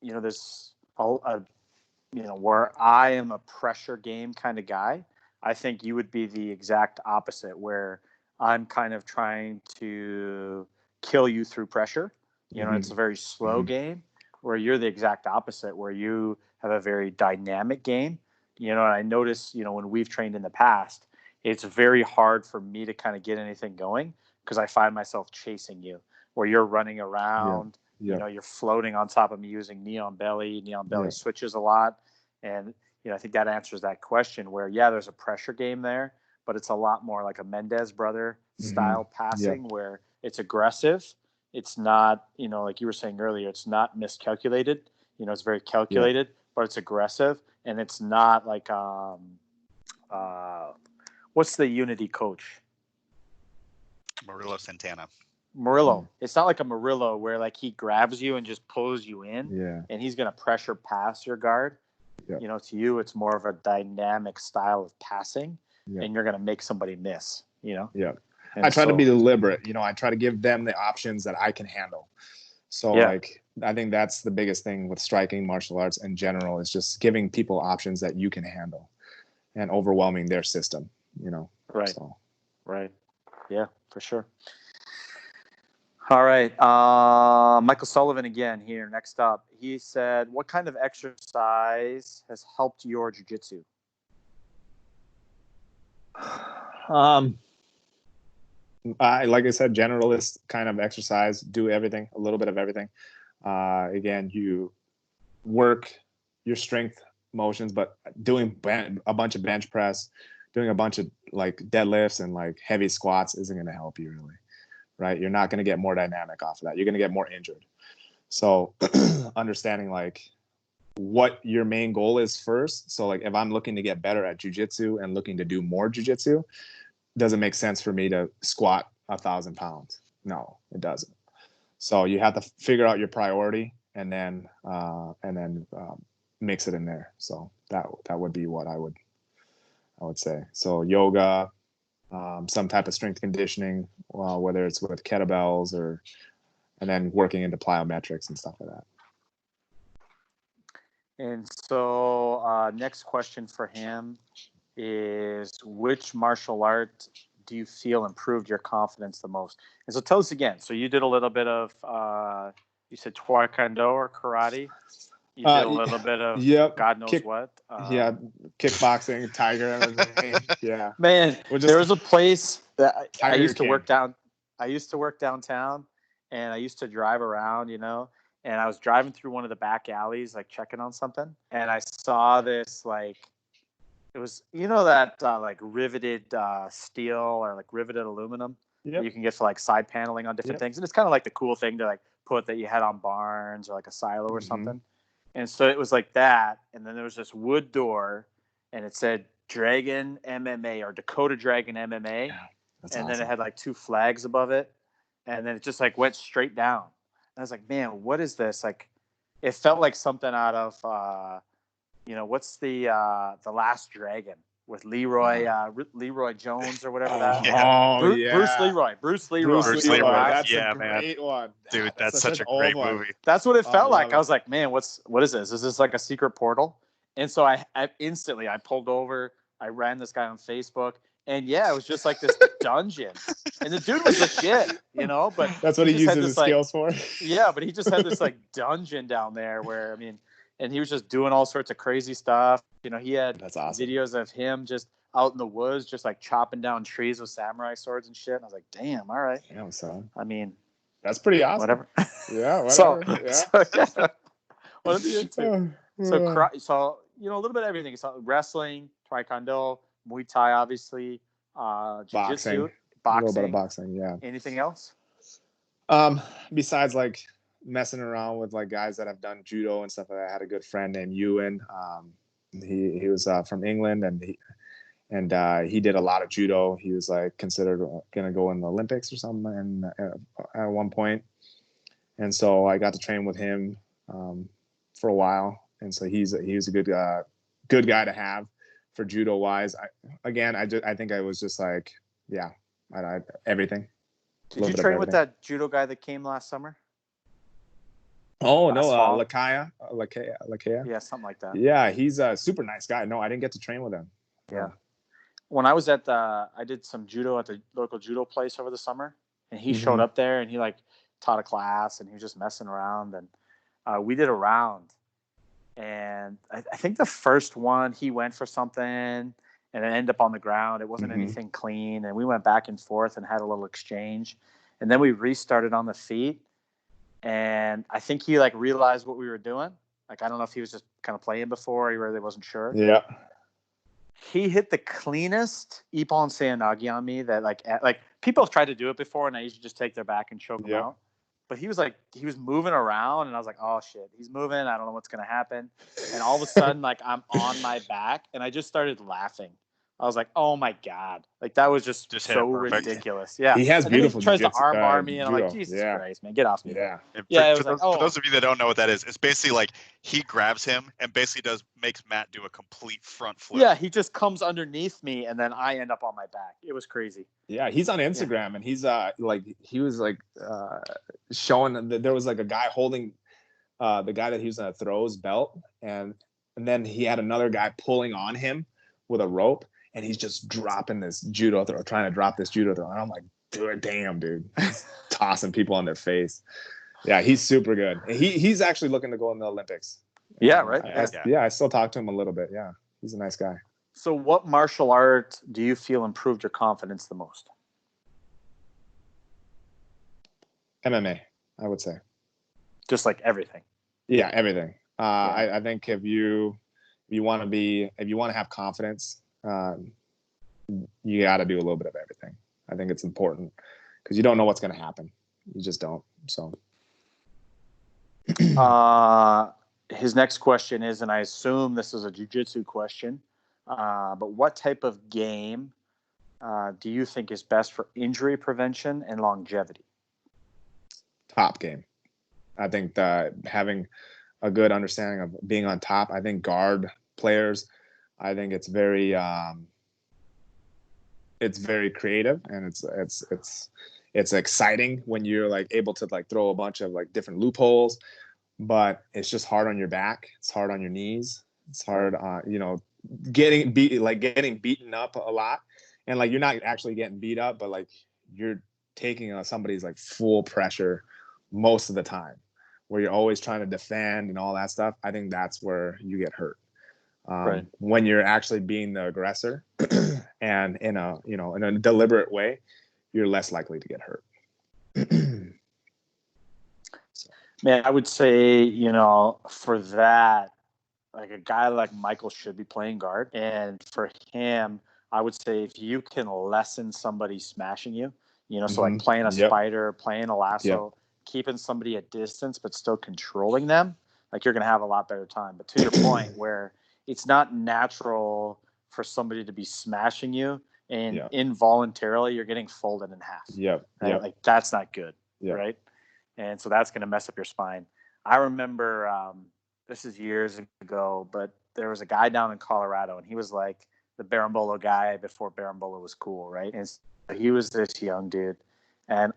there's where I am a pressure game kind of guy. I think you would be the exact opposite, where I'm kind of trying to kill you through pressure. It's a very slow game, where you're the exact opposite, where you have a very dynamic game. And I notice, when we've trained in the past, it's very hard for me to kind of get anything going because I find myself chasing you, where you're running around. Yeah. You're floating on top of me using neon belly switches a lot. And, I think that answers that question where, there's a pressure game there, but it's a lot more like a Mendez brother style passing where it's aggressive. It's not, like you were saying earlier, it's not miscalculated. It's very calculated, but it's aggressive. And it's not like, what's the Unity coach? Murillo Santana. Murillo. It's not like a Murillo where like he grabs you and just pulls you in and he's going to pressure pass your guard. To you, it's more of a dynamic style of passing and you're going to make somebody miss, And I try to be deliberate. I try to give them the options that I can handle. So like, I think that's the biggest thing with striking martial arts in general is just giving people options that you can handle and overwhelming their system, Right. So. Right. Yeah, for sure. All right. Michael Sullivan again here. Next up, he said, what kind of exercise has helped your jiu-jitsu? Like I said, generalist kind of exercise, do everything, a little bit of everything. Again, you work your strength motions, but doing a bunch of bench press, doing a bunch of like deadlifts and like heavy squats isn't going to help you really. Right? You're not going to get more dynamic off of that. You're going to get more injured. So understanding like what your main goal is first. So like if I'm looking to get better at jiu-jitsu and looking to do more jiu-jitsu, doesn't make sense for me to squat 1,000 pounds. No, it doesn't. So you have to figure out your priority and then mix it in there. So that would be what I would say. So yoga, some type of strength conditioning, whether it's with kettlebells and then working into plyometrics and stuff like that. And so next question for him is, which martial art do you feel improved your confidence the most? And so tell us again. So you did a little bit of, you said Taekwondo or karate. You did a little bit of God knows what. Kickboxing, Tiger MMA. Yeah. Man, there was a place that I used to work down. I used to work downtown, and I used to drive around, and I was driving through one of the back alleys, like checking on something, and I saw this like, it was that like riveted steel or like riveted aluminum that you can get for like side paneling on different things, and it's kind of like the cool thing to like put that you had on barns or like a silo or something. And so it was like that. And then there was this wood door and it said Dragon MMA or Dakota Dragon MMA. Yeah, and awesome. Then it had like 2 flags above it. And then it just like went straight down. And I was like, man, what is this? Like, it felt like something out of, what's the Last Dragon with Leroy Jones or whatever that. Bruce Leroy. That's a great one. Dude, that's such a great movie. That's what it felt like. I was like, man, what is this? Is this like a secret portal? And so I instantly pulled over. I ran this guy on Facebook, and it was just like this dungeon. And the dude was legit, but that's what he uses his skills for. Yeah, but he just had this like dungeon down there where and he was just doing all sorts of crazy stuff. He had videos of him just out in the woods, just like chopping down trees with samurai swords and shit. And I was like, damn, all right. Damn, son. I mean, that's pretty awesome. Whatever. Yeah, whatever. So what are you into? So a little bit of everything. So wrestling, Taekwondo, Muay Thai, obviously, Jiu-Jitsu, boxing. A little bit of boxing, yeah. Anything else? Besides like messing around with like guys that have done judo and stuff like that. I had a good friend named Ewan. He was from England and he did a lot of judo. He was like considered going to go in the Olympics or something and at one point. And so I got to train with him for a while. And so he's a good guy to have for judo wise. I think I was just like, I everything. Did you train with that judo guy that came last summer? Oh no, last fall. Lakaya. Yeah, something like that. Yeah, he's a super nice guy. No, I didn't get to train with him. Yeah. When I was at I did some judo at the local judo place over the summer, and he showed up there and he like taught a class and he was just messing around, and we did a round, and I think the first one he went for something and it ended up on the ground. It wasn't anything clean, and we went back and forth and had a little exchange, and then we restarted on the feet, and I think he like realized what we were doing. Like I don't know if he was just kind of playing before, he really wasn't sure. Yeah. He hit the cleanest Ippon Seoinage on me that like people have tried to do it before, and I usually just take their back and choke them out. But he was moving around, and I was like, oh shit, he's moving. I don't know what's gonna happen. And all of a sudden, like I'm on my back, and I just started laughing. I was like, oh my god, like that was just so ridiculous. Yeah, he has beautiful. And then he tries to armbar me, and I'm like, Jesus Christ, man, get off me. Yeah, yeah. For those of you that don't know what that is, it's basically like he grabs him and basically makes Matt do a complete front flip. Yeah, he just comes underneath me, and then I end up on my back. It was crazy. Yeah, he's on Instagram, and he's he was showing that there was like a guy holding the guy that he was gonna throw's belt, and then he had another guy pulling on him with a rope. And he's just dropping this judo throw, trying to drop this judo throw. And I'm like, damn, dude. He's tossing people on their face. Yeah, he's super good. He's actually looking to go in the Olympics. Yeah, right? I still talk to him a little bit. Yeah, he's a nice guy. So what martial art do you feel improved your confidence the most? MMA, I would say. Just like everything? Yeah, everything. I think if you want to have confidence, you got to do a little bit of everything. I think it's important because you don't know what's going to happen. You just don't. So, his next question is, and I assume this is a jiu-jitsu question, but what type of game do you think is best for injury prevention and longevity? Top game. I think that having a good understanding of being on top. I think guard players. I think it's very creative, and it's exciting when you're like able to like throw a bunch of like different loopholes, but it's just hard on your back. It's hard on your knees. It's hard, getting beaten up a lot, and like you're not actually getting beat up, but like you're taking somebody's like full pressure most of the time, where you're always trying to defend and all that stuff. I think that's where you get hurt. When you're actually being the aggressor and in a deliberate way, you're less likely to get hurt. Man, I would say, for that, like a guy like Michael should be playing guard. And for him, I would say if you can lessen somebody smashing you, so like playing a spider, playing a lasso, keeping somebody at distance, but still controlling them, like you're going to have a lot better time. But to your point where it's not natural for somebody to be smashing you and involuntarily you're getting folded in half. Right? Like that's not good. Right. And so that's going to mess up your spine. I remember this is years ago, but there was a guy down in Colorado, and he was like the Berimbolo guy before Berimbolo was cool. Right. And so he was this young dude. And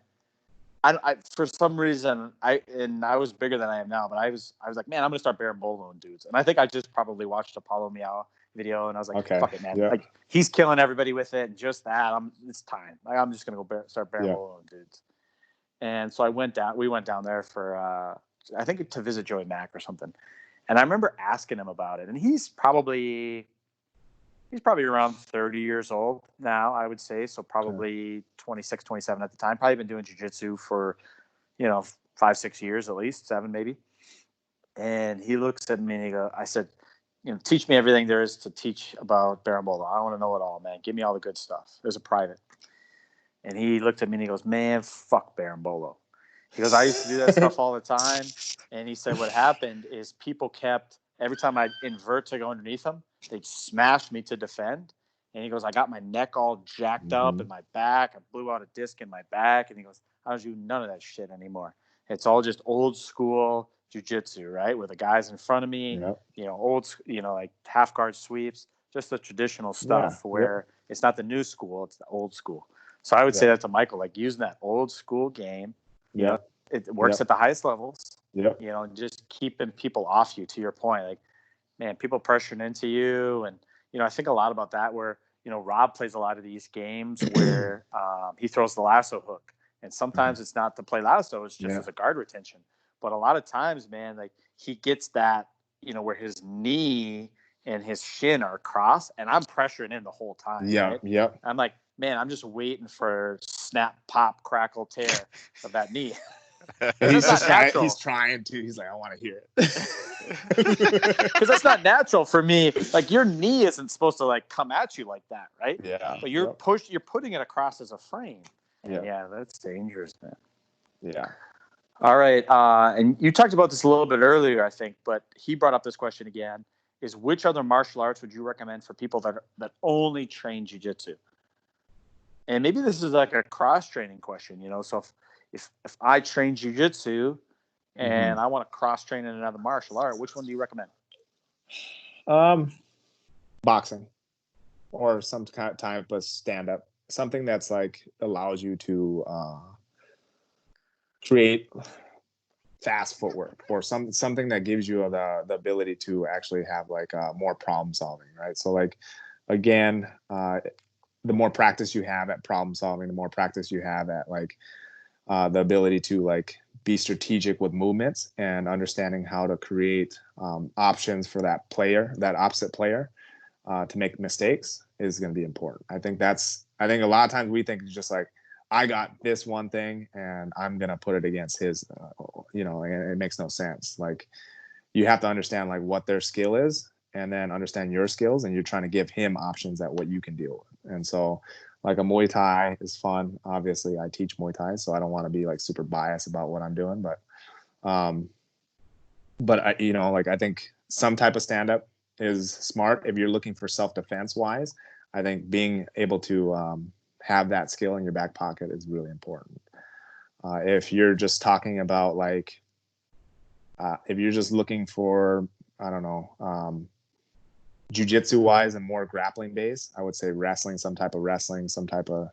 I for some reason, I was bigger than I am now, but I was like, man, I'm gonna start Berimboloing dudes. And I think I just probably watched a Paulo Miao video, and I was like, fuck it, man. Like he's killing everybody with it, and just that, it's time. Like I'm just gonna go start Berimboloing dudes. And so we went down there for I think to visit Joey Mack or something. And I remember asking him about it, and he's probably around 30 years old now, I would say. So probably 26, 27 at the time. Probably been doing jiu-jitsu for, 5-6 years at least, 7 maybe. And he looks at me and I said, teach me everything there is to teach about Berimbolo. I want to know it all, man. Give me all the good stuff. There's a private. And he looked at me and he goes, man, fuck Berimbolo. He goes, I used to do that stuff all the time. And he said what happened is people kept, every time I'd invert to go underneath them, they'd smash me to defend. And he goes, I got my neck all jacked up in my back. I blew out a disc in my back. And he goes, I don't do none of that shit anymore. It's all just old school jiu-jitsu, right? With the guys in front of me, old, like half guard sweeps, just the traditional stuff where it's not the new school, it's the old school. So I would say that to Michael, like using that old school game, it works at the highest levels. Yep. You know, just keeping people off you, to your point. Like, man, people pressuring into you. And, you know, I think a lot about that where, you know, Rob plays a lot of these games where he throws the lasso hook. And sometimes it's not to play lasso, it's just as a guard retention. But a lot of times, man, like he gets that, you know, where his knee and his shin are crossed, and I'm pressuring in the whole time. Yeah. Right? Yep. I'm like, man, I'm just waiting for snap, pop, crackle, tear of that knee. And he's just natural. He's trying to. He's like, I want to hear it. Because that's not natural for me. Like your knee isn't supposed to like come at you like that, right? Yeah. But you're you're putting it across as a frame. And yeah, that's dangerous, man. Yeah. All right. And you talked about this a little bit earlier, I think, but he brought up this question again. Is which other martial arts would you recommend for people that only train jiu-jitsu? And maybe this is like a cross-training question, you know. So if I train jiu-jitsu and I want to cross-train in another martial art, which one do you recommend? Boxing or some type of stand-up. Something that's like allows you to create fast footwork, or something that gives you the ability to actually have like more problem solving, right? So like again, the more practice you have at problem solving, the more practice you have at like the ability to like be strategic with movements and understanding how to create options for that opposite player to make mistakes is going to be important. I think a lot of times we think it's just like, I got this one thing and I'm going to put it against his, you know, and it makes no sense. Like you have to understand like what their skill is and then understand your skills, and you're trying to give him options at what you can deal with. And so like a Muay Thai is fun. Obviously I teach Muay Thai, so I don't want to be like super biased about what I'm doing, but I, you know, like I think some type of stand-up is smart if you're looking for self-defense wise. I think being able to have that skill in your back pocket is really important. If you're just talking about like, if you're just looking for, I don't know, jiu-jitsu wise and more grappling based, I would say wrestling, some type of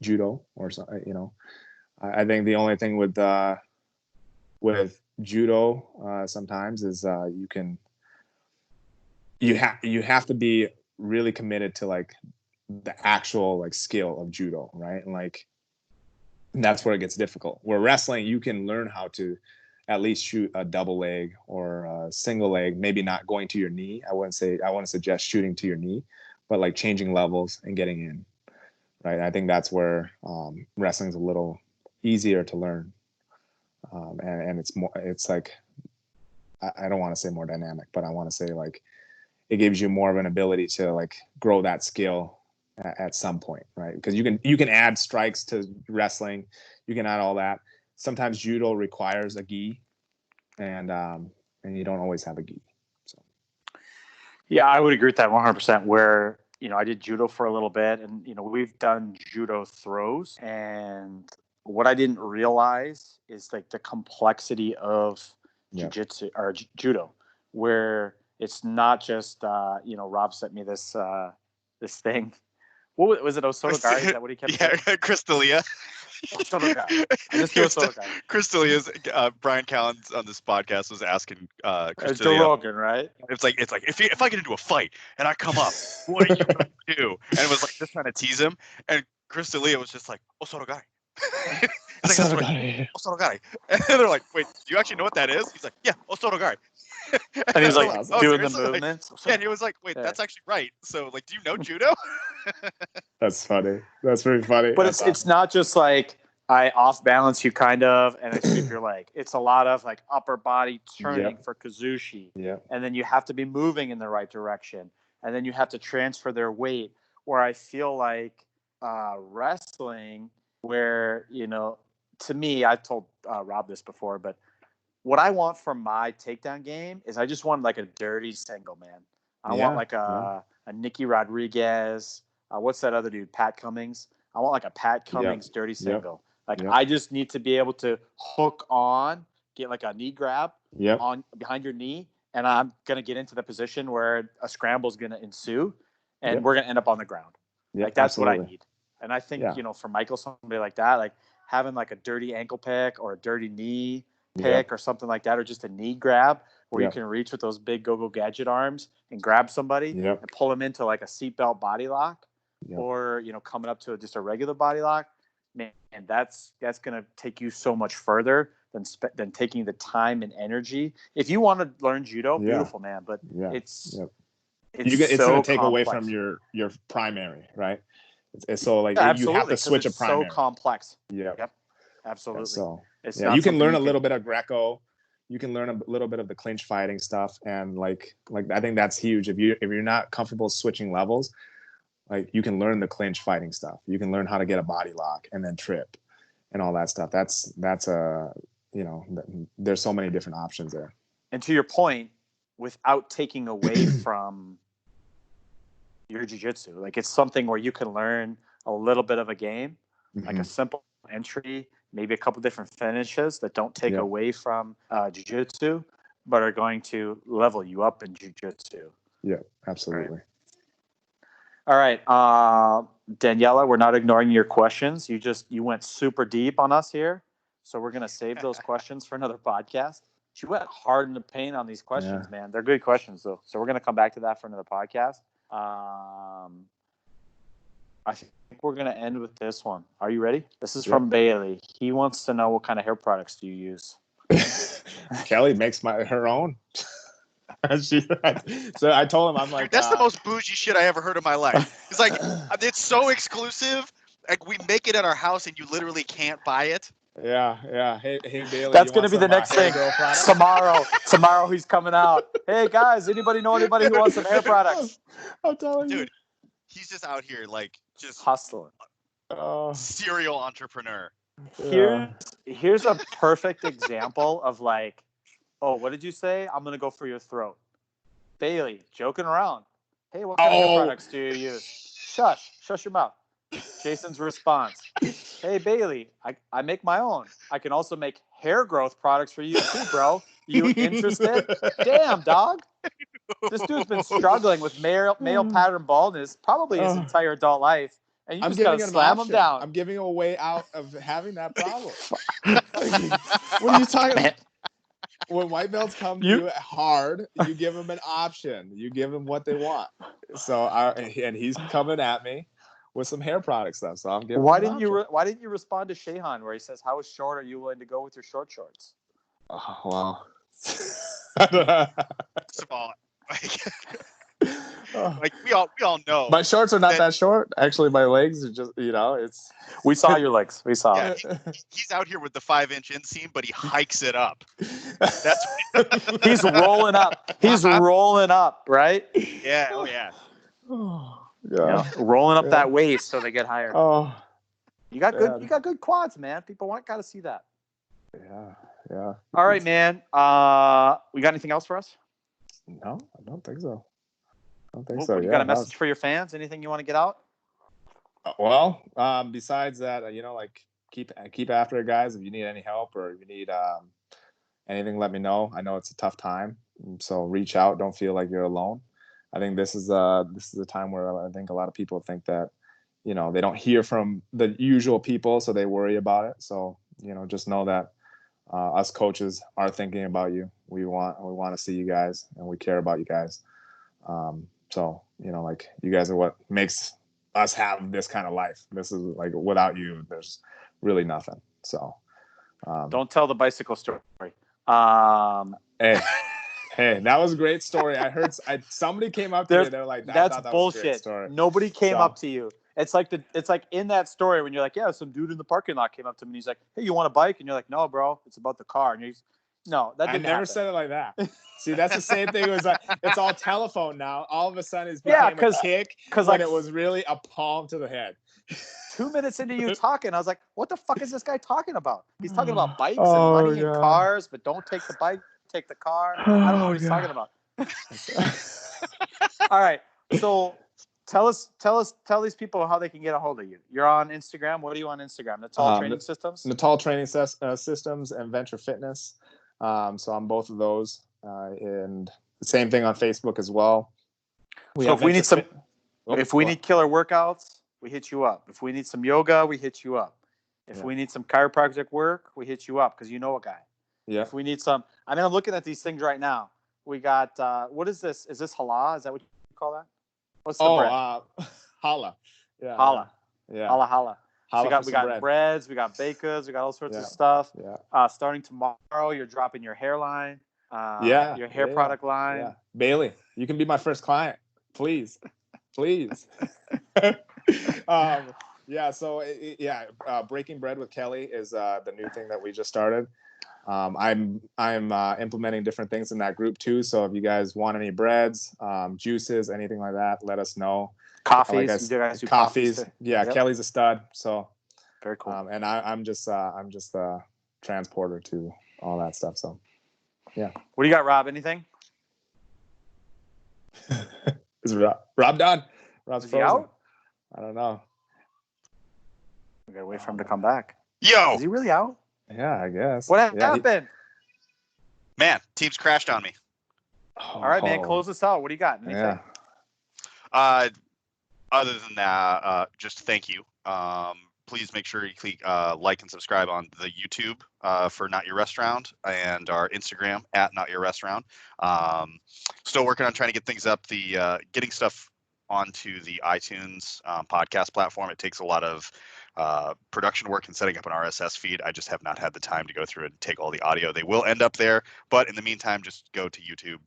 judo or something, you know. I think the only thing with judo sometimes is you have to be really committed to like the actual like skill of judo, right? And like that's where it gets difficult. Where wrestling, you can learn how to at least shoot a double leg or a single leg, maybe not going to your knee. I wouldn't suggest shooting to your knee, but like changing levels and getting in, right? I think that's where wrestling is a little easier to learn, and it's like I don't want to say more dynamic, but I want to say like it gives you more of an ability to like grow that skill at some point, right? Because you can add strikes to wrestling, you can add all that. Sometimes judo requires a gi, and you don't always have a gi. So yeah, I would agree with that 100%. Where, you know, I did judo for a little bit, and you know, we've done judo throws, and what I didn't realize is like the complexity of jiu-jitsu or judo, where it's not just you know, Rob sent me this this thing. What was it? Osotogari? Is that what he kept saying? Yeah, Crystalia. Osotogari. I just do Osotogari. Crystalia's Brian Callen on this podcast was asking It's Joe Rogan, right? It's like if I get into a fight and I come up, what are you gonna do? And it was like just trying to tease him, and Crystalia was just like Osotogari. Osotogari. And they're like, wait, do you actually know what that is? He's like, yeah, Osotogari. And he's like doing the seriously? movements. Like, yeah, and he was like, wait, that's actually right. So like, do you know judo? That's funny. That's very funny. But it's not just like I off balance you kind of and I sweep your leg. It's a lot of like upper body turning for Kazushi. Yeah. And then you have to be moving in the right direction. And then you have to transfer their weight. Where I feel like wrestling, where, you know, to me, I've told Rob this before, but what I want from my takedown game is I just want like a dirty single, man. I want like a Nicky Rodriguez. What's that other dude? Pat Cummings. I want like a Pat Cummings dirty single. Like I just need to be able to hook on, get like a knee grab on behind your knee, and I'm gonna get into the position where a scramble is gonna ensue, and we're gonna end up on the ground. Like that's what I need. And I think you know, for Michael, somebody like that, like having like a dirty ankle pick or a dirty knee, pick or something like that, or just a knee grab where you can reach with those big go-go gadget arms and grab somebody and pull them into like a seatbelt body lock or, coming up to just a regular body lock. Man, that's going to take you so much further than taking the time and energy. If you want to learn judo, beautiful, man, but it's it's so going to take complex. away from your primary, right? It's so like you have to switch a primary. So complex. Yep. Absolutely. So it's not you can learn a little bit of Greco. You can learn a little bit of the clinch fighting stuff, and like I think that's huge. If you're not comfortable switching levels, like you can learn the clinch fighting stuff. You can learn how to get a body lock and then trip, and all that stuff. That's there's so many different options there. And to your point, without taking away from your jiu-jitsu, like it's something where you can learn a little bit of a game, like a simple entry, maybe a couple different finishes that don't take away from jiu-jitsu, but are going to level you up in jiu-jitsu. Yeah, absolutely. All right. Daniela, we're not ignoring your questions. You went super deep on us here. So we're going to save those questions for another podcast. She went hard in the paint on these questions, man. They're good questions, though. So we're going to come back to that for another podcast. I think we're going to end with this one. Are you ready? This is from Bailey. He wants to know, what kind of hair products do you use? Kelly makes her own. So I told him, I'm like, that's the most bougie shit I ever heard in my life. It's like, it's so exclusive. Like, we make it at our house and you literally can't buy it. Yeah. Hey, Bailey. That's going to be the next thing. Tomorrow he's coming out. Hey, guys, anybody know anybody who wants some hair products? I'm telling you. Dude, he's just out here, like, just hustling. Serial entrepreneur. Here's a perfect example of like, oh, what did you say? I'm going to go for your throat. Bailey, joking around. Hey, what kind of hair products do you use? Shush your mouth. Jason's response. Hey, Bailey, I make my own. I can also make hair growth products for you too, bro. You interested? Damn, dog. This dude's been struggling with male pattern baldness probably his entire adult life. And you just got to slam him down. I'm giving him a way out of having that problem. What are you talking about? When white belts come to you hard, you give them an option. You give them what they want. So, and he's coming at me with some hair product stuff. So I'm giving. Why didn't you respond to Shehan where he says, "How short are you willing to go with your short shorts?" Oh, well. Small. Like we all know. My shorts are not that short. Actually, my legs are just, it's. We saw your legs. We saw it. He's out here with the 5-inch inseam, but he hikes it up. That's he's rolling up. He's rolling up, right? Yeah. Oh yeah. Rolling up that waist so they get higher. Oh, you got good. You got good quads, man. People got to see that. Yeah. All right, man. We got anything else for us? No, I don't think so. You got a message for your fans? Anything you want to get out? Well, besides that, like keep after it, guys. If you need any help or if you need anything, let me know. I know it's a tough time, so reach out. Don't feel like you're alone. I think this is a time where I think a lot of people think that they don't hear from the usual people, so they worry about it. So just know that us coaches are thinking about you. We want to see you guys, and we care about you guys. So like you guys are what makes us have this kind of life. This is like, without you, there's really nothing. So don't tell the bicycle story. Hey, that was a great story. I heard somebody came up to me. They're like, "That's bullshit." Nobody came up to you. It's like in that story when you're like, yeah, some dude in the parking lot came up to me and he's like, hey, you want a bike? And you're like, no, bro, it's about the car. And he's, no, that didn't happen. I never said it like that. See, that's the same thing. It was like, it's all telephone now. All of a sudden, it's became a kick when it was really a palm to the head. 2 minutes into you talking, I was like, what the fuck is this guy talking about? He's talking about bikes and money and cars, but don't take the bike, take the car. I don't know what he's talking about. All right, so tell these people how they can get a hold of you. You're on Instagram. What are you on Instagram? Natal Training Systems? Natal Training Systems and Venture Fitness. So I'm both of those. And the same thing on Facebook as well. If we need killer workouts, we hit you up. If we need some yoga, we hit you up. If we need some chiropractic work, we hit you up because you know a guy. Yeah. If we need some, I mean, I'm looking at these things right now. We got what is this? Is this halal? Is that what you call that? What's the bread? Challah. Yeah. Challah. Yeah. Challah. So we got bread. breads, we got bakers, we got all sorts of Yeah. stuff. Yeah. Starting tomorrow, you're dropping your hairline. Yeah. Your hair product line. Yeah. Bailey, you can be my first client, please. Yeah. So breaking bread with Kelly is the new thing that we just started. I'm implementing different things in that group too. So if you guys want any breads, juices, anything like that, let us know. Coffees, you guys do coffees. Yeah, yep. Kelly's a stud. So very cool. And I'm just a transporter to all that stuff. So yeah. What do you got, Rob? Anything? Is Rob done? Rob's frozen. Out? I don't know. We gotta wait for him to come back. Yo, is he really out? Yeah, I guess. What happened? Man, teams crashed on me. All right, man, close this out. What do you got? Anything? Yeah. Other than that, just thank you. Please make sure you click like and subscribe on the YouTube for Not Your Restaurant and our Instagram at Not Your Restaurant. Still working on trying to get things up. Getting stuff onto the iTunes podcast platform. It takes a lot of production work and setting up an RSS feed. I just have not had the time to go through and take all the audio. They will end up there, but in the meantime, just go to YouTube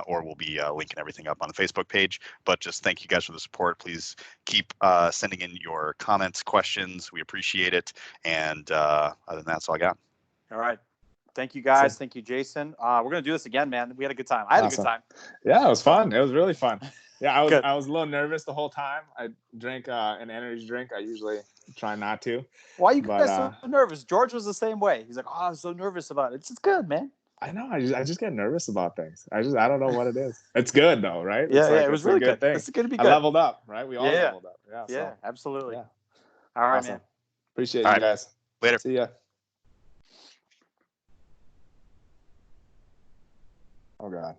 or we'll be linking everything up on the Facebook page. But just thank you guys for the support. Please keep sending in your comments, questions. We appreciate it. And other than that, that's all I got. All right. Thank you, guys. Thank you, Jason. We're going to do this again, man. We had a good time. I had a good time. Yeah, it was fun. It was really fun. Yeah, I was a little nervous the whole time. I drank an energy drink. I usually try not to. Why are you guys so nervous? George was the same way. He's like, "Oh, I'm so nervous about it." It's good, man. I know. I just get nervous about things. I don't know what it is. It's good though, right? Yeah, it was really good. It's going to be good. I leveled up, right? We all leveled up. Yeah. Yeah, absolutely. Yeah. All right, man. Appreciate you guys. Later. See ya. Oh God.